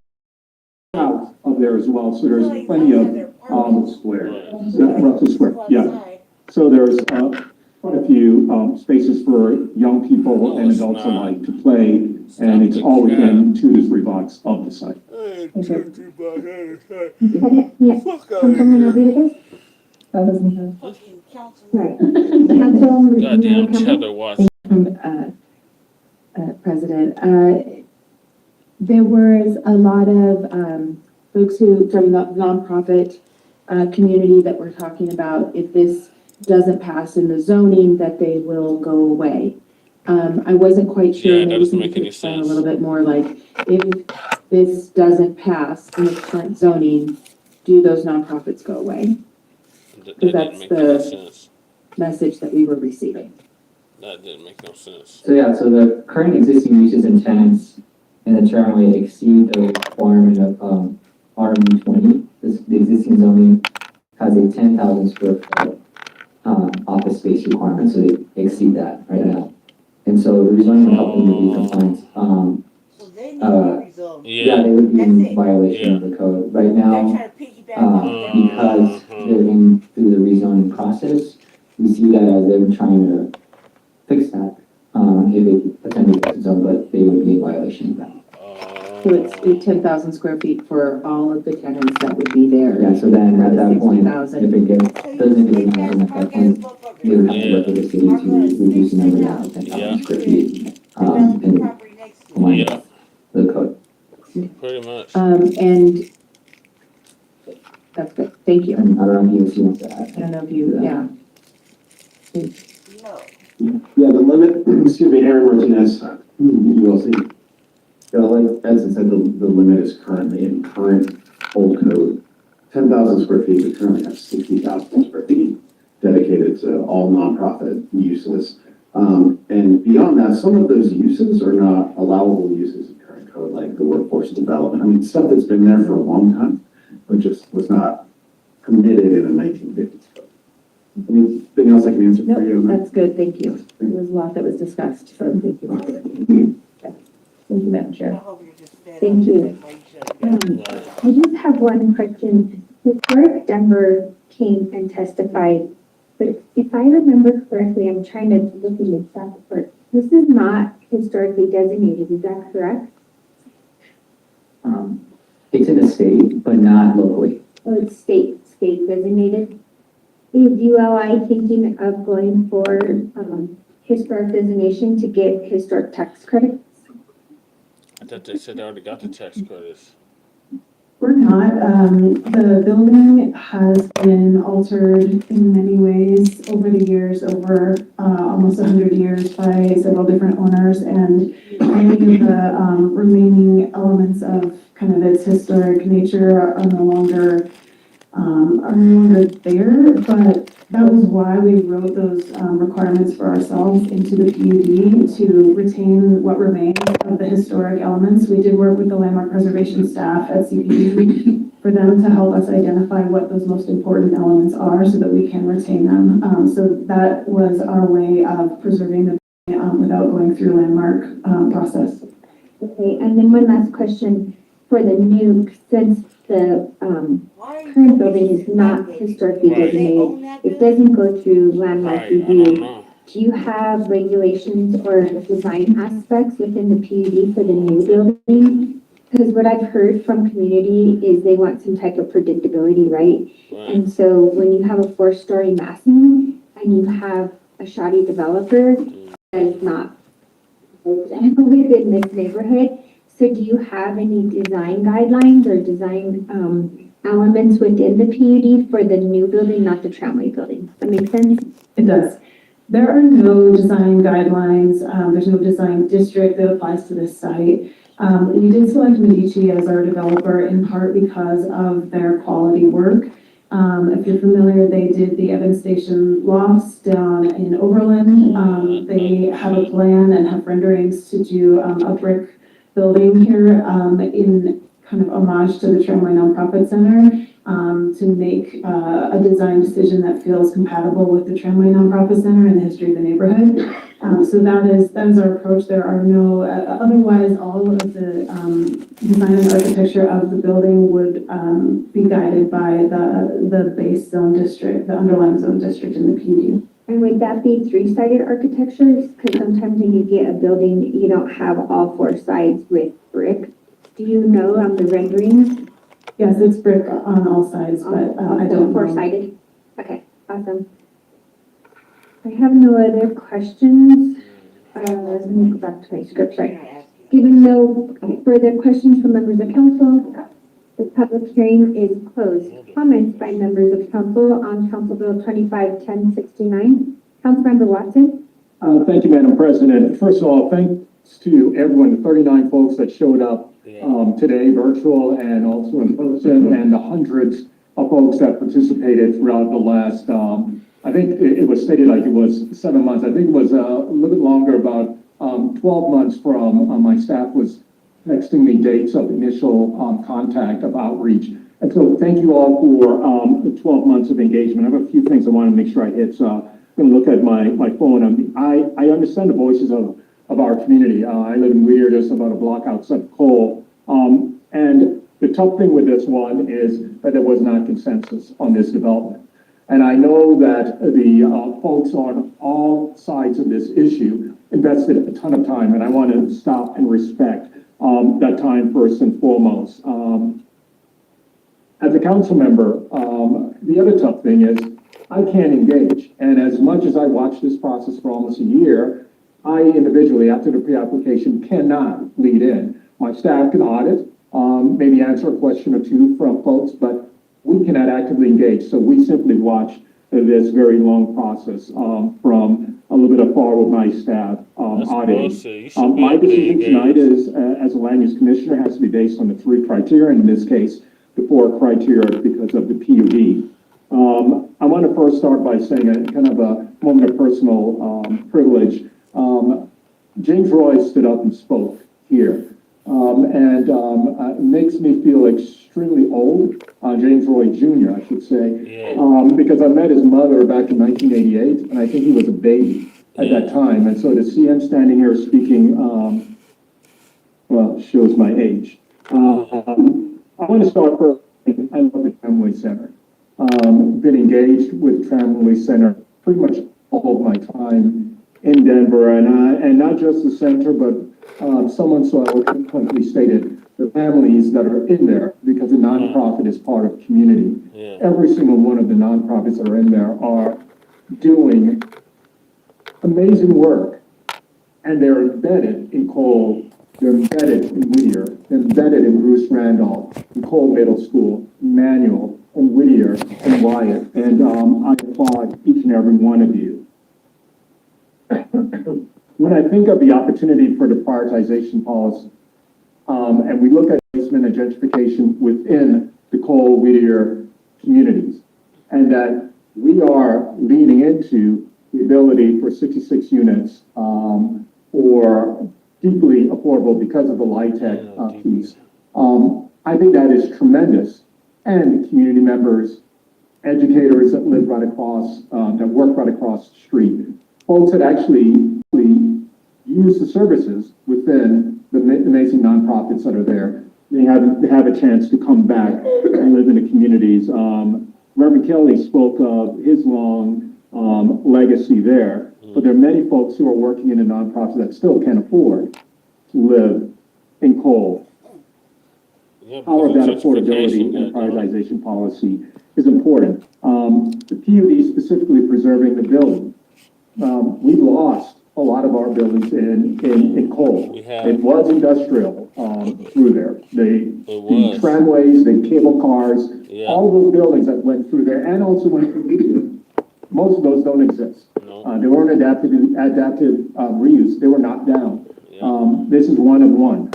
south of there as well, so there's plenty of, Square. Russell Square, yeah. So there's, quite a few, spaces for young people and adults alike to play, and it's all within 2 to 3 blocks of the site. Yes. Councilman Rodriguez? That doesn't have. Right. Councilman Goddamn tether watch. President. There was a lot of folks who, from the nonprofit community that were talking about if this doesn't pass in the zoning, that they will go away. I wasn't quite sure. Yeah, that maybe doesn't you make could any explain sense. a little bit more, like if this doesn't pass in the current zoning, do those nonprofits go away? That Because didn't that's make any the sense. message that we were receiving. That didn't make no sense. So yeah, so the current existing uses and tenants in the tramway exceed the requirement of RB 20. The existing zoning has a 10,000 square foot office space requirement, so they exceed that right now. And so the rezoning would help them to be compliant. So they need to be rezoned. Yeah, they would be in violation of the code. Right now, because they're in through the rezoning process, we see that as them trying to fix that. If they attempted to zone, but they would be in violation of that. So it's 10,000 square feet for all of the tenants that would be there. Yeah, so then at that point, 60,000. if it doesn't get done at that point, they would have to work with the city to reduce the number down to 10,000 square feet. And align with the code. Pretty much. And that's good. Thank you. And I don't know if you want to add. I don't know if you, yeah. Yeah, the limit, excuse me, Aaron Martinez, ULC. Yeah, like Edson said, the limit is currently in current old code. 10,000 square feet, we currently have 60,000 square feet dedicated to all nonprofit uses. And beyond that, some of those uses are not allowable uses in current code, like the workforce development. I mean, stuff that's been there for a long time, but just was not permitted in the 1950s code. Anything else I can answer for you? That's good, thank you. There was a lot that was discussed, so thank you. Thank you, Madam Chair. Thank you. I just have one question. Historic Denver came and testified, but if I remember correctly, I'm trying to look at the exact part. This is not historically designated, is that correct? It's in the state, but not locally. Oh, it's state designated. Is ULI thinking of going for historic designation to get historic tax credits? I thought they said they already got the tax credits. We're not. The building has been altered in many ways over the years, over almost 100 years by several different owners, and many of the remaining elements of kind of its historic nature are no longer there, but that was why we wrote those requirements for ourselves into the PUD to retain what remains of the historic elements. We did work with the landmark preservation staff at CPD for them to help us identify what those most important elements are so that we can retain them. So that was our way of preserving them without going through landmark process. Okay, and then one last question for the new, since the current building is not historically designated, it doesn't go through landmark review. Do you have regulations or design aspects within the PUD for the new building? Because what I've heard from community is they want some type of predictability, right? And so when you have a 4-story massing and you have a shoddy developer that is not within this neighborhood, so do you have any design guidelines or design elements within the PUD for the new building, not the tramway building? Does that make sense? It does. There are no design guidelines. There's no design district that applies to this site. We did select Medici as our developer in part because of their quality work. If you're familiar, they did the Evans Station lofts down in Oberlin. They have a plan and have renderings to do a brick building here in kind of homage to the Tramway Nonprofit Center to make a design decision that feels compatible with the Tramway Nonprofit Center and the history of the neighborhood. So that is our approach. There are no, otherwise all of the design and architecture of the building would be guided by the base zone district, the underlying zone district in the PUD. And would that be 3-sided architectures? Because sometimes when you get a building, you don't have all 4 sides with brick. Do you know on the renderings? Yes, it's brick on all sides, but I don't know. 4-sided? Okay, awesome. I have no other questions. Let me go back to my script, right? Given no further questions from members of council, the public hearing is closed. Comments by members of council on Council Bill 25-1069. Councilmember Watson. Thank you, Madam President. First of all, thanks to everyone, the 39 folks that showed up today, virtual and also in person, and the hundreds of folks that participated throughout the last, I think it was stated like it was 7 months. I think it was a little bit longer, about 12 months from my staff was texting me dates of initial contact of outreach. And so thank you all for the 12 months of engagement. I have a few things I want to make sure I hit. So I'm going to look at my phone. I understand the voices of our community. I live in Weir, just about a block outside of Cole. And the tough thing with this one is that there was not consensus on this development. And I know that the folks on all sides of this issue invested a ton of time, and I want to stop and respect that time first and foremost. As a council member, the other tough thing is I can't engage. And as much as I watched this process for almost a year, I individually, after the pre-application, cannot lead in. My staff can audit, maybe answer a question or two from folks, but we cannot actively engage. So we simply watch this very long process from a little bit afar with my staff auditing. My decision tonight is, as a land use commissioner, has to be based on the 3 criteria. In this case, the four criteria because of the PUD. I want to first start by saying a kind of a moment of personal privilege. James Roy stood up and spoke here, and it makes me feel extremely old. James Roy Jr., I should say, because I met his mother back in 1988, and I think he was a baby at that time. And so to see him standing here speaking, well, shows my age. I want to start first. I love the Tramway Center. Been engaged with Tramway Center pretty much all of my time in Denver, and not just the center, but someone so eloquently stated the families that are in there, because the nonprofit is part of community. Every single one of the nonprofits that are in there are doing amazing work, and they're embedded in Cole, they're embedded in Whittier, they're embedded in Bruce Randolph, in Cole Middle School, Manual, and Whittier, and Wyatt, and I applaud each and every one of you. When I think of the opportunity for the prioritization policy, and we look at placement and gentrification within the Cole Whittier communities, and that we are leaning into the ability for 66 units or deeply affordable because of the LIHTC piece. I think that is tremendous. And community members, educators that live right across, that work right across the street, folks that actually use the services within the amazing nonprofits that are there. They have a chance to come back and live in the communities. Reverend Kelly spoke of his long legacy there, but there are many folks who are working in a nonprofit that still can't afford to live in Cole. How of that affordability and prioritization policy is important. The PUD specifically preserving the building. We've lost a lot of our buildings in Cole. It was industrial through there. The tramways, the cable cars, all those buildings that went through there and also went through Whittier. Most of those don't exist. They weren't adaptive reuse. They were knocked down. This is one of one.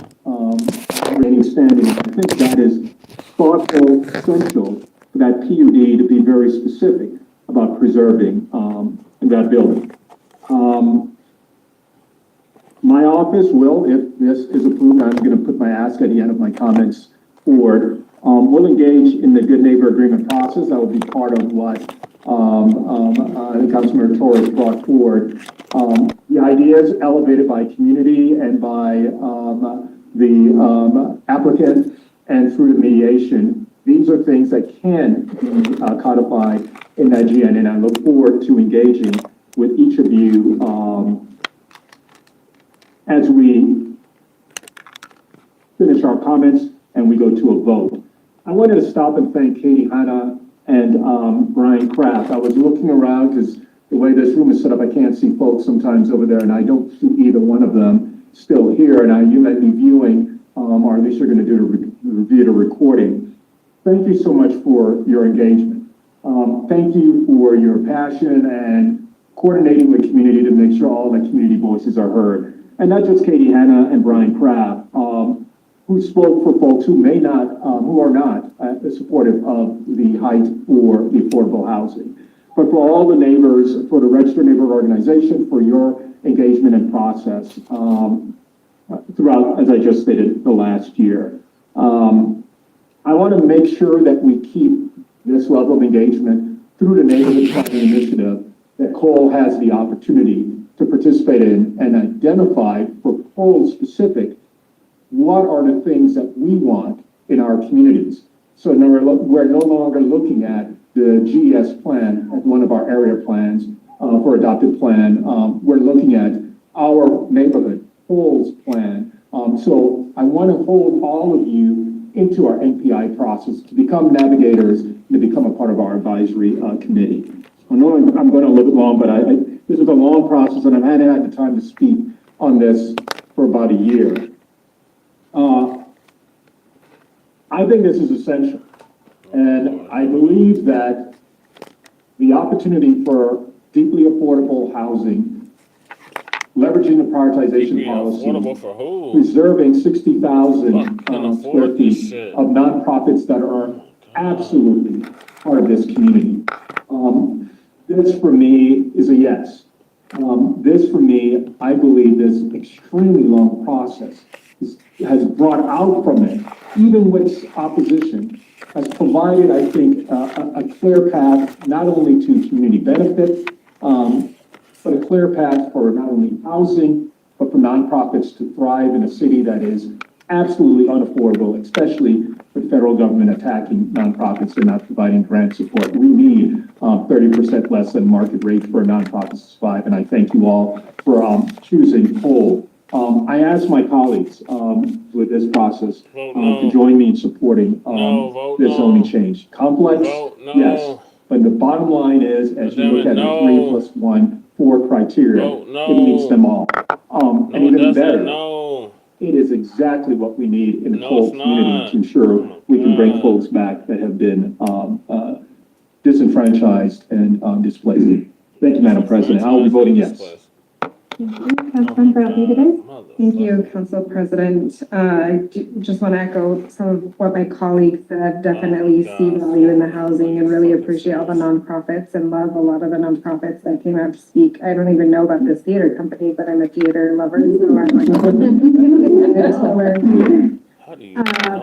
Remaining standing. I think that is thoughtful, essential for that PUD to be very specific about preserving that building. My office will, if this is approved, I'm going to put my ask at the end of my comments forward. We'll engage in the Good Neighbor Agreement process. That will be part of what Councilmember Torres brought forward. The ideas elevated by community and by the applicant and through the mediation, these are things that can be codified in that GN, and I look forward to engaging with each of you as we finish our comments and we go to a vote. I wanted to stop and thank Katie Hanna and Brian Kraft. I was looking around because the way this room is set up, I can't see folks sometimes over there, and I don't see either one of them still here, and you might be viewing, or at least you're going to do review the recording. Thank you so much for your engagement. Thank you for your passion and coordinating with community to make sure all the community voices are heard. And not just Katie Hanna and Brian Kraft, who spoke for folks who may not, who are not supportive of the height for the affordable housing, but for all the neighbors, for the registered neighbor organization, for your engagement and process throughout, as I just stated, the last year. I want to make sure that we keep this level of engagement through the neighborhood planning initiative that Cole has the opportunity to participate in and identify for Cole specific what are the things that we want in our communities. So we're no longer looking at the GES plan as one of our area plans for adopted plan. We're looking at our neighborhood Cole's plan. So I want to hold all of you into our NPI process to become navigators, to become a part of our advisory committee. I know I'm going a little bit long, but this is a long process, and I've had the time to speak on this for about a year. I think this is essential, and I believe that the opportunity for deeply affordable housing leveraging the prioritization Affordable policy, for who? reserving 60,000 Fuck, can square afford this feet shit. of nonprofits that are absolutely part of this community. This for me is a yes. This for me, I believe this extremely long process has brought out from it, even with opposition, has provided, I think, a clear path not only to community benefit, but a clear path for not only housing, but for nonprofits to thrive in a city that is absolutely unaffordable, especially with federal government attacking nonprofits and not providing grant support. We need 30% less than market rate for a nonprofit to survive, and I thank you all for choosing whole. I asked my colleagues with this process to join me in supporting this zoning change. Complex, yes, but the bottom line is, as you look at the 3+1, 4 criteria, it meets them all. And even better, it is exactly what we need in the Cole community to ensure we can bring folks back that have been disenfranchised and displaced. Thank you, Madam President. I will be voting yes. Thank you, Councilmember Alvarez. Thank you, Council President. I just want to echo some of what my colleagues said. Definitely see value in the housing and really appreciate all the nonprofits and love a lot of the nonprofits that came out to speak. I don't even know about this theater company, but I'm a theater lover, so I'm like,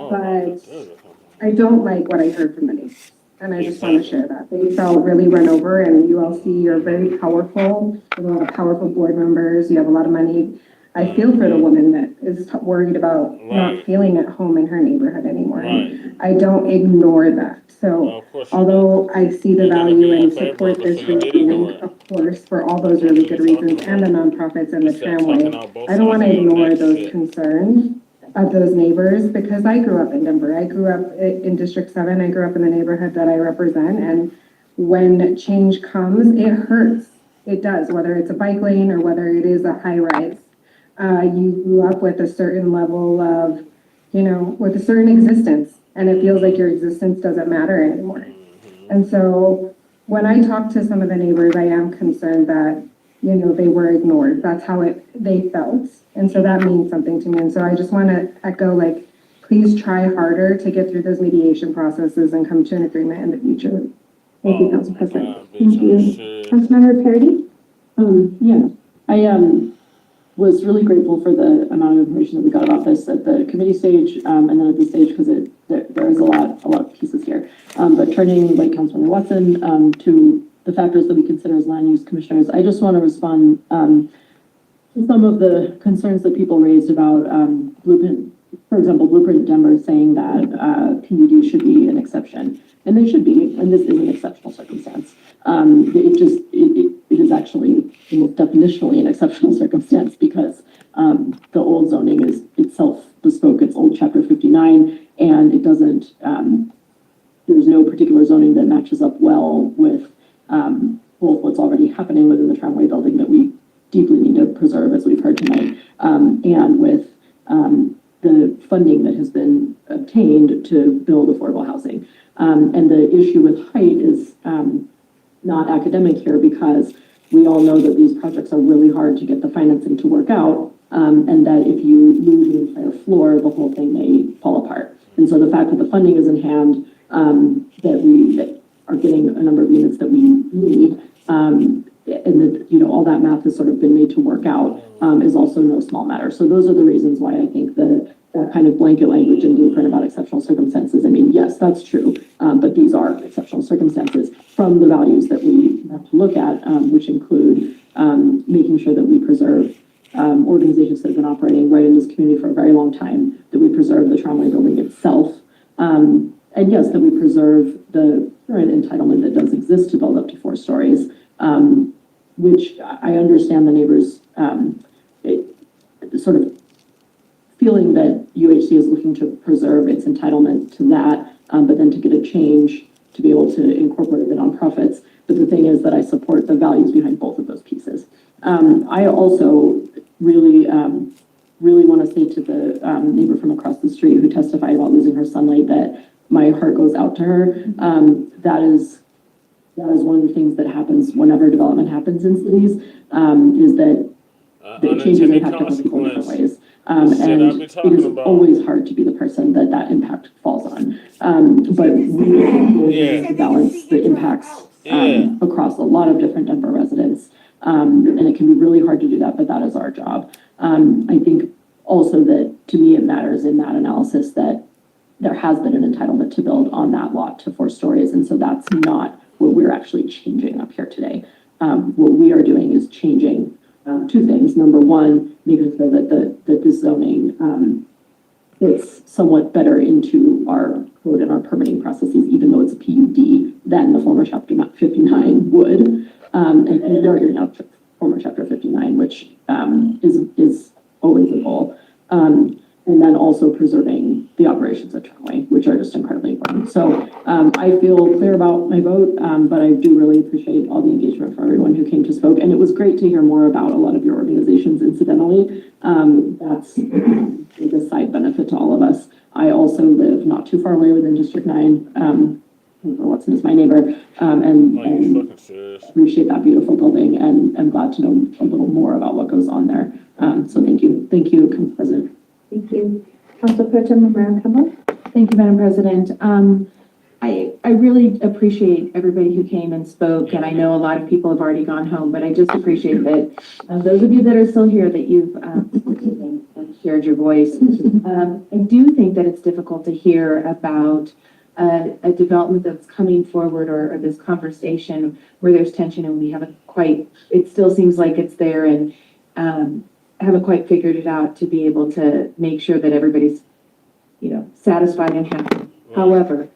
but I don't like what I heard from the neighbors. And I just want to share that. They felt really run over, and you all see you're very powerful. You have a lot of powerful board members. You have a lot of money. I feel for the woman that is worried about not feeling at home in her neighborhood anymore. I don't ignore that. So although I see the value and support this rezoning, of course, for all those really good reasons, and the nonprofits and the tramway, I don't want to ignore those concerns of those neighbors, because I grew up in Denver. I grew up in District 7. I grew up in the neighborhood that I represent. And when change comes, it hurts. It does, whether it's a bike lane or whether it is a high rise. You grew up with a certain level of, with a certain existence, and it feels like your existence doesn't matter anymore. And so when I talk to some of the neighbors, I am concerned that, they were ignored. That's how they felt. And so that means something to me. And so I just want to echo, please try harder to get through those mediation processes and come to an agreement in the future. Thank you, Council President. Thank you. Councilmember Parody? Yeah, I was really grateful for the amount of information that we got about this at the committee stage, and then at this stage, because there is a lot of pieces here. But turning, like Councilmember Watson, to the factors that we consider as land use commissioners, I just want to respond to some of the concerns that people raised about Blueprint, for example, Blueprint Denver saying that PUD should be an exception, and they should be, and this is an exceptional circumstance. It is actually definitionally an exceptional circumstance, because the old zoning is itself bespoke. It's old Chapter 59, and it doesn't. There's no particular zoning that matches up well with both what's already happening within the tramway building that we deeply need to preserve, as we've heard tonight, and with the funding that has been obtained to build affordable housing. And the issue with height is not academic here, because we all know that these projects are really hard to get the financing to work out, and that if you lose the entire floor, the whole thing may fall apart. And so the fact that the funding is in hand, that we are getting a number of units that we need, and that, all that math has sort of been made to work out, is also no small matter. So those are the reasons why I think that kind of blanket language in Blueprint about exceptional circumstances, I mean, yes, that's true, but these are exceptional circumstances from the values that we have to look at, which include making sure that we preserve organizations that have been operating right in this community for a very long time, that we preserve the tramway building itself, and yes, that we preserve the current entitlement that does exist to build up to 4 stories, which I understand the neighbors sort of feeling that UHC is looking to preserve its entitlement to that, but then to get a change to be able to incorporate the nonprofits. But the thing is that I support the values behind both of those pieces. I also really want to say to the neighbor from across the street who testified about losing her sunlight that my heart goes out to her. That is one of the things that happens whenever development happens in cities, is that the changes impact other people in different ways. And it is always hard to be the person that impact falls on. But we have to balance the impacts across a lot of different Denver residents. And it can be really hard to do that, but that is our job. I think also that to me, it matters in that analysis that there has been an entitlement to build on that lot to 4 stories. And so that's not what we're actually changing up here today. What we are doing is changing 2 things. Number one, making sure that the zoning fits somewhat better into our code and our permitting processes, even though it's a PUD than the former Chapter 59 would. And we are hearing out former Chapter 59, which is always a goal. And then also preserving the operations at Tramway, which are just incredibly important. So I feel clear about my vote, but I do really appreciate all the engagement from everyone who came to spoke. And it was great to hear more about a lot of your organizations, incidentally. That's a side benefit to all of us. I also live not too far away within District 9. Watson is my neighbor, and appreciate that beautiful building, and I'm glad to know a little more about what goes on there. So thank you, Council President. Thank you. Council Pro Tem Member Campbell. Thank you, Madam President. I really appreciate everybody who came and spoke, and I know a lot of people have already gone home, but I just appreciate that those of you that are still here, that you've and shared your voice. I do think that it's difficult to hear about a development that's coming forward, or this conversation where there's tension and we haven't quite, it still seems like it's there, and haven't quite figured it out to be able to make sure that everybody's, satisfied and happy. However,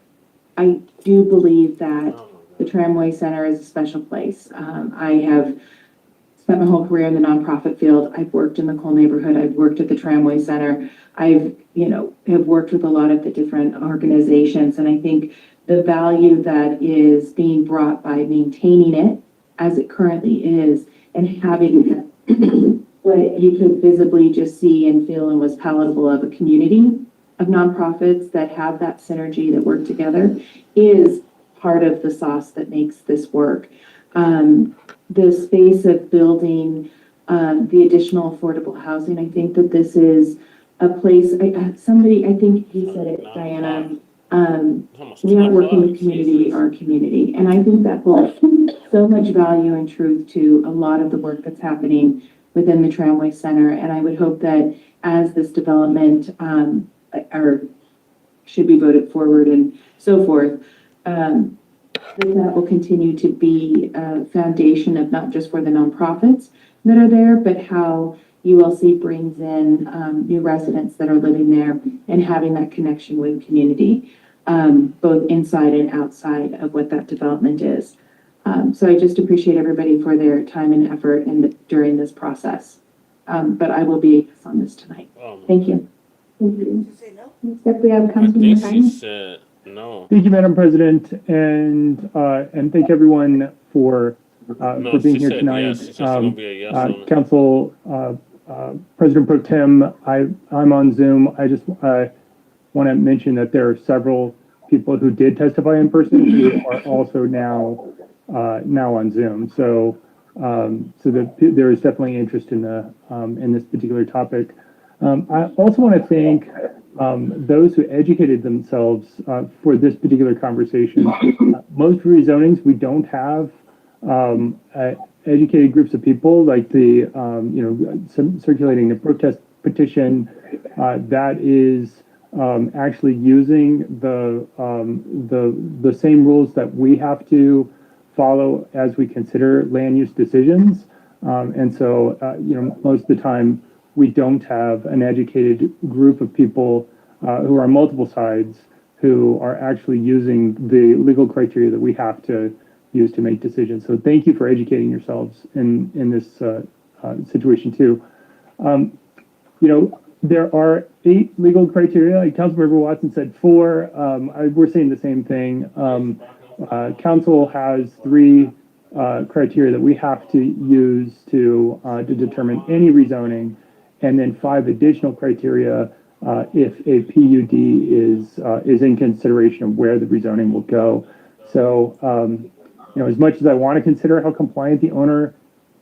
I do believe that the Tramway Center is a special place. I have spent my whole career in the nonprofit field. I've worked in the Cole neighborhood. I've worked at the Tramway Center. I've, have worked with a lot of the different organizations. And I think the value that is being brought by maintaining it as it currently is, and having what you could visibly just see and feel and was palatable of a community of nonprofits that have that synergy, that work together, is part of the sauce that makes this work. The space of building the additional affordable housing, I think that this is a place, somebody, I think you said it, Diana, we are working with community, our community. And I think that holds so much value and truth to a lot of the work that's happening within the Tramway Center. And I would hope that as this development or should be voted forward and so forth, that will continue to be a foundation of not just for the nonprofits that are there, but how ULC brings in new residents that are living there and having that connection with community, both inside and outside of what that development is. So I just appreciate everybody for their time and effort during this process. But I will be on this tonight. Thank you. Thank you. Next up, we have Councilman Said no. Thank you, Madam President, and thank everyone for being here tonight. Yes. Council President Pro Tem, I'm on Zoom. I just want to mention that there are several people who did testify in person who are also now on Zoom. So there is definitely interest in this particular topic. I also want to thank those who educated themselves for this particular conversation. Most rezonings, we don't have educated groups of people like the circulating the protest petition that is actually using the same rules that we have to follow as we consider land use decisions. And so most of the time we don't have an educated group of people who are on multiple sides who are actually using the legal criteria that we have to use to make decisions. So thank you for educating yourselves in this situation too. There are 8 legal criteria. Like Councilmember Watson said 4. We're saying the same thing. Council has 3 criteria that we have to use to determine any rezoning, and then 5 additional criteria if a PUD is in consideration of where the rezoning will go. So, as much as I want to consider how compliant the owner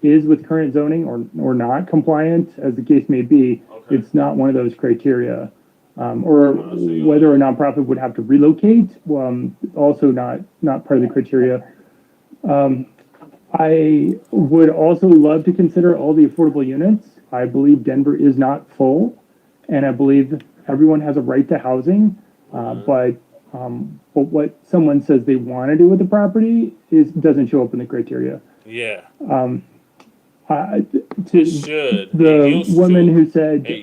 is with current zoning or not compliant, as the case may be, it's not one of those criteria. Or whether a nonprofit would have to relocate, also not part of the criteria. I would also love to consider all the affordable units. I believe Denver is not full, and I believe everyone has a right to housing. But what someone says they want to do with the property doesn't show up in the criteria. Yeah. To should. the woman who said, she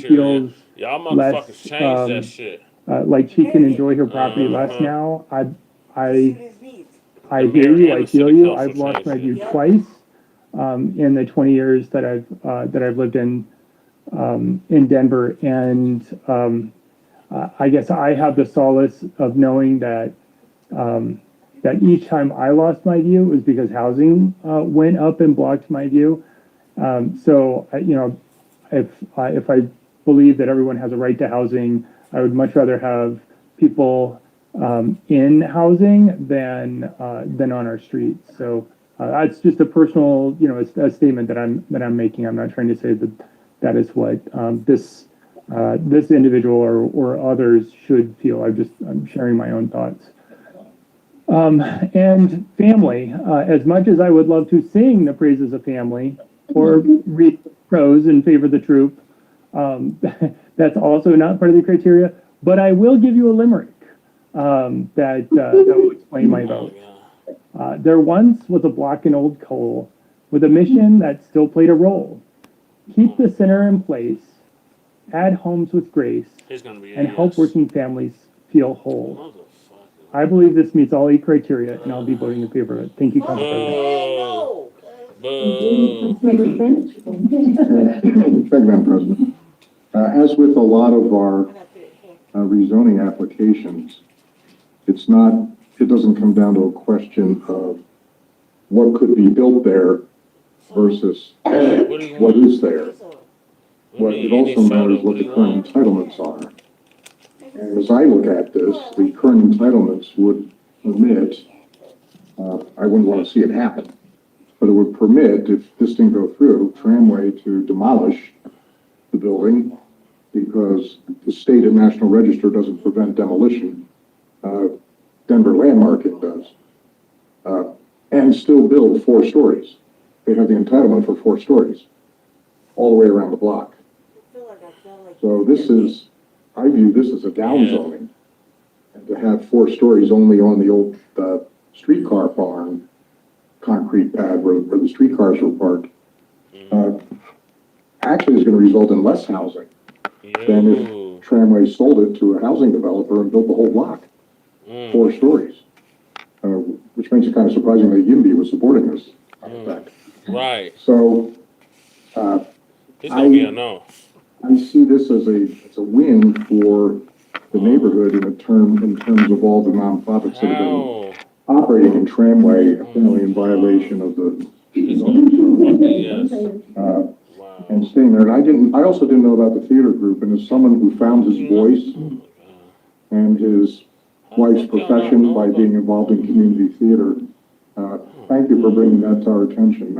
feels Y'all less, motherfuckers change that shit. like she can enjoy her property less now. I hear you. I feel you. I've lost my view twice in the 20 years that I've lived in Denver, and I guess I have the solace of knowing that that each time I lost my view was because housing went up and blocked my view. So if I believe that everyone has a right to housing, I would much rather have people in housing than on our streets. So that's just a personal, a statement that I'm making. I'm not trying to say that is what this individual or others should feel. I'm sharing my own thoughts. And family, as much as I would love to sing the praises of family or read prose and favor the troop, that's also not part of the criteria. But I will give you a limerick that will explain my vote. There once was a block in Old Coal with a mission that still played a role. Keep the sinner in place, add homes with grace, and help working families feel whole. I believe this meets all 8 criteria, and I'll be voting in favor of it. Thank you, Council President. Thank you, Madam President. As with a lot of our rezoning applications, it doesn't come down to a question of what could be built there versus what is there. What it also matters what the current entitlements are. And as I look at this, the current entitlements would permit, I wouldn't want to see it happen, but it would permit, if this didn't go through, Tramway to demolish the building because the state and national register doesn't prevent demolition. Denver landmarking does. And still build 4 stories. They have the entitlement for 4 stories all the way around the block. So I view this as a downzoning. And to have 4 stories only on the old streetcar barn concrete pad where the streetcars were parked, actually is going to result in less housing than if Tramway sold it to a housing developer and built the whole block, 4 stories. Which makes it kind of surprising that YIMBY was supporting this. Right. So, it's gonna be a no. I see this as a win for the neighborhood in terms of all the nonprofits that have been operating in Tramway, apparently in violation of the and staying there. And I also didn't know about the theater group, and as someone who found his voice and his wife's profession by being involved in community theater, thank you for bringing that to our attention.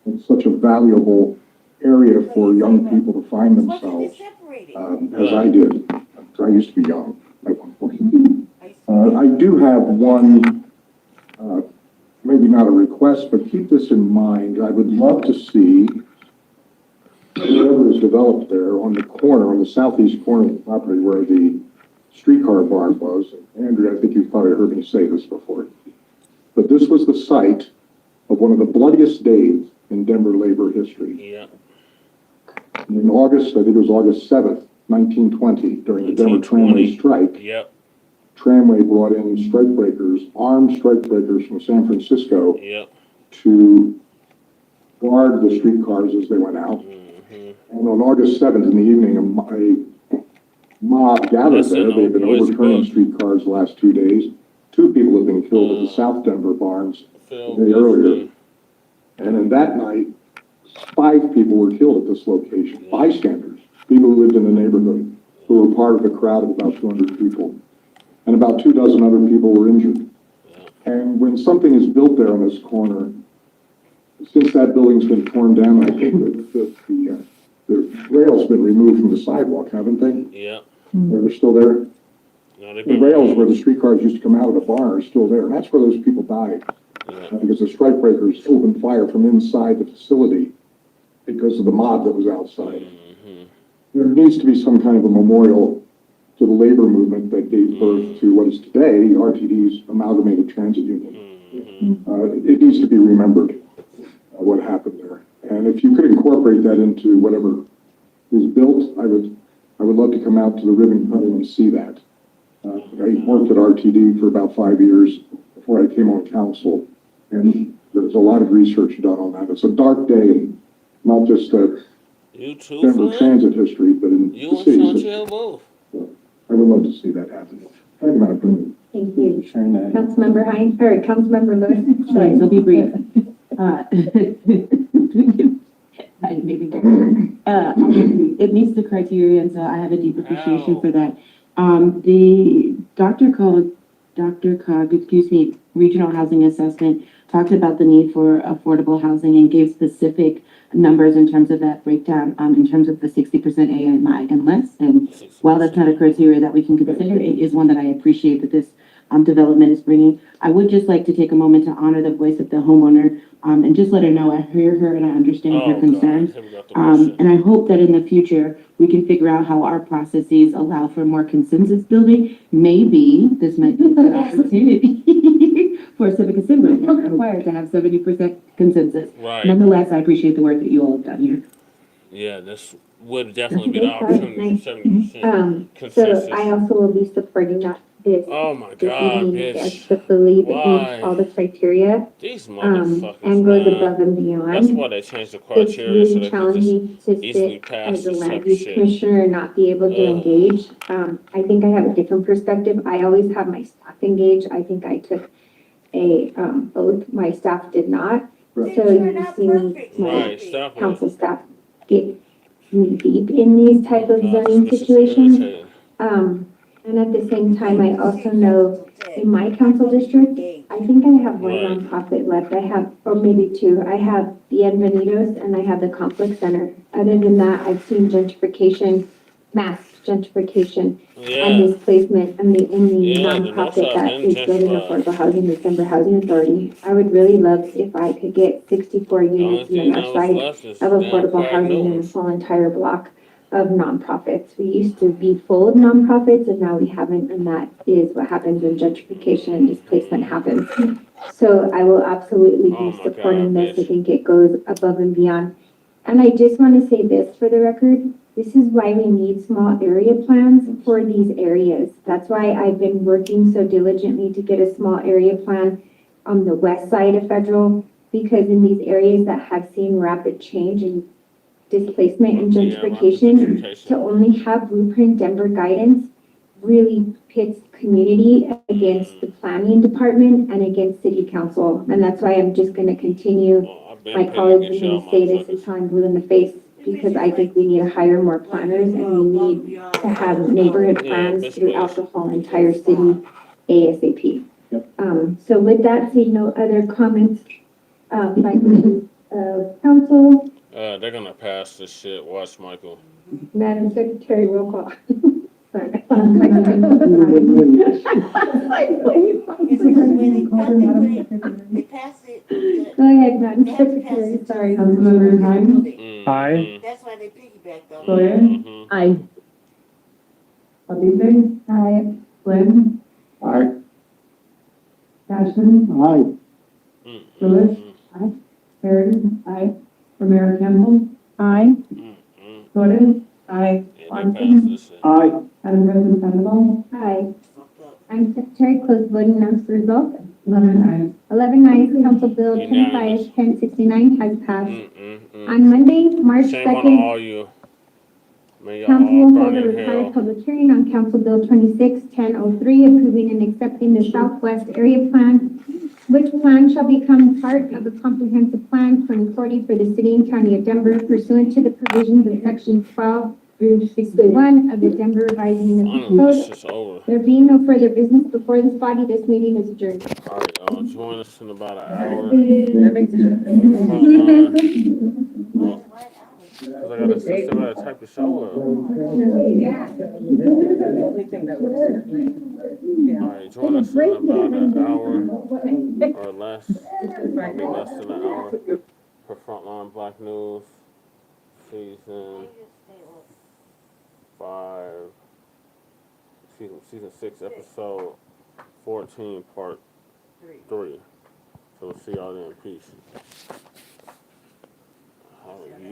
It's such a valuable area for young people to find themselves, as I did. I used to be young at one point. I do have one, maybe not a request, but keep this in mind. I would love to see whatever is developed there on the southeast corner of the property where the streetcar barn was. Andrew, I think you've probably heard me say this before, but this was the site of one of the bloodiest days in Denver labor history. Yeah. In August, I think it was August 7th, 1920, during the Denver Tramway strike, Tramway brought in armed strikebreakers from San Francisco to guard the streetcars as they went out. And on August 7th in the evening, a mob gathered there. They've been overturning streetcars the last 2 days. 2 people have been killed at the South Denver barns a day earlier. And in that night, 5 people were killed at this location, bystanders, people who lived in the neighborhood, who were part of a crowd of about 200 people. And about 24 other people were injured. And when something is built there on this corner, since that building's been torn down, I think the rail's been removed from the sidewalk, haven't they? Yeah. They're still there? No, they've The been rails where the removed. streetcars used to come out of the bar are still there, and that's where those people died. Yeah. Because the strike breakers opened fire from inside the facility because of the mob that was outside. Mm-hmm. There needs to be some kind of a memorial to the labor movement that gave birth to what is today RTD's Amalgamated Transit Union. It needs to be remembered, what happened there. And if you could incorporate that into whatever is built, I would love to come out to the ribbon cutting and see that. I worked at RTD for about 5 years before I came on council, and there's a lot of research done on that. It's a dark day, and not just You too, Denver friend? transit history, but in You the and city's history. Chantel both. I would love to see that happen. Thank you, Madam President. Thank you. Sharing that. Councilmember Hines, or Councilmember Lewis. Sorry, so be brief. It meets the criteria, and so I have a deep appreciation for that. The Dr. Cog, excuse me, Regional Housing Assessment talked about the need for affordable housing and gave specific numbers in terms of that breakdown, in terms of the 60% AMI and less. And while that's not a criteria that we can consider, it is one that I appreciate that this development is bringing. I would just like to take a moment to honor the voice of the homeowner, and just let her know I hear her and I understand her concerns. And I hope that in the future, we can figure out how our processes allow for more consensus building. Maybe this might be a good opportunity for civic assembly. It's not required to have 70% consensus. Right. Nonetheless, I appreciate the work that you all have done here. Yeah, this would definitely be the opportunity for 70% So consensus. I also will be supporting that this Oh my this God, evening, bitch. as the believe it Why? meets all the criteria, These motherfuckers, and goes man. above and beyond. That's why they changed the It's criteria so really they can just challenging to easily sit pass as a this type land of use shit. commissioner and not be able to Ugh. engage. I think I have a different perspective. I always have my staff engaged. I think I took a oath. My staff did not. Right. So you see me, my Right, stop it. council staff get knee deep in these type of God, zoning this is situations. irritating. And at the same time, I also know in my council district, I think I have one Right. nonprofit left. I have, or maybe two. I have the Bienvenidos and I have the Conflict Center. Other than that, I've seen gentrification, mass gentrification and Yeah. displacement in the Yeah, the north nonprofit side's that been is building gentrified. affordable housing, the Denver Housing Authority. I would really love if I could get 64 The only units in the thing north that was side left is of damn affordable crack housing in Newtons. this whole entire block of nonprofits. We used to be full of nonprofits and now we haven't, and that is what happens when gentrification and displacement happens. So I will absolutely Oh be my supporting God, this. I bitch. think it goes above and beyond. And I just want to say this for the record, this is why we need small area plans for these areas. That's why I've been working so diligently to get a small area plan on the west side of Federal, because in these areas that have seen rapid change and displacement and Yeah, rapid gentrification, gentrification. to only have Blueprint Denver guidance really pits community against the planning department and against city council. And that's why I'm just gonna continue. Oh, I've been My paying to colleagues get are y'all gonna say this motherfuckers. until I'm blue in the face, because I think we need to hire more planners and we need to have neighborhood Yeah, plans bitch, throughout please. the whole entire city ASAP. Yep. So with that, seeing no other comments, by council, They're gonna pass this shit. Watch, Michael. Madam Secretary, roll call. Sorry. It's like when they pass it. Go ahead, Madam Secretary, sorry. Councilmember Hines? Aye. That's why they piggybacked on it. Sawyer? Mm-hmm. Aye. Abizar? Aye. Flynn? Aye. Cashman? Aye. Lewis? Aye. Harry? Aye. Romero Campbell? Aye. Torres? Aye. Yeah, they passed this shit. Aye. Madam President Sandoval? Aye. I'm Secretary, close voting, announce the result. 11 ayes. 11 ayes, Council Bill Unanimous. 25-1069 has passed. Mm-mm-mm. On Monday, March Shame on 2nd, all you. May y'all Council all will burn hold a in required hell. public hearing on Council Bill 26-1003, approving and accepting the Southwest Area Plan, which plan shall become part of the comprehensive plan 2040 for the city and county of Denver pursuant to the provisions of section 12 Group 61 of the Denver Revised Municipal Finally, it's Code. just over. There being no further business before this body, this meeting is adjourned. All right, join us in about an hour. Cause I still gotta type the show up. All right, join us in about an hour or less, probably less than an hour for Frontline Black News, season 5, season 6, episode 14, part 3. So we'll see y'all then. Peace. How are you?